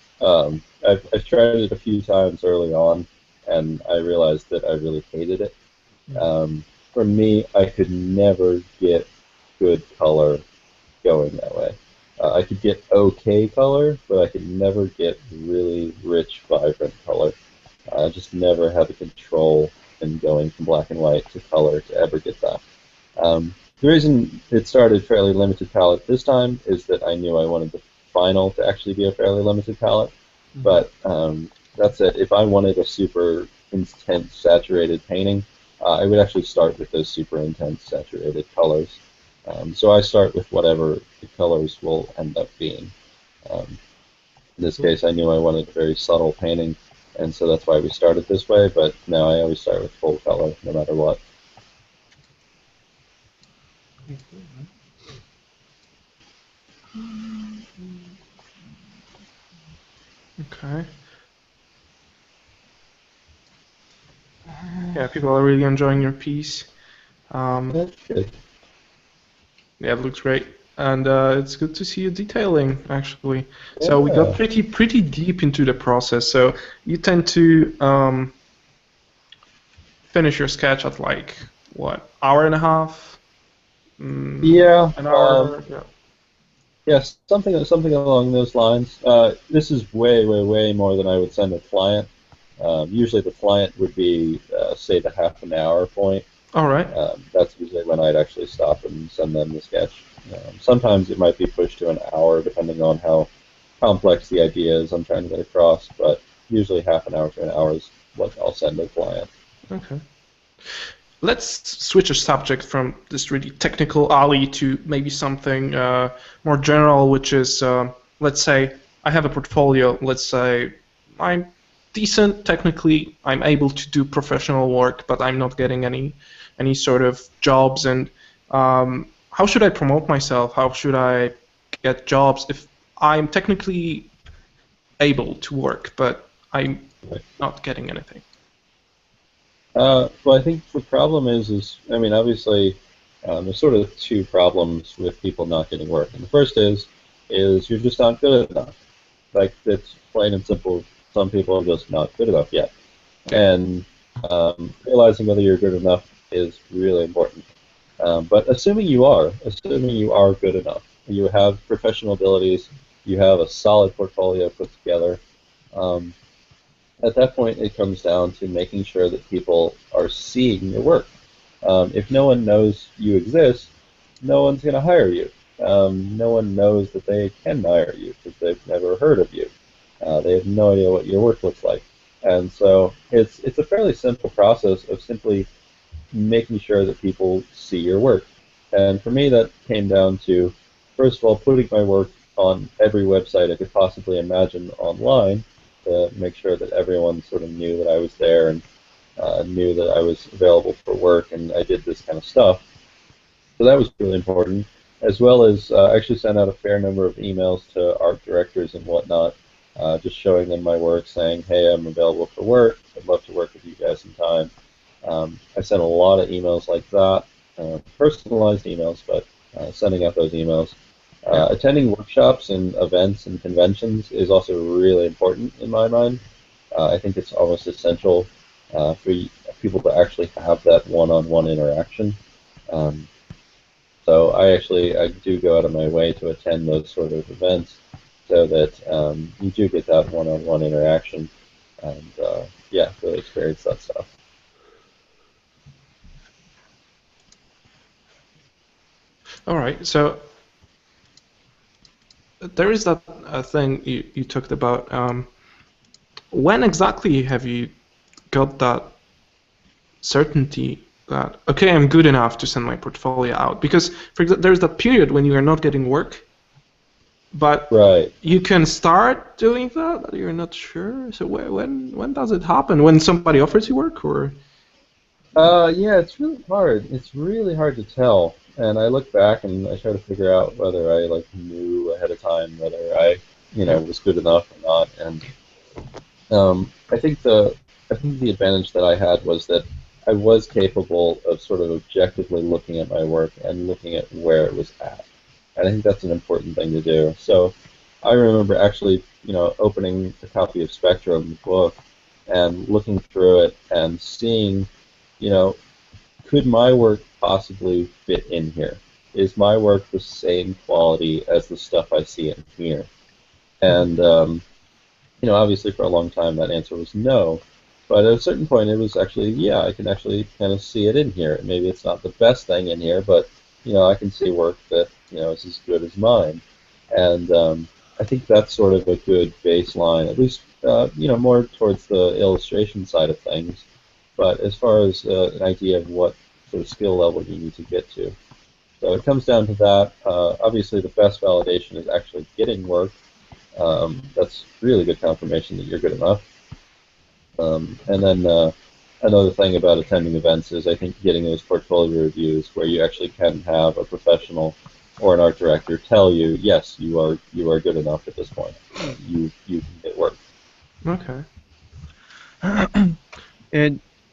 [SPEAKER 2] I've tried it a few times early on, and I realized that I really hated it. For me, I could never get good color going that way. I could get okay color, but I could never get really rich, vibrant color. I just never had the control in going from black and white to color to ever get that. The reason it started fairly limited palette this time is that I knew I wanted the final to actually be a fairly limited palette. But that's it. If I wanted a super intense saturated painting, I would actually start with those super intense saturated colors. So I start with whatever the colors will end up being. In this case, I knew I wanted a very subtle painting, and so that's why we started this way, but now I always start with full color, no matter what.
[SPEAKER 4] Okay. Yeah, people are really enjoying your piece.
[SPEAKER 2] That's good.
[SPEAKER 4] Yeah, it looks great, and it's good to see you detailing actually. Yeah. So we got pretty deep into the process. So you tend to finish your sketch at like what, hour and a half?
[SPEAKER 2] Yeah.
[SPEAKER 4] An hour. Yeah.
[SPEAKER 2] Yes, something along those lines. This is way more than I would send a client. Usually the client would be, say, the half an hour point.
[SPEAKER 4] All right.
[SPEAKER 2] That's usually when I'd actually stop and send them the sketch. Sometimes it might be pushed to an hour, depending on how complex the idea is I'm trying to get across, but usually half an hour to an hour is what I'll send a client.
[SPEAKER 4] Okay. Let's switch a subject from this really technical alley to maybe something more general, which is, let's say, I have a portfolio. Let's say I'm decent technically. I'm able to do professional work, but I'm not getting any sort of jobs. And how should I promote myself? How should I get jobs if I'm technically able to work, but I'm not getting anything?
[SPEAKER 2] Well, I think the problem is I mean, obviously, there's sort of two problems with people not getting work. And the first is you're just not good enough. Like, it's plain and simple. Some people are just not good enough yet. And realizing whether you're good enough is really important. But assuming you are good enough, you have professional abilities, you have a solid portfolio put together, at that point it comes down to making sure that people are seeing your work. If no one knows you exist, no one's going to hire you. No one knows that they can hire you because they've never heard of you. They have no idea what your work looks like. And so it's a fairly simple process of simply making sure that people see your work. And for me, that came down to, first of all, putting my work on every website I could possibly imagine online to make sure that everyone sort of knew that I was there and knew that I was available for work and I did this kind of stuff. So that was really important, as well as actually sent out a fair number of emails to art directors and whatnot, just showing them my work, saying, hey, I'm available for work, I'd love to work with you guys sometime. I sent a lot of emails like that, personalized emails, but sending out those emails. Attending workshops and events and conventions is also really important in my mind. I think it's almost essential for people to actually have that one-on-one interaction. So I do go out of my way to attend those sort of events so that you do get that one-on-one interaction and yeah, really experience that stuff.
[SPEAKER 4] All right, so there is that thing you talked about. When exactly have you got that certainty that, okay, I'm good enough to send my portfolio out? Because, for example, there's that period when you are not getting work, but
[SPEAKER 2] right.
[SPEAKER 4] You can start doing that, but you're not sure. So when does it happen? When somebody offers you work, or?
[SPEAKER 2] Yeah, it's really hard. It's really hard to tell. And I look back and I try to figure out whether I knew ahead of time whether I was good enough or not. And I think the advantage that I had was that I was capable of sort of objectively looking at my work and looking at where it was at. And I think that's an important thing to do. So I remember actually, opening a copy of Spectrum book and looking through it and seeing, could my work possibly fit in here? Is my work the same quality as the stuff I see in here? And obviously for a long time that answer was no. But at a certain point it was actually, yeah, I can actually kind of see it in here. Maybe it's not the best thing in here, but I can see work that is as good as mine. And I think that's sort of a good baseline, at least more towards the illustration side of things. But as far as an idea of what sort of skill level you need to get to. So it comes down to that. Obviously the best validation is actually getting work. That's really good confirmation that you're good enough. And then another thing about attending events is I think getting those portfolio reviews where you actually can have a professional or an art director tell you, yes, you are good enough at this point. You can get work.
[SPEAKER 4] Okay.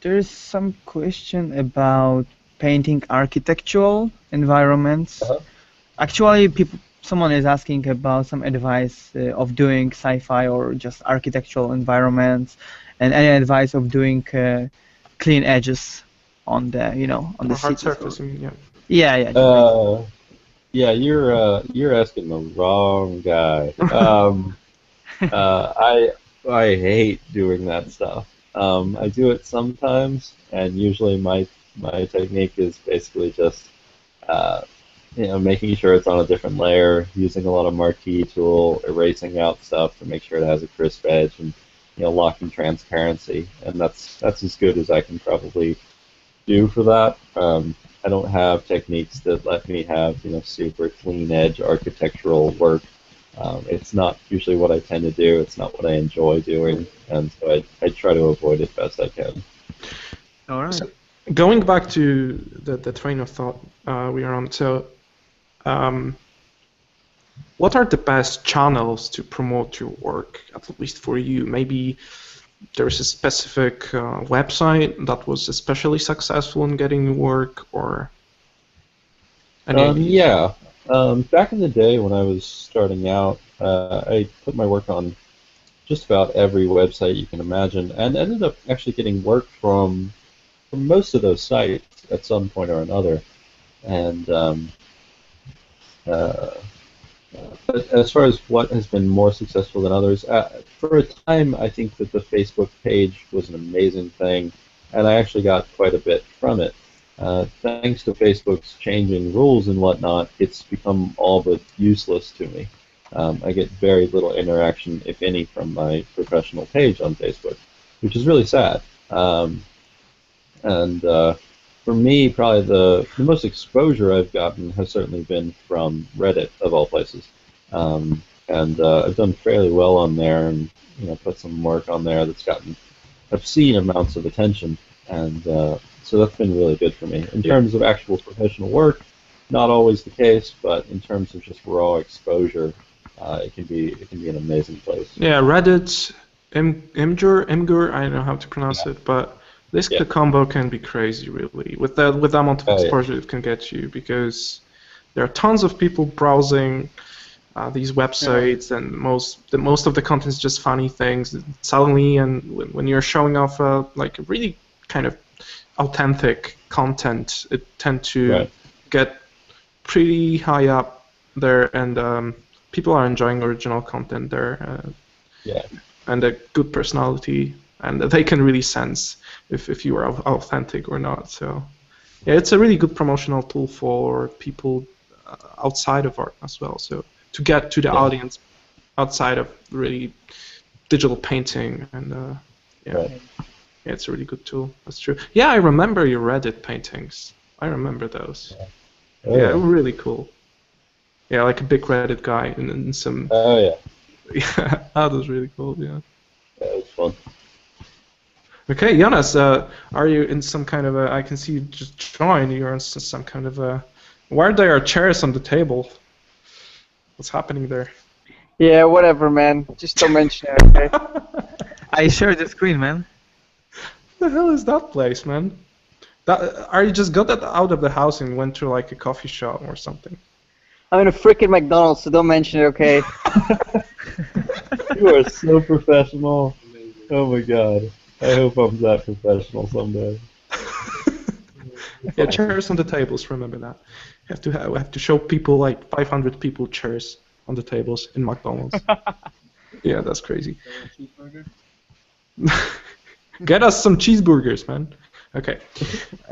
[SPEAKER 3] There's some question about painting architectural environments.
[SPEAKER 2] Uh-huh.
[SPEAKER 3] Actually, someone is asking about some advice of doing sci-fi or just architectural environments, and any advice of doing clean edges on the on the
[SPEAKER 4] hard
[SPEAKER 3] cities.
[SPEAKER 4] surface, yeah.
[SPEAKER 3] Yeah.
[SPEAKER 2] Yeah, you're asking the wrong guy. I hate doing that stuff. I do it sometimes, and usually my technique is basically just making sure it's on a different layer, using a lot of marquee tool, erasing out stuff to make sure it has a crisp edge, and locking transparency. And that's as good as I can probably do for that. I don't have techniques that let me have super clean edge architectural work. It's not usually what I tend to do. It's not what I enjoy doing, and so I try to avoid it best I can.
[SPEAKER 3] All right.
[SPEAKER 4] So, going back to the train of thought we are on, so what are the best channels to promote your work, at least for you? Maybe there's a specific website that was especially successful in getting work, or any ideas?
[SPEAKER 2] Yeah. Back in the day when I was starting out, I put my work on just about every website you can imagine, and ended up actually getting work from most of those sites at some point or another. And uh, but as far as what has been more successful than others, for a time I think that the Facebook page was an amazing thing, and I actually got quite a bit from it. Thanks to Facebook's changing rules and whatnot, it's become all but useless to me. I get very little interaction, if any, from my professional page on Facebook, which is really sad. And for me, probably the most exposure I've gotten has certainly been from Reddit, of all places. And I've done fairly well on there, and put some work on there that's gotten obscene amounts of attention, and so that's been really good for me. In terms of actual professional work, not always the case, but in terms of just raw exposure, it can be an amazing place.
[SPEAKER 4] Yeah, Reddit, Imgur, I don't know how to pronounce it, but the combo can be crazy, really, with the amount of exposure it can get you, because there are tons of people browsing these websites, and most of the content is just funny things. Suddenly, and when you're showing off like really kind of authentic content, it tends to get pretty high up there, and people are enjoying original content there, and a good personality, and they can really sense if you are authentic or not. So yeah, it's a really good promotional tool for people outside of art as well. So to get to the audience outside of really digital painting, and it's a really good tool. That's true. Yeah, I remember your Reddit paintings. I remember those. Yeah, really cool. Yeah, like a big Reddit guy and some.
[SPEAKER 2] Oh yeah.
[SPEAKER 4] Yeah, that was really cool. Yeah.
[SPEAKER 2] That was fun.
[SPEAKER 4] Okay, Jonas, are you in some kind of a? I can see you just joined. You're in some kind of a. Why are there chairs on the table? What's happening there?
[SPEAKER 1] Yeah, whatever, man. Just don't mention it, okay?
[SPEAKER 3] I share the screen, man.
[SPEAKER 4] What the hell is that place, man? Are you just got that out of the house and went to like a coffee shop or something?
[SPEAKER 1] I'm in a freaking McDonald's, so don't mention it, okay?
[SPEAKER 2] You are so professional. Oh my god. I hope I'm that professional someday.
[SPEAKER 4] Yeah, chairs on the tables. Remember that. We have to show people like 500 people chairs on the tables in McDonald's. Yeah, that's crazy. Get us some cheeseburgers, man. Okay.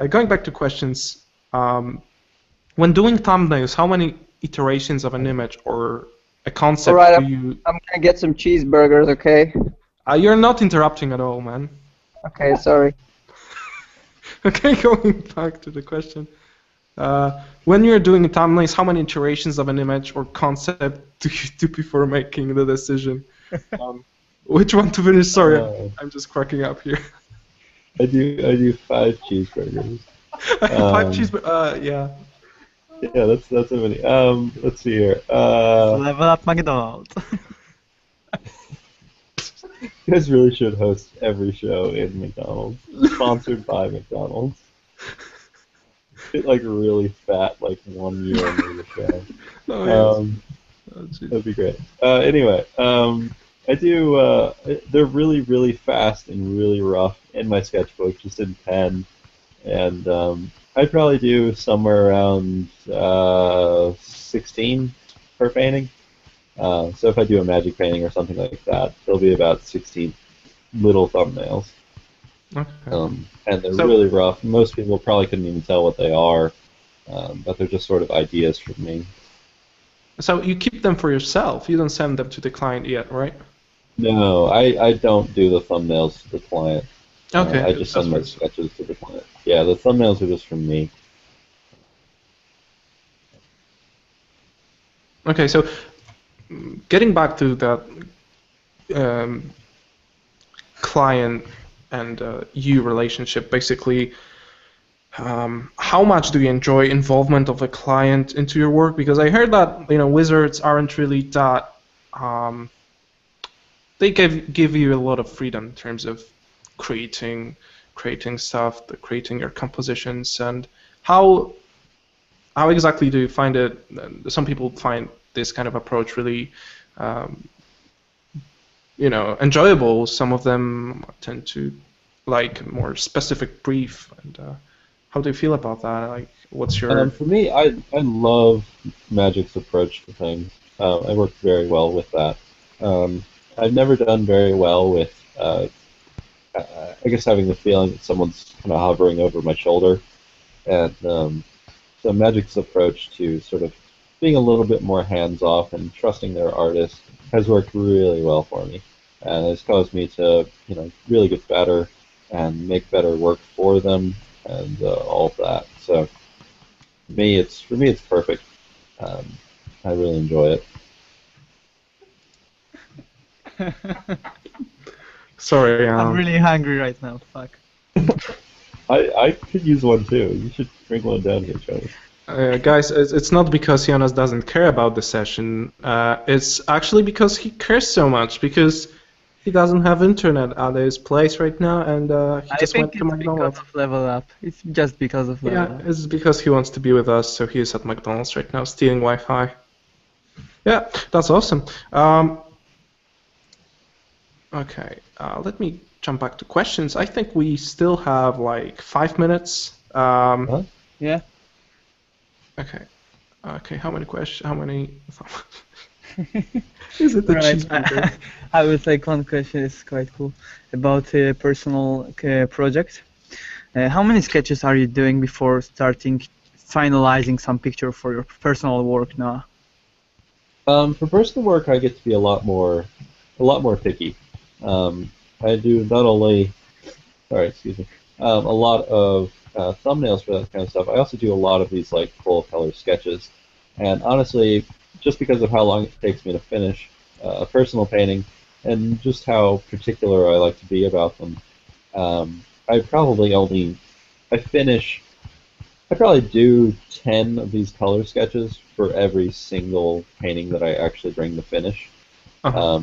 [SPEAKER 4] Going back to questions. When doing thumbnails, how many iterations of an image or a concept do you?
[SPEAKER 1] I'm gonna get some cheeseburgers, okay?
[SPEAKER 4] You're not interrupting at all, man.
[SPEAKER 1] Okay, sorry.
[SPEAKER 4] Okay, going back to the question. When you're doing thumbnails, how many iterations of an image or concept do you do before making the decision? Which one to finish? Sorry, I'm just cracking up here.
[SPEAKER 2] I do 5 cheeseburgers.
[SPEAKER 4] 5 cheeseburgers. Yeah.
[SPEAKER 2] Yeah, that's so many. Let's see here.
[SPEAKER 3] Level up McDonald's.
[SPEAKER 2] You guys really should host every show in McDonald's, sponsored by McDonald's. Get like really fat like 1 year into the show. That'd be great. Anyway, I do. They're really, really fast and really rough in my sketchbook, just in pen, and I'd probably do somewhere around 16 per painting. So if I do a magic painting or something like that, there'll be about 16 little thumbnails.
[SPEAKER 4] Okay.
[SPEAKER 2] And they're really rough. Most people probably couldn't even tell what they are, but they're just sort of ideas from me.
[SPEAKER 4] So you keep them for yourself. You don't send them to the client yet, right?
[SPEAKER 2] No, I don't do the thumbnails to the client.
[SPEAKER 4] Okay.
[SPEAKER 2] I just send my sketches to the client. Yeah, the thumbnails are just from me.
[SPEAKER 4] Okay, so getting back to that client and you relationship, basically, how much do you enjoy involvement of a client into your work? Because I heard that wizards aren't really that. They give you a lot of freedom in terms of creating stuff, creating your compositions, and how how exactly do you find it? Some people find this kind of approach really, enjoyable. Some of them tend to like a more specific brief. And how do you feel about that? Like, what's your?
[SPEAKER 2] For me, I love Magic's approach to things. I work very well with that. I've never done very well with, I guess, having the feeling that someone's kind of hovering over my shoulder. And so Magic's approach to sort of being a little bit more hands-off and trusting their artist has worked really well for me. And it's caused me to, really get better and make better work for them and all of that. So for me, it's perfect. I really enjoy it.
[SPEAKER 4] Sorry,
[SPEAKER 3] I'm really hungry right now. Fuck.
[SPEAKER 2] I could use one too. You should bring one down here, Jonas.
[SPEAKER 4] Guys, it's not because Jonas doesn't care about the session. It's actually because he cares so much, because he doesn't have internet at his place right now, and he just went to McDonald's.
[SPEAKER 3] Because of Level Up. It's just because of Level Up.
[SPEAKER 4] Yeah, it's because he wants to be with us, so he is at McDonald's right now, stealing Wi-Fi. Yeah, that's awesome. Okay, let me jump back to questions. I think we still have like 5 minutes.
[SPEAKER 3] Yeah.
[SPEAKER 4] Okay. How many questions? How many? Is it the
[SPEAKER 3] Right.
[SPEAKER 4] cheeseburger?
[SPEAKER 3] I would like one question. It's quite cool about a personal project. How many sketches are you doing before finalizing some picture for your personal work now?
[SPEAKER 2] For personal work, I get to be a lot more picky. I do not only, a lot of thumbnails for that kind of stuff. I also do a lot of these like full color sketches, and honestly, just because of how long it takes me to finish a personal painting, and just how particular I like to be about them, I probably do 10 of these color sketches for every single painting that I actually bring to finish.
[SPEAKER 4] Uh-huh.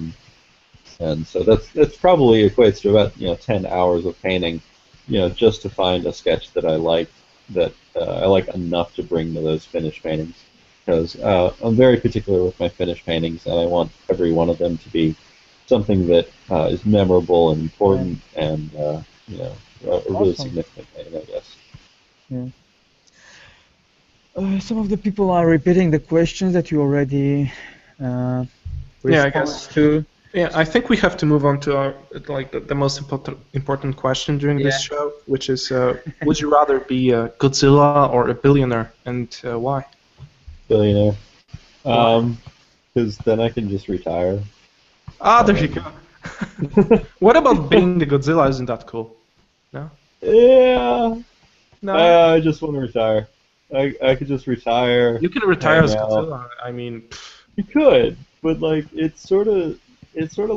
[SPEAKER 2] And so that's probably equates to about 10 hours of painting, just to find a sketch that I like enough to bring to those finished paintings. Because I'm very particular with my finished paintings, and I want every one of them to be something that is memorable and important, and a really significant painting, I guess.
[SPEAKER 3] Yeah. Some of the people are repeating the questions that you already responded to.
[SPEAKER 4] Yeah, I think we have to move on to our the most important question during this show, which is, would you rather be a Godzilla or a billionaire, and why?
[SPEAKER 2] Billionaire. Because then I can just retire.
[SPEAKER 4] There you go. What about being the Godzilla? Isn't that cool? No?
[SPEAKER 2] Yeah.
[SPEAKER 4] No?
[SPEAKER 2] I just want to retire. I could just retire.
[SPEAKER 4] You can retire as Godzilla. I mean...
[SPEAKER 2] You could, but like it sort of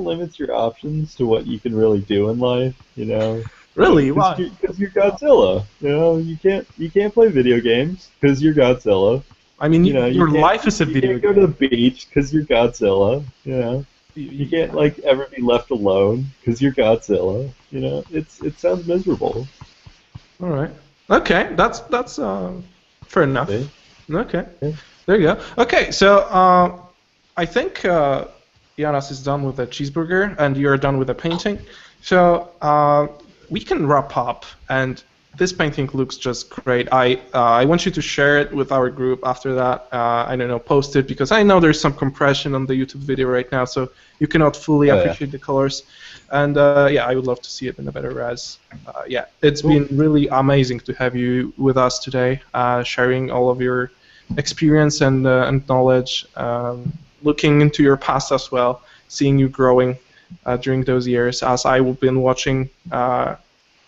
[SPEAKER 2] limits your options to what you can really do in life,
[SPEAKER 4] Really? Why?
[SPEAKER 2] Because you're Godzilla. You can't play video games because you're Godzilla.
[SPEAKER 4] I mean, your life is a video game.
[SPEAKER 2] You can't go to the beach because you're Godzilla. You can't ever be left alone because you're Godzilla. It sounds miserable.
[SPEAKER 4] All right. Okay, that's fair enough.
[SPEAKER 2] Okay.
[SPEAKER 4] Okay. Yeah. There you go. Okay, so I think Jonas is done with the cheeseburger, and you're done with the painting. So we can wrap up, and this painting looks just great. I want you to share it with our group after that. I don't know, post it, because I know there's some compression on the YouTube video right now, so you cannot fully appreciate the colors. And I would love to see it in a better res. It's been really amazing to have you with us today, sharing all of your experience and knowledge, looking into your past as well, seeing you growing during those years, as I've been watching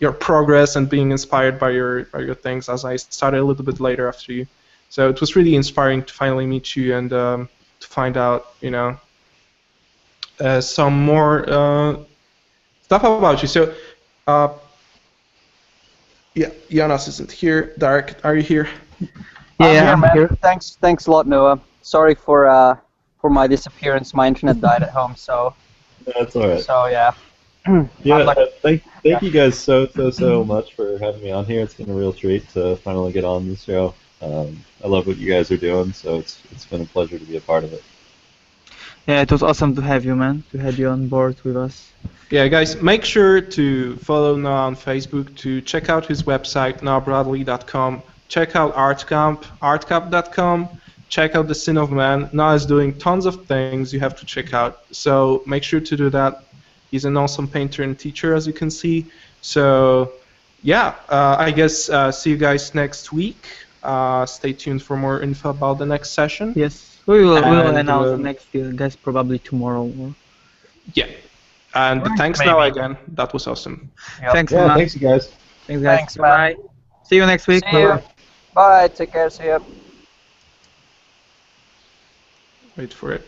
[SPEAKER 4] your progress and being inspired by your things, as I started a little bit later after you. So it was really inspiring to finally meet you and to find out, some more stuff about you. So, Jonas isn't here. Darek, are you here?
[SPEAKER 1] Yeah, I'm here. Thanks a lot, Noah. Sorry for my disappearance. My internet died at home, so.
[SPEAKER 2] That's all right.
[SPEAKER 1] So yeah.
[SPEAKER 2] Thank you guys so much for having me on here. It's been a real treat to finally get on this show. I love what you guys are doing, so it's been a pleasure to be a part of it.
[SPEAKER 3] Yeah, it was awesome to have you, man. To have you on board with us.
[SPEAKER 4] Yeah, guys, make sure to follow Noah on Facebook, to check out his website, noahbradley.com, check out ArtCamp, artcamp.com, check out The Sin of Man. Noah is doing tons of things you have to check out, so make sure to do that. He's an awesome painter and teacher, as you can see. So, yeah, I guess see you guys next week. Stay tuned for more info about the next session.
[SPEAKER 3] Yes, we will
[SPEAKER 4] And,
[SPEAKER 3] announce the next guest probably tomorrow.
[SPEAKER 4] Yeah. And thanks,
[SPEAKER 6] maybe.
[SPEAKER 4] Noah, again. That was awesome.
[SPEAKER 6] Yep.
[SPEAKER 3] Thanks,
[SPEAKER 2] Yeah,
[SPEAKER 3] man.
[SPEAKER 2] thanks you guys.
[SPEAKER 3] Thanks, guys.
[SPEAKER 6] Thanks, man.
[SPEAKER 3] Bye. See you next week.
[SPEAKER 6] See you. Bye. Take care. See ya.
[SPEAKER 4] Wait for it.